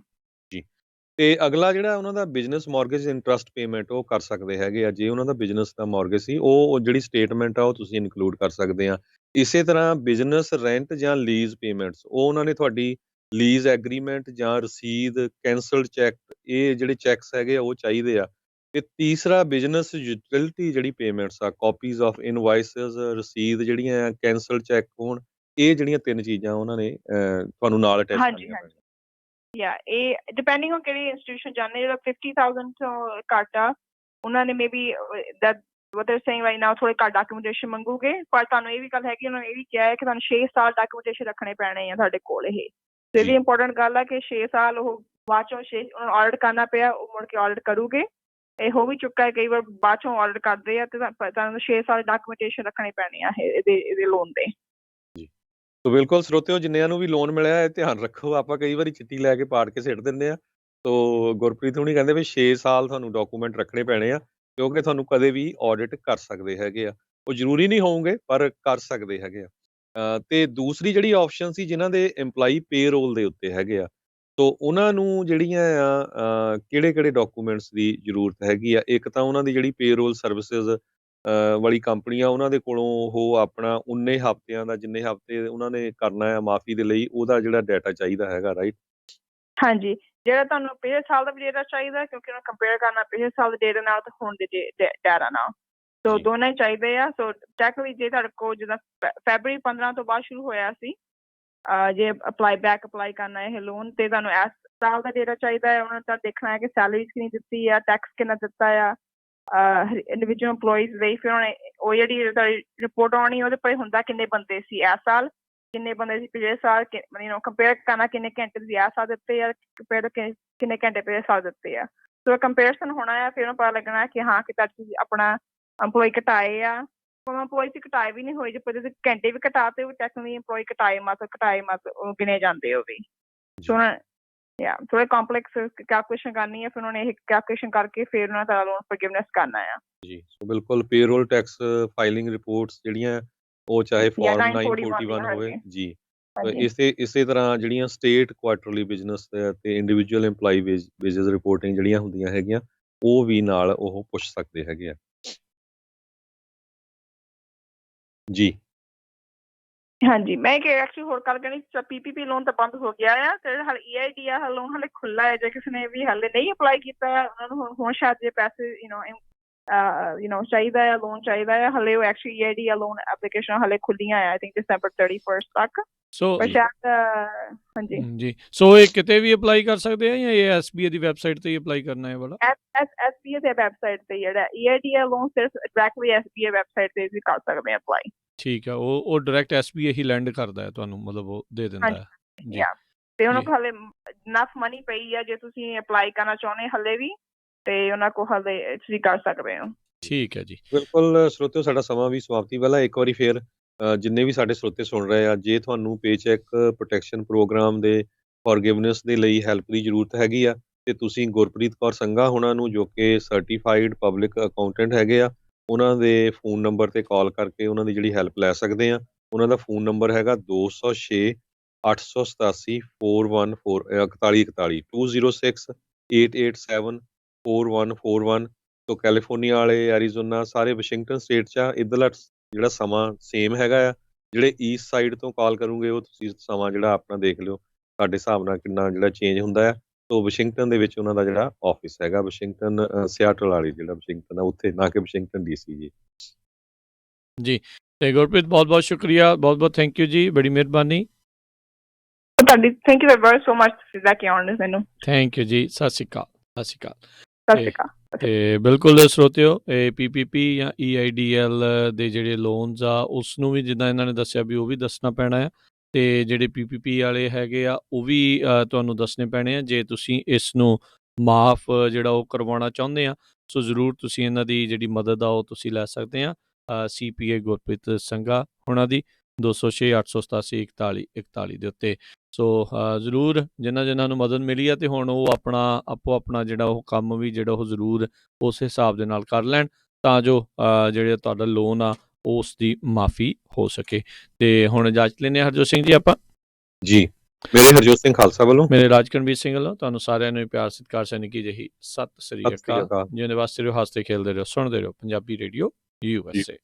ਤੇ ਅਗਲਾ ਜਿਹੜਾ ਉਹਨਾਂ ਦਾ ਬਿਜ਼ਨਸ ਮੌਰਗੇਜ ਇੰਟਰਸਟ ਪੇਮੈਂਟ ਉਹ ਕਰ ਸਕਦੇ ਹੈਗੇ ਆ, ਜੇ ਉਹਨਾਂ ਦਾ ਬਿਜ਼ਨਸ ਦਾ ਮੌਰਗੇਜ ਸੀ ਉਹ ਜਿਹੜੀ ਸਟੇਟਮੈਂਟ ਆ ਉਹ ਤੁਸੀਂ ਇਨਕਲੂਡ ਕਰ ਸਕਦੇ ਆ। ਇਸੇ ਤਰ੍ਹਾਂ ਬਿਜ਼ਨਸ ਰੈਂਟ ਜਾਂ ਲੀਜ਼ ਪੇਮੈਂਟਸ, ਉਹ ਉਹਨਾਂ ਨੇ ਤੁਹਾਡੀ ਲੀਜ਼ ਐਗਰੀਮੈਂਟ ਜਾਂ ਰਸੀਦ, ਕੈਂਸਲਡ ਚੈੱਕ, ਇਹ ਜਿਹੜੇ ਚੈੱਕਸ ਹੈਗੇ ਆ ਉਹ ਚਾਹੀਦੇ ਆ। ਤੇ ਤੀਸਰਾ ਬਿਜ਼ਨਸ ਯੂਟਿਲਿਟੀ ਜਿਹੜੀ ਪੇਮੈਂਟਸ ਆ, ਕਾਪੀਜ਼ ਆਫ ਇਨਵਾਇਸਸ, ਰਸੀਦ ਜਿਹੜੀਆਂ ਆ, ਕੈਂਸਲਡ ਚੈੱਕ ਹੋਣ, ਇਹ ਜਿਹੜੀਆਂ 3 ਚੀਜ਼ਾਂ ਉਹਨਾਂ ਨੇ ਤੁਹਾਨੂੰ ਨਾਲ ਅਟੈਚ ਕਰਨੀਆਂ ਪੈਣੀਆਂ। ਇਹ ਡਿਪੈਂਡਿੰਗ ਔਨ ਕਿਹੜੀ ਇੰਸਟੀਟਿਊਸ਼ਨ ਜਾਂਦੇ, ਜਿਹੜਾ 50,000 ਤੋਂ ਘੱਟ ਆ ਉਹਨਾਂ ਨੇ maybe what they're saying right now ਥੋੜੇ ਘੱਟ ਡਾਕੂਮੈਂਟੇਸ਼ਨ ਮੰਗੂਗੇ, ਪਰ ਤੁਹਾਨੂੰ ਇਹ ਵੀ ਗੱਲ ਹੈਗੀ ਉਹਨਾਂ ਨੇ ਇਹ ਵੀ ਕਿਹਾ ਹੈ ਕਿ ਤੁਹਾਨੂੰ 6 ਸਾਲ ਡਾਕੂਮੈਂਟੇਸ਼ਨ ਰੱਖਣੇ ਪੈਣੇ ਆ ਤੁਹਾਡੇ ਕੋਲ। ਇਹ ਤੇ ਇਹਦੀ ਇੰਪੋਰਟੈਂਟ ਗੱਲ ਆ ਕਿ 6 ਸਾਲ ਉਹ ਬਾਅਦ ਚੋਂ ਆਡਿਟ ਕਰਨਾ ਪਿਆ, ਉਹ ਮੁੜ ਕੇ ਆਡਿਟ ਕਰੂਗੇ। ਇਹ ਹੋ ਵੀ ਚੁੱਕਾ ਹੈ, ਕਈ ਵਾਰ ਬਾਅਦ ਚੋਂ ਆਡਿਟ ਕਰਦੇ ਆ ਤੇ ਤੁਹਾਨੂੰ 6 ਸਾਲ ਡਾਕੂਮੈਂਟੇਸ਼ਨ ਰੱਖਣੇ ਪੈਣੇ ਆ ਇਹਦੇ ਲੋਨ ਦੇ। ਸੋ ਬਿਲਕੁਲ ਸਰੋਤਿਓ, ਜਿੰਨਿਆਂ ਨੂੰ ਵੀ ਲੋਨ ਮਿਲਿਆ ਇਹ ਧਿਆਨ ਰੱਖੋ, ਆਪਾਂ ਕਈ ਵਾਰੀ ਚਿੱਠੀ ਲੈ ਕੇ ਪਾੜ ਕੇ ਸਿੱਟ ਦਿੰਦੇ ਆ। ਸੋ ਗੁਰਪ੍ਰੀਤ ਹੁਣੀ ਕਹਿੰਦੇ ਵੀ 6 ਸਾਲ ਤੁਹਾਨੂੰ ਡਾਕੂਮੈਂਟ ਰੱਖਣੇ ਪੈਣੇ ਆ, ਕਿਉਂਕਿ ਤੁਹਾਨੂੰ ਕਦੇ ਵੀ ਆਡਿਟ ਕਰ ਸਕਦੇ ਹੈਗੇ ਆ। ਉਹ ਜ਼ਰੂਰੀ ਨਹੀਂ ਹੋਣਗੇ ਪਰ ਕਰ ਸਕਦੇ ਹੈਗੇ ਆ। ਤੇ ਦੂਸਰੀ ਜਿਹੜੀ ਆਪਸ਼ਨ ਸੀ ਜਿਨ੍ਹਾਂ ਦੇ EMPLOYEE ਪੇਰੋਲ ਦੇ ਉੱਤੇ ਹੈਗੇ ਆ, ਸੋ ਉਹਨਾਂ ਨੂੰ ਜਿਹੜੀਆਂ ਆ ਕਿਹੜੇ ਡਾਕੂਮੈਂਟਸ ਦੀ ਜ਼ਰੂਰਤ ਹੈਗੀ ਆ। ਇੱਕ ਤਾਂ ਉਹਨਾਂ ਦੀ ਜਿਹੜੀ ਪੇਰੋਲ ਸਰਵਿਸਿਜ਼ ਵਾਲੀ ਕੰਪਨੀ ਆ, ਉਹਨਾਂ ਦੇ ਕੋਲੋਂ ਉਹ ਆਪਣਾ 19 ਹਫ਼ਤਿਆਂ ਦਾ, ਜਿੰਨੇ ਹਫ਼ਤੇ ਉਹਨਾਂ ਨੇ ਕਰਨਾ ਆ ਮਾਫੀ ਦੇ ਲਈ, ਉਹਦਾ ਜਿਹੜਾ ਡਾਟਾ ਚਾਹੀਦਾ ਹੈਗਾ, ਰਾਈਟ? ਹਾਂਜੀ, ਜਿਹੜਾ ਤੁਹਾਨੂੰ ਪਿਛਲੇ ਸਾਲ ਦਾ ਵੀ ਡੇਟਾ ਚਾਹੀਦਾ, ਕਿਉਂਕਿ ਉਹਨੂੰ ਕੰਪੇਅਰ ਕਰਨਾ ਪਿਛਲੇ ਸਾਲ ਦੇ ਡੇਟਾ ਨਾਲ ਤੇ ਹੁਣ ਦੇ ਡਾਟਾ ਨਾਲ। ਸੋ ਦੋਨੇ ਚਾਹੀਦੇ ਆ। ਸੋ ਟੈਕਨੀਕਲੀ ਜੇ ਤੁਹਾਡੇ ਕੋਲ ਜਿੱਦਾਂ February 15 ਤੋਂ ਬਾਅਦ ਸ਼ੁਰੂ ਹੋਇਆ ਸੀ, ਜੇ ਅਪਲਾਈ ਕਰਨਾ ਇਹ ਲੋਨ, ਤੇ ਤੁਹਾਨੂੰ ਇਸ ਸਾਲ ਦਾ ਡੇਟਾ ਚਾਹੀਦਾ ਹੈ। ਉਹਨਾਂ ਦਾ ਦੇਖਣਾ ਹੈ ਕਿ ਸੈਲਰੀਜ਼ ਕਿੰਨੀ ਦਿੱਤੀ ਆ, ਟੈਕਸ ਕਿੰਨਾ ਦਿੱਤਾ ਆ ਇੰਡੀਵਿਜੂਅਲ EMPLOYEES ਲਈ। ਫਿਰ ਉਹਨੇ ਉਹ ਜਿਹੜੀ ਰਿਪੋਰਟ ਆਉਣੀ ਉਹਦੇ ਪਰ ਹੁੰਦਾ ਕਿੰਨੇ ਬੰਦੇ ਸੀ ਇਸ ਸਾਲ, ਕਿੰਨੇ ਬੰਦੇ ਸੀ ਪਿਛਲੇ ਸਾਲ, ਕੰਪੇਅਰ ਕਰਨਾ ਕਿੰਨੇ ਘੰਟੇ ਤੁਸੀਂ ਇਸ ਸਾਲ ਦਿੱਤੇ ਆ, ਕੰਪੇਅਰ ਕਿੰਨੇ ਘੰਟੇ ਪਿਛਲੇ ਸਾਲ ਦਿੱਤੇ ਆ। ਸੋ ਕੰਪੇਅਰਸਨ ਹੋਣਾ ਆ, ਫਿਰ ਉਹਨੂੰ ਪਤਾ ਲੱਗਣਾ ਕਿ ਹਾਂ ਕਿ ਤੁਸੀਂ ਆਪਣਾ EMPLOYEE ਘਟਾਏ ਆ। EMPLOYEE ਚ ਘਟਾਏ ਵੀ ਨਹੀਂ ਹੋਏ, ਜੇ ਤੁਸੀਂ ਘੰਟੇ ਵੀ ਘਟਾਤੇ ਉਹ ਟੈਕਨੀਕਲੀ EMPLOYEE ਘਟਾਏ ਮਤ ਉਹ ਗਿਣੇ ਜਾਂਦੇ ਉਹ ਵੀ। ਸੋ ਥੋੜੇ ਕੰਪਲੈਕਸ ਕੈਲਕੂਲੇਸ਼ਨ ਕਰਨੀ ਹੈ, ਫਿਰ ਉਹਨਾਂ ਨੇ ਇਹ ਕੈਲਕੂਲੇਸ਼ਨ ਕਰਕੇ ਫਿਰ ਉਹਨਾਂ ਦਾ ਲੋਨ ਫॉरगिवनेस ਕਰਨਾ ਆ। ਜੀ, ਸੋ ਬਿਲਕੁਲ ਪੇਰੋਲ ਟੈਕਸ ਫਾਈਲਿੰਗ ਰਿਪੋਰਟਸ ਜਿਹੜੀਆਂ ਉਹ ਚਾਹੇ ਫਾਰਮ 941 ਹੋਵੇ ਜੀ, ਇਸੇ ਤਰ੍ਹਾਂ ਜਿਹੜੀਆਂ ਸਟੇਟ ਕੁਆਟਰਲੀ ਬਿਜ਼ਨਸ ਤੇ ਇੰਡੀਵਿਜੂਅਲ EMPLOYEE ਵੇਜਸ ਰਿਪੋਰਟਿੰਗ ਜਿਹੜੀਆਂ ਹੁੰਦੀਆਂ ਹੈਗੀਆਂ, ਉਹ ਵੀ ਨਾਲ ਉਹ ਪੁੱਛ ਸਕਦੇ ਹੈਗੇ ਆ ਜੀ। ਹਾਂਜੀ, ਮੈਂ ਇੱਕ ਐਕਚੁਅਲੀ ਹੋਰ ਗੱਲ ਕਰਨੀ, PPP ਲੋਨ ਤਾਂ ਬੰਦ ਹੋ ਗਿਆ ਆ ਤੇ ਹਾਲੇ EIDL ਲੋਨ ਹਾਲੇ ਖੁੱਲਾ ਹੈ। ਜੇ ਕਿਸੇ ਨੇ ਵੀ ਹਾਲੇ ਨਹੀਂ ਅਪਲਾਈ ਕੀਤਾ ਹੈ, ਉਹਨਾਂ ਨੂੰ ਹੁਣ ਸ਼ਾਇਦ ਜੇ ਪੈਸੇ ਚਾਹੀਦਾ ਆ, ਲੋਨ ਚਾਹੀਦਾ ਆ, ਹਾਲੇ ਉਹ ਐਕਚੁਅਲੀ EIDL ਲੋਨ ਐਪਲੀਕੇਸ਼ਨ ਹਾਲੇ ਖੁੱਲੀਆਂ ਆ, ਆਈ ਥਿੰਕ December 31 ਤੱਕ। ਸੋ ਸ਼ਾਇਦ ਹਾਂਜੀ ਜੀ, ਸੋ ਇਹ ਕਿਤੇ ਵੀ ਅਪਲਾਈ ਕਰ ਸਕਦੇ ਆ ਜਾਂ ਇਹ SBA ਦੀ ਵੈਬਸਾਈਟ ਤੇ ਹੀ ਅਪਲਾਈ ਕਰਨਾ ਹੈ ਵਾਲਾ? SBA ਦੀ ਵੈਬਸਾਈਟ ਤੇ ਜਿਹੜਾ EIDL ਲੋਨ ਸਿਰਫ ਡਾਇਰੈਕਟਲੀ SBA ਵੈਬਸਾਈਟ ਤੇ ਵੀ ਕਰ ਸਕਦੇ ਆ ਅਪਲਾਈ। ਠੀਕ ਆ, ਉਹ ਡਾਇਰੈਕਟ SBA ਹੀ ਲੈਂਡ ਕਰਦਾ ਹੈ ਤੁਹਾਨੂੰ, ਮਤਲਬ ਉਹ ਦੇ ਦਿੰਦਾ ਹੈ ਜੀ। ਤੇ ਉਹਨਾਂ ਕੋਲ ਹਾਲੇ ਨਫ ਮਨੀ ਪਈ ਆ, ਜੇ ਤੁਸੀਂ ਅਪਲਾਈ ਕਰਨਾ ਚਾਹੁੰਦੇ ਹਾਲੇ ਵੀ, ਤੇ ਉਹਨਾਂ ਕੋਲ ਹਾਲੇ ਤੁਸੀਂ ਕਰ ਸਕਦੇ ਹੋ। ਠੀਕ ਹੈ ਜੀ, ਬਿਲਕੁਲ ਸਰੋਤਿਓ, ਸਾਡਾ ਸਮਾਂ ਵੀ ਸਮਾਪਤੀ ਵਾਲਾ। ਇੱਕ ਵਾਰੀ ਫੇਰ ਜਿੰਨੇ ਵੀ ਸਾਡੇ ਸਰੋਤੇ ਸੁਣ ਰਹੇ ਆ, ਜੇ ਤੁਹਾਨੂੰ ਪੇਚੈਕ ਪ੍ਰੋਟੈਕਸ਼ਨ ਪ੍ਰੋਗਰਾਮ ਦੇ ਫॉरगिवनेस ਦੇ ਲਈ ਹੈਲਪ ਦੀ ਜ਼ਰੂਰਤ ਹੈਗੀ ਆ, ਤੇ ਤੁਸੀਂ ਗੁਰਪ੍ਰੀਤ ਕੌਰ ਸੰਘਾ ਉਹਨਾਂ ਨੂੰ, ਜੋ ਕਿ ਸਰਟੀਫਾਈਡ ਪਬਲਿਕ ਅਕਾਊਂਟੈਂਟ ਹੈਗੇ ਆ, ਉਹਨਾਂ ਦੇ ਫੋਨ ਨੰਬਰ ਤੇ ਕਾਲ ਕਰਕੇ ਉਹਨਾਂ ਦੀ ਜਿਹੜੀ ਹੈਲਪ ਲੈ ਸਕਦੇ ਆ। ਉਹਨਾਂ ਦਾ ਫੋਨ ਨੰਬਰ ਹੈਗਾ 206 887 4141 206 887 4141। ਸੋ ਕੈਲੀਫੋਰਨੀਆ ਵਾਲੇ, ਐਰੀਜ਼ੋਨਾ, ਸਾਰੇ ਵਾਸ਼ਿੰਗਟਨ ਸਟੇਟ 'ਚ ਆ। ਇੱਧਰਲਾ ਜਿਹੜਾ ਸਮਾਂ ਸੇਮ ਹੈਗਾ ਆ। ਜਿਹੜੇ ਈਸਟ ਸਾਈਡ ਤੋਂ ਕਾਲ ਕਰੋਗੇ ਉਹ ਤੁਸੀਂ ਸਮਾਂ ਜਿਹੜਾ ਆਪਣਾ ਦੇਖ ਲਿਓ, ਸਾਡੇ ਹਿਸਾਬ ਨਾਲ ਕਿੰਨਾ ਜਿਹੜਾ ਚੇਂਜ ਹੁੰਦਾ ਆ। ਸੋ ਵਾਸ਼ਿੰਗਟਨ ਦੇ ਵਿੱਚ ਉਹਨਾਂ ਦਾ ਜਿਹੜਾ ਆਫਿਸ ਹੈਗਾ, ਵਾਸ਼ਿੰਗਟਨ ਸਿਆਟਲ ਵਾਲੀ ਜਿਹੜਾ ਵਾਸ਼ਿੰਗਟਨ ਆ ਉੱਥੇ, ਨਾ ਕਿ ਵਾਸ਼ਿੰਗਟਨ ਡੀਸੀ ਜੀ। ਜੀ ਤੇ ਗੁਰਪ੍ਰੀਤ ਬਹੁਤ ਬਹੁਤ ਸ਼ੁਕਰੀਆ, ਬਹੁਤ ਬਹੁਤ ਥੈਂਕ ਯੂ ਜੀ, ਬੜੀ ਮਿਹਰਬਾਨੀ। ਤੁਹਾਡੀ thank you very so much ਤੁਸੀਂ ਲੈ ਕੇ ਆਉਣ ਲਈ ਮੈਨੂੰ। ਥੈਂਕ ਯੂ ਜੀ, ਸਤਿ ਸ਼੍ਰੀ ਅਕਾਲ, ਸਤਿ ਸ਼੍ਰੀ ਅਕਾਲ। ਸਤਿ ਸ਼੍ਰੀ ਅਕਾਲ। ਤੇ ਬਿਲਕੁਲ ਸਰੋਤਿਓ, ਇਹ PPP ਜਾਂ EIDL ਦੇ ਜਿਹੜੇ ਲੋਨਸ ਆ ਉਸ ਨੂੰ ਵੀ ਜਿੱਦਾਂ ਇਹਨਾਂ ਨੇ ਦੱਸਿਆ ਵੀ ਉਹ ਵੀ ਦੱਸਣਾ ਪੈਣਾ ਆ, ਤੇ ਜਿਹੜੇ PPP ਵਾਲੇ ਹੈਗੇ ਆ ਉਹ ਵੀ ਤੁਹਾਨੂੰ ਦੱਸਣੇ ਪੈਣੇ ਆ ਜੇ ਤੁਸੀਂ ਇਸ ਨੂੰ ਮਾਫ ਜਿਹੜਾ ਉਹ ਕਰਵਾਉਣਾ ਚਾਹੁੰਦੇ ਆ। ਸੋ ਜ਼ਰੂਰ ਤੁਸੀਂ ਇਹਨਾਂ ਦੀ ਜਿਹੜੀ ਮਦਦ ਆ ਉਹ ਤੁਸੀਂ ਲੈ ਸਕਦੇ ਆ CPA ਗੁਰਪ੍ਰੀਤ ਸੰਘਾ ਉਹਨਾਂ ਦੀ 206 887 41 41 ਦੇ ਉੱਤੇ। ਸੋ ਜ਼ਰੂਰ ਜਿਨ੍ਹਾਂ ਨੂੰ ਮਦਦ ਮਿਲੀ ਆ ਤੇ ਹੁਣ ਉਹ ਆਪਣਾ ਜਿਹੜਾ ਉਹ ਕੰਮ ਵੀ ਜਿਹੜਾ ਉਹ ਜ਼ਰੂਰ ਉਸ ਹਿਸਾਬ ਦੇ ਨਾਲ ਕਰ ਲੈਣ ਤਾਂ ਜੋ ਜਿਹੜਾ ਤੁਹਾਡਾ ਲੋਨ ਆ ਉਸ ਦੀ ਮਾਫੀ ਹੋ ਸਕੇ। ਤੇ ਹੁਣ ਇਜਾਜ਼ਤ ਲੈਂਦੇ ਹਾਂ ਹਰਜੋਤ ਸਿੰਘ ਜੀ ਆਪਾਂ ਜੀ। ਮੇਰੇ ਹਰਜੋਤ ਸਿੰਘ ਖਾਲਸਾ ਵੱਲੋਂ, ਮੇਰੇ ਰਾਜਕਰਨਵੀਰ ਸਿੰਘ ਵੱਲੋਂ ਤੁਹਾਨੂੰ ਸਾਰਿਆਂ ਨੂੰ ਪਿਆਰ ਸਤਿਕਾਰ ਸੈਨਿਕੀ ਜਿਹੀ ਸਤਿ ਸ੍ਰੀ ਸਤਿ ਸ੍ਰੀ ਅਕਾਲ। ਅਕਾਲ। ਜਿਉਂਦੇ ਵਾਸਤੇ ਰਹੋ, ਹੱਸਦੇ ਖੇਲਦੇ ਰਹੋ, ਸੁਣਦੇ ਰਹੋ ਪੰਜਾਬੀ ਰੇਡੀਓ USA।